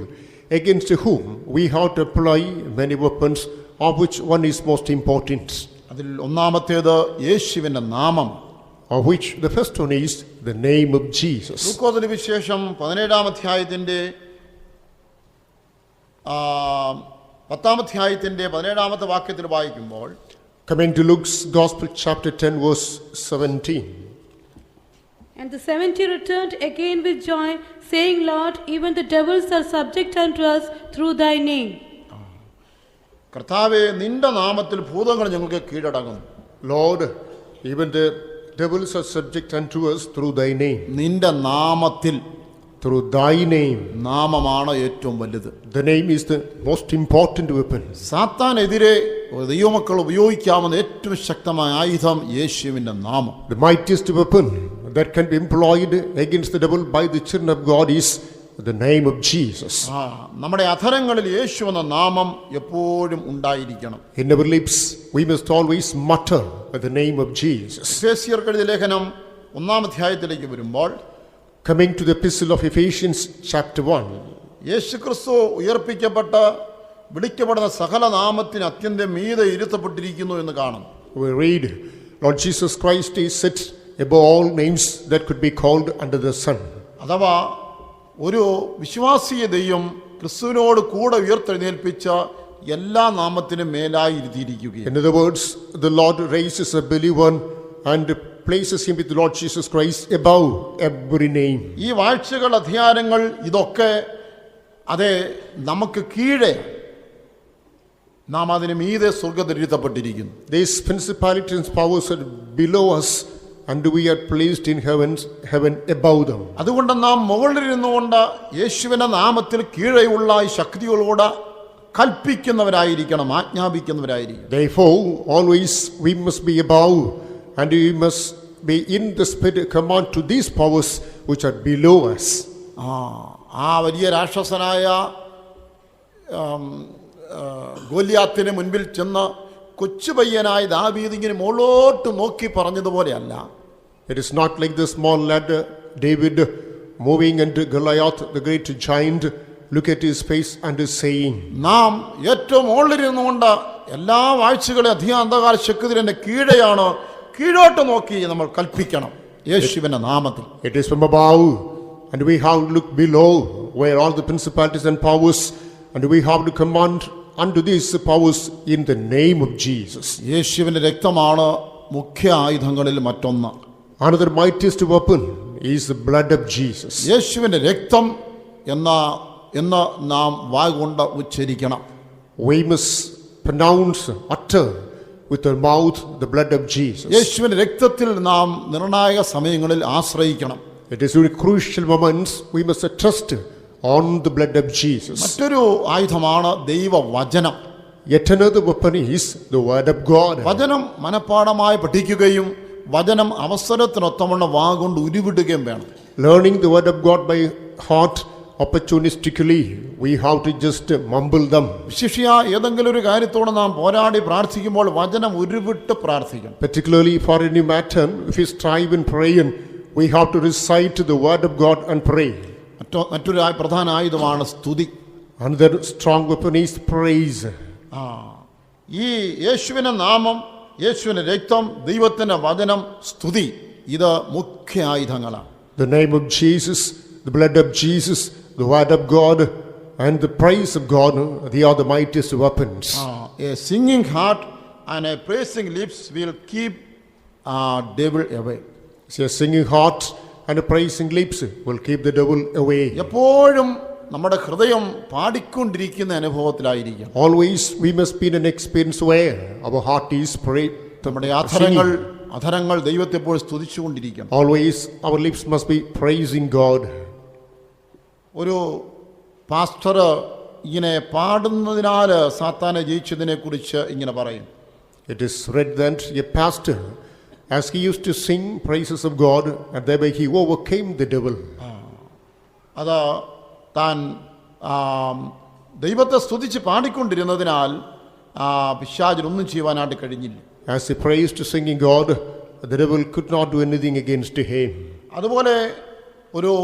against whom we have to apply many weapons, of which one is most important. അതിൽ ഒന്നാമത്തേത് യേശുവിന്റെ നാമം, of which the first one is the name of Jesus. ലൂക്കോസിന്റെ വിശേഷം 17-ാം അധ്യായത്തിന്റെ 10-ാം അധ്യായത്തിന്റെ 17-ാമത്തെ വാക്യത്തിൽ വായിക്കുമ്പോൾ, coming to Luke's Gospel chapter 10 verse 17. And the 70 returned again with joy, saying, Lord, even the devils are subject unto us through thy name. കർത്താവേ, നിന്റെ നാമത്തിൽ ഭൂതങ്ങൾ ഞങ്ങൾക്ക് കീഴടങ്ങുന്നു. Lord, even the devils are subject unto us through thy name. നിന്റെ നാമത്തിൽ, through thy name. നാമമാണ് ഏറ്റവും വലുത്. The name is the most important weapon. സാത്താനെതിരെ ദൈവമക്കൾ ഉപയോഗിക്കാവുന്ന ഏറ്റവും ശക്തമായ ആയുധം യേശുവിന്റെ നാമം. The mightiest weapon that can be employed against the devil by the children of God is the name of Jesus. നമ്മുടെ അധരങ്ങളിൽ യേശു എന്ന നാമം എപ്പോഴും ഉണ്ടായിരിക്കണം. In our lips we must always mutter the name of Jesus. എഫേസ്യർക്ക് എഴുതിയ ലേഖനം 1-ാം അധ്യായത്തിലേക്ക് വരുമ്പോൾ, coming to the epistle of Ephesians chapter 1, യേശുക്രിസ്തു ഉയർപ്പിക്കപ്പെട്ട് വിളിക്കപ്പെടുന്ന സകല നാമത്തിന് അത്യന്തം മീതെ ഇരുത്തപ്പെട്ടിരിക്കുന്നു എന്ന് കാണുന്നു. we read, Lord Jesus Christ is set above all names that could be called under the sun. അഥവാ ഒരു വിശ്വാസിയെ ദൈവം ക്രിസ്തുവിനോട് കൂടെ ഉയർത്തെഴുന്നേൽപ്പിച്ച എല്ലാ നാമത്തിനും മേലായി ഇരുത്തിയിരിക്കുകയാണ്. In other words, the Lord raises a believer and places him with the Lord Jesus Christ above every name. ഈ വാഴ്ചകൾ അധികാരങ്ങൾ ഇതൊക്കെ അതെ നമുക്ക് കീഴെ, നാം അതിന് മീതെ സ്വർഗ്ഗത്തിലിരുത്തപ്പെട്ടിരിക്കുന്നു. These principalities and powers are below us and we are placed in heaven above them. അതുകൊണ്ട് നാം മുകളിലിരുന്നുകൊണ്ട് യേശുവിന്റെ നാമത്തിൽ കീഴെയുള്ള ഈ ശക്തികളോട് കൽപ്പിക്കുന്നവരായിരിക്കണം, ആജ്ഞാപിക്കുന്നവരായിരിക്കണം. Therefore always we must be above and we must be in the spirit command to these powers which are below us. ആ വലിയ രാക്ഷസനായ ഗോലിയാത്തിന് മുൻപിൽ ചെന്ന് കൊച്ചു പയ്യനായ ദാവീദ് ഇങ്ങനെ മുകളോട്ട് നോക്കി പറഞ്ഞതുപോലെയല്ല. It is not like the small lad David moving and Goliath, the great giant, look at his face and is saying, നാം ഏറ്റവും മുകളിലിരുന്നുകൊണ്ട് എല്ലാ വാഴ്ചകളെ അധികാന്തകാല ശക്തിയുടെ കീഴെയാണ്, കീഴോട്ട് നോക്കി നമ്മൾ കൽപ്പിക്കണം യേശുവിന്റെ നാമത്തിൽ. it is from above and we have to look below where all the principalities and powers, and we have to command unto these powers in the name of Jesus. യേശുവിന്റെ രക്തമാണ് മുഖ്യ ആയുധങ്ങളിൽ മറ്റൊന്ന്. Another mightiest weapon is the blood of Jesus. യേശുവിന്റെ രക്തം എന്ന് നാം വായ് കൊണ്ട് ഉച്ചരിക്കണം. We must pronounce, utter with our mouth the blood of Jesus. യേശുവിന്റെ രക്തത്തിൽ നാം നിർണായക സമയങ്ങളിൽ ആശ്രയിക്കണം. It is during crucial moments we must trust on the blood of Jesus. മറ്റൊരു ആയുധമാണ് ദൈവവചനം. Yet another weapon is the word of God. വചനം മനഃപ്പാഠമായി പഠിക്കുകയും വചനം അവസരത്തിനൊത്തവണ്ണം വാഗൊണ്ട് ഉരുവിടുകയും വേണം. Learning the word of God by heart opportunistically, we have to just mumble them. വിശിഷ്യ ഏതെങ്കിലും ഒരു കാര്യത്തോട് നാം പോരാടി പ്രാർത്ഥിക്കുമ്പോൾ വചനം ഉരുവിട്ട് പ്രാർത്ഥിക്കണം. Particularly for any matter, if we strive in praying, we have to recite the word of God and pray. മറ്റൊരു പ്രധാന ആയുധമാണ് സ്തുതി. Another strong weapon is praise. ഈ യേശുവിന്റെ നാമം, യേശുവിന്റെ രക്തം, ദൈവത്തിന്റെ വചനം, സ്തുതി, ഇത് മുഖ്യ ആയുധങ്ങളാണ്. The name of Jesus, the blood of Jesus, the word of God, and the praise of God, they are the mightiest weapons. A singing heart and a praising lips will keep devil away. See, a singing heart and a praising lips will keep the devil away. എപ്പോഴും നമ്മുടെ ഹൃദയം പാടിക്കൊണ്ടിരിക്കുന്ന അനുഭവത്തിലായിരിക്കും. Always we must be in an experience where our heart is നമ്മുടെ അധരങ്ങൾ ദൈവത്തെ എപ്പോഴും സ്തുതിച്ചുകൊണ്ടിരിക്കണം. Always our lips must be praising God. ഒരു pastor ഇങ്ങനെ പാടുന്നതിനാൽ സാത്താനെ ജയിച്ചതിനെ കുറിച്ച് ഇങ്ങനെ പറയും. It is read that a pastor, as he used to sing praises of God, and thereby he overcame the devil. അത് താൻ ദൈവത്തെ സ്തുതിച്ച് പാടിക്കൊണ്ടിരുന്നതിനാൽ പിശാചിനൊന്നും ചെയ്യുവാനായിട്ട് കഴിഞ്ഞില്ല. As he praised to singing God, the devil could not do anything against him. അതുപോലെ ഒരു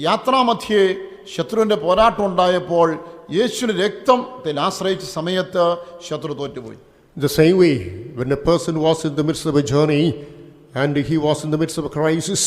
യാത്രാമധ്യേ ശത്രുവിന്റെ പോരാട്ടം ഉണ്ടായപ്പോൾ യേശുവിന്റെ രക്തത്തിൽ ആശ്രയിച്ച സമയത്ത് ശത്രു തോറ്റുപോയി. The same way, when a person was in the midst of a journey and he was in the midst of a crisis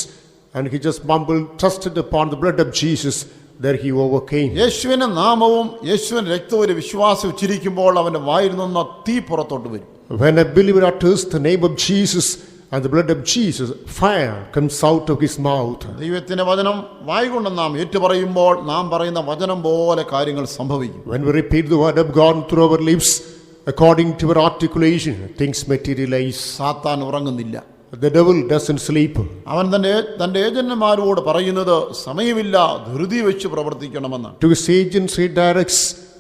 and he just mumbled, trusted upon the blood of Jesus, there he overcame. യേശുവിന്റെ നാമവും യേശുവിന്റെ രക്തവും ഒരു വിശ്വാസി ഉച്ചരിക്കുമ്പോൾ അവന്റെ വായിൽ നിന്ന് തീ പുറത്തോട്ട് വരും. When a believer utters the name of Jesus and the blood of Jesus, fire comes out of his mouth. ദൈവത്തിന്റെ വചനം വായ്കൊണ്ട് നാം ഏറ്റുപറയുമ്പോൾ നാം പറയുന്ന വചനം പോലെ കാര്യങ്ങൾ സംഭവിക്കും. When we repeat the word of God through our lips, according to our articulation, things materialize. സാത്താൻ ഉറങ്ങുന്നില്ല. The devil doesn't sleep. അവൻ തന്റെ ഏജന്റുമാരോട് പറയുന്നത് സമയമില്ല, ധൃതി വെച്ച് പ്രവർത്തിക്കണമെന്ന്. To his agents he directs,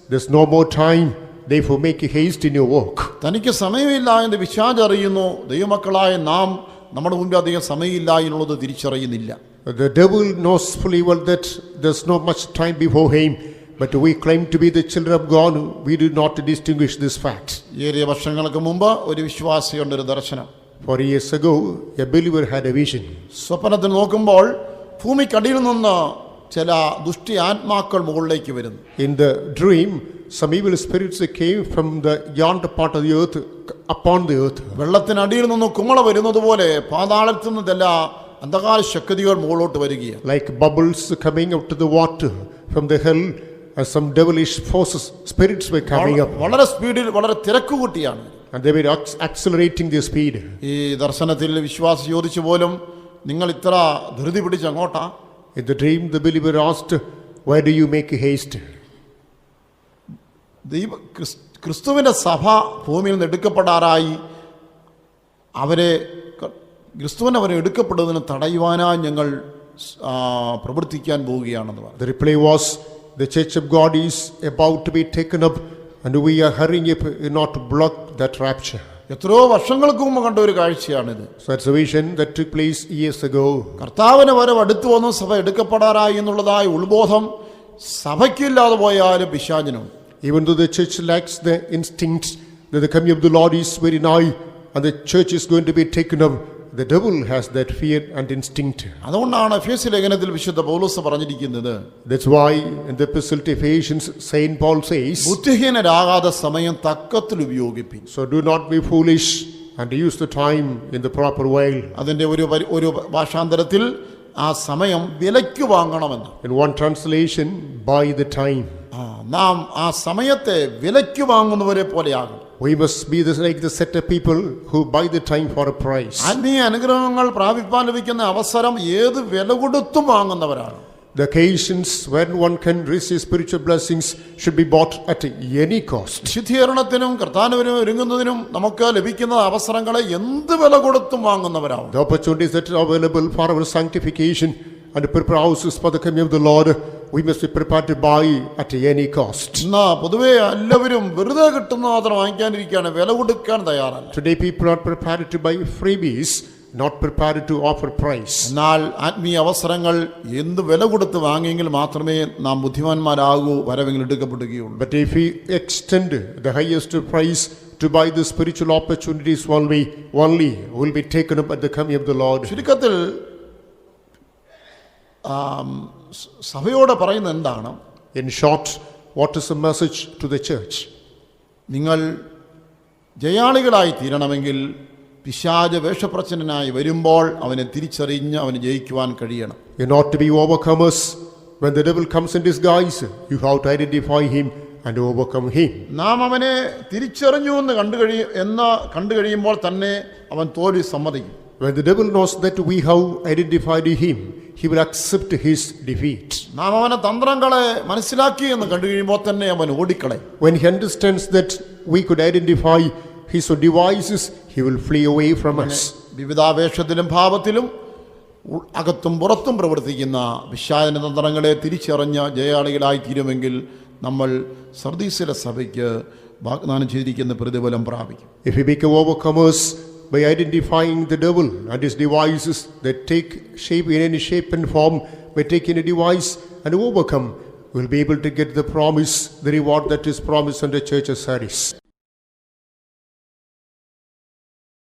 there's no more time, therefore make haste in your work. തനിക്ക് സമയമില്ല എന്ന് പിശാച് അറിയുന്നു. ദൈവമക്കളായ നാം നമ്മുടെ മുൻപിൽ അധികം സമയമില്ല എന്നുള്ളത് തിരിച്ചറിയുന്നില്ല. The devil knows fully well that there's not much time before him, but we claim to be the children of God. We do not distinguish this fact. ഏറിയ വർഷങ്ങൾക്ക് മുമ്പ് ഒരു വിശ്വാസിയുടെ ഒരു ദർശനം. 4 years ago, a believer had a vision. സ്വപ്നത്തിൽ നോക്കുമ്പോൾ ഭൂമിക്കടിയിൽ നിന്ന് ചില ദുഷ്ട ആത്മാക്കൾ മുകളിലേക്ക് വരുന്നു. In the dream, some evil spirits came from the yonder part of the earth upon the earth. വെള്ളത്തിനടിയിൽ നിന്ന് കുമള വരുന്നത് പോലെ പാതാളത്തിൽ നിന്ന് ചില അന്ധകാര ശക്തികൾ മുകളിലോട്ട് വരികയാണ്. Like bubbles coming out of the water from the hell, as some devilish forces, spirits were coming up. വളരെ സ്പീഡിൽ, വളരെ തിരക്ക് കൂട്ടിയാണ്. And they were accelerating their speed. ഈ ദർശനത്തിൽ വിശ്വാസി ചോദിച്ചു പോലും, നിങ്ങൾ ഇത്ര ധൃതി പിടിച്ച് അങ്ങോട്ടാ? In the dream, the believer asked, why do you make haste? ക്രിസ്തുവിന്റെ സഭ ഭൂമിയിൽ നിന്ന് എടുക്കപ്പെടാറായി. ക്രിസ്തുവിനെ അവരെ എടുക്കപ്പെടുന്നതിന് തടയുവാനായി ഞങ്ങൾ പ്രവർത്തിക്കാൻ പോവുകയാണെന്ന് പറഞ്ഞു. The reply was, the church of God is about to be taken up and we are hurrying up not to block that rapture. എത്രയോ വർഷങ്ങൾക്ക് മുമ്പ് കണ്ട ഒരു കാഴ്ചയാണിത്. So that's a vision that took place years ago. കർത്താവിന് വരവ് അടുത്തു വന്നു, സഭ എടുക്കപ്പെടാറായി എന്നുള്ളതായ ഉൾബോധം സഭയ്ക്കില്ലാതെ പോയാലും പിശാചിനുണ്ട്. Even though the church lacks the instinct that the coming of the Lord is very nigh and the church is going to be taken up, the devil has that fear and instinct. അതുകൊണ്ടാണ് എഫേസ്യ ലേഖനത്തിൽ വിശുദ്ധ പൗലോസ് പറഞ്ഞിരിക്കുന്നത്, That's why in the epistle to Ephesians, Saint Paul says, ബുദ്ധിഹീനരാകാതെ സമയം തക്കത്തിൽ ഉപയോഗിപ്പിൻ. so do not be foolish and use the time in the proper way. അതിന്റെ ഒരു ഭാഷാന്തരത്തിൽ ആ സമയം വിലയ്ക്ക് വാങ്ങണമെന്ന്. In one translation, buy the time. നാം ആ സമയത്തെ വിലയ്ക്ക് വാങ്ങുന്നവരെ പോലെയാകും. We must be like the set of people who buy the time for a price. ആത്മീയ അനുഗ്രഹങ്ങൾ പ്രാപിപ്പാൻ ലഭിക്കുന്ന അവസരം ഏത് വില കൊടുത്തും വാങ്ങുന്നവരാണ്. The occasions when one can receive spiritual blessings should be bought at any cost. വിശുദ്ധീകരണത്തിനും കർത്താവിനും ഒരുങ്ങുന്നതിനും നമുക്ക് ലഭിക്കുന്ന അവസരങ്ങളെ എന്ത് വില കൊടുത്തും വാങ്ങുന്നവരാണ്. The opportunities that are available for our sanctification and to prepare ourselves for the coming of the Lord, we must be prepared to buy at any cost. എന്നാ പൊതുവെ എല്ലാവരും വെറുതെ കിട്ടുന്ന മാത്രം വാങ്ങിക്കാനിരിക്കുകയാണ്, വില കൊടുക്കാൻ തയ്യാറല്ല. Today people are prepared to buy freebies, not prepared to offer price. എന്നാൽ ആത്മീയ അവസരങ്ങൾ എന്ത് വില കൊടുത്ത് വാങ്ങിയെങ്കിൽ മാത്രമേ നാം ബുദ്ധിമാന്മാരാകൂ, വരവെങ്കിൽ എടുക്കപ്പെടുകയുള്ളൂ. But if we extend the highest price to buy the spiritual opportunities, only will be taken up at the coming of the Lord. ചുരുക്കത്തിൽ സഭയോട് പറയുന്നത് എന്താണ്? In short, what is the message to the church? നിങ്ങൾ ജയാളികളായി തീരണമെങ്കിൽ പിശാച് വേഷപ്രച്ഛന്നനായി വരുമ്പോൾ അവനെ തിരിച്ചറിഞ്ഞ് അവന് ജയിക്കുവാൻ കഴിയണം. You ought to be overcomers. When the devil comes in disguise, you have to identify him and overcome him. നാം അവനെ തിരിച്ചറിഞ്ഞു എന്ന് കണ്ടു കഴിയുമ്പോൾ തന്നെ അവൻ തോൽവി സമ്മതിക്കും. When the devil knows that we have identified him, he will accept his defeat. നാം അവനെ തന്ത്രങ്ങളെ മനസ്സിലാക്കി എന്ന് കണ്ടു കഴിയുമ്പോൾ തന്നെ അവൻ ഓടിക്കളയും. When he understands that we could identify his devices, he will flee away from us. വിവിധാവേശത്തിലും ഭാവത്തിലും അകത്തും പുറത്തും പ്രവർത്തിക്കുന്ന പിശാചിന്റെ തന്ത്രങ്ങളെ തിരിച്ചറിഞ്ഞ ജയാളികളായി തീരുമെങ്കിൽ നമ്മൾ സർദീസിലെ സഭയ്ക്ക് വാഗ്ദാനം ചെയ്തിരിക്കുന്ന പ്രതിഫലം പ്രാപിക്കും. If we become overcomers by identifying the devil and his devices that take shape in any shape and form, by taking a device and overcome, we'll be able to get the promise, the reward that is promised under church of Sardis.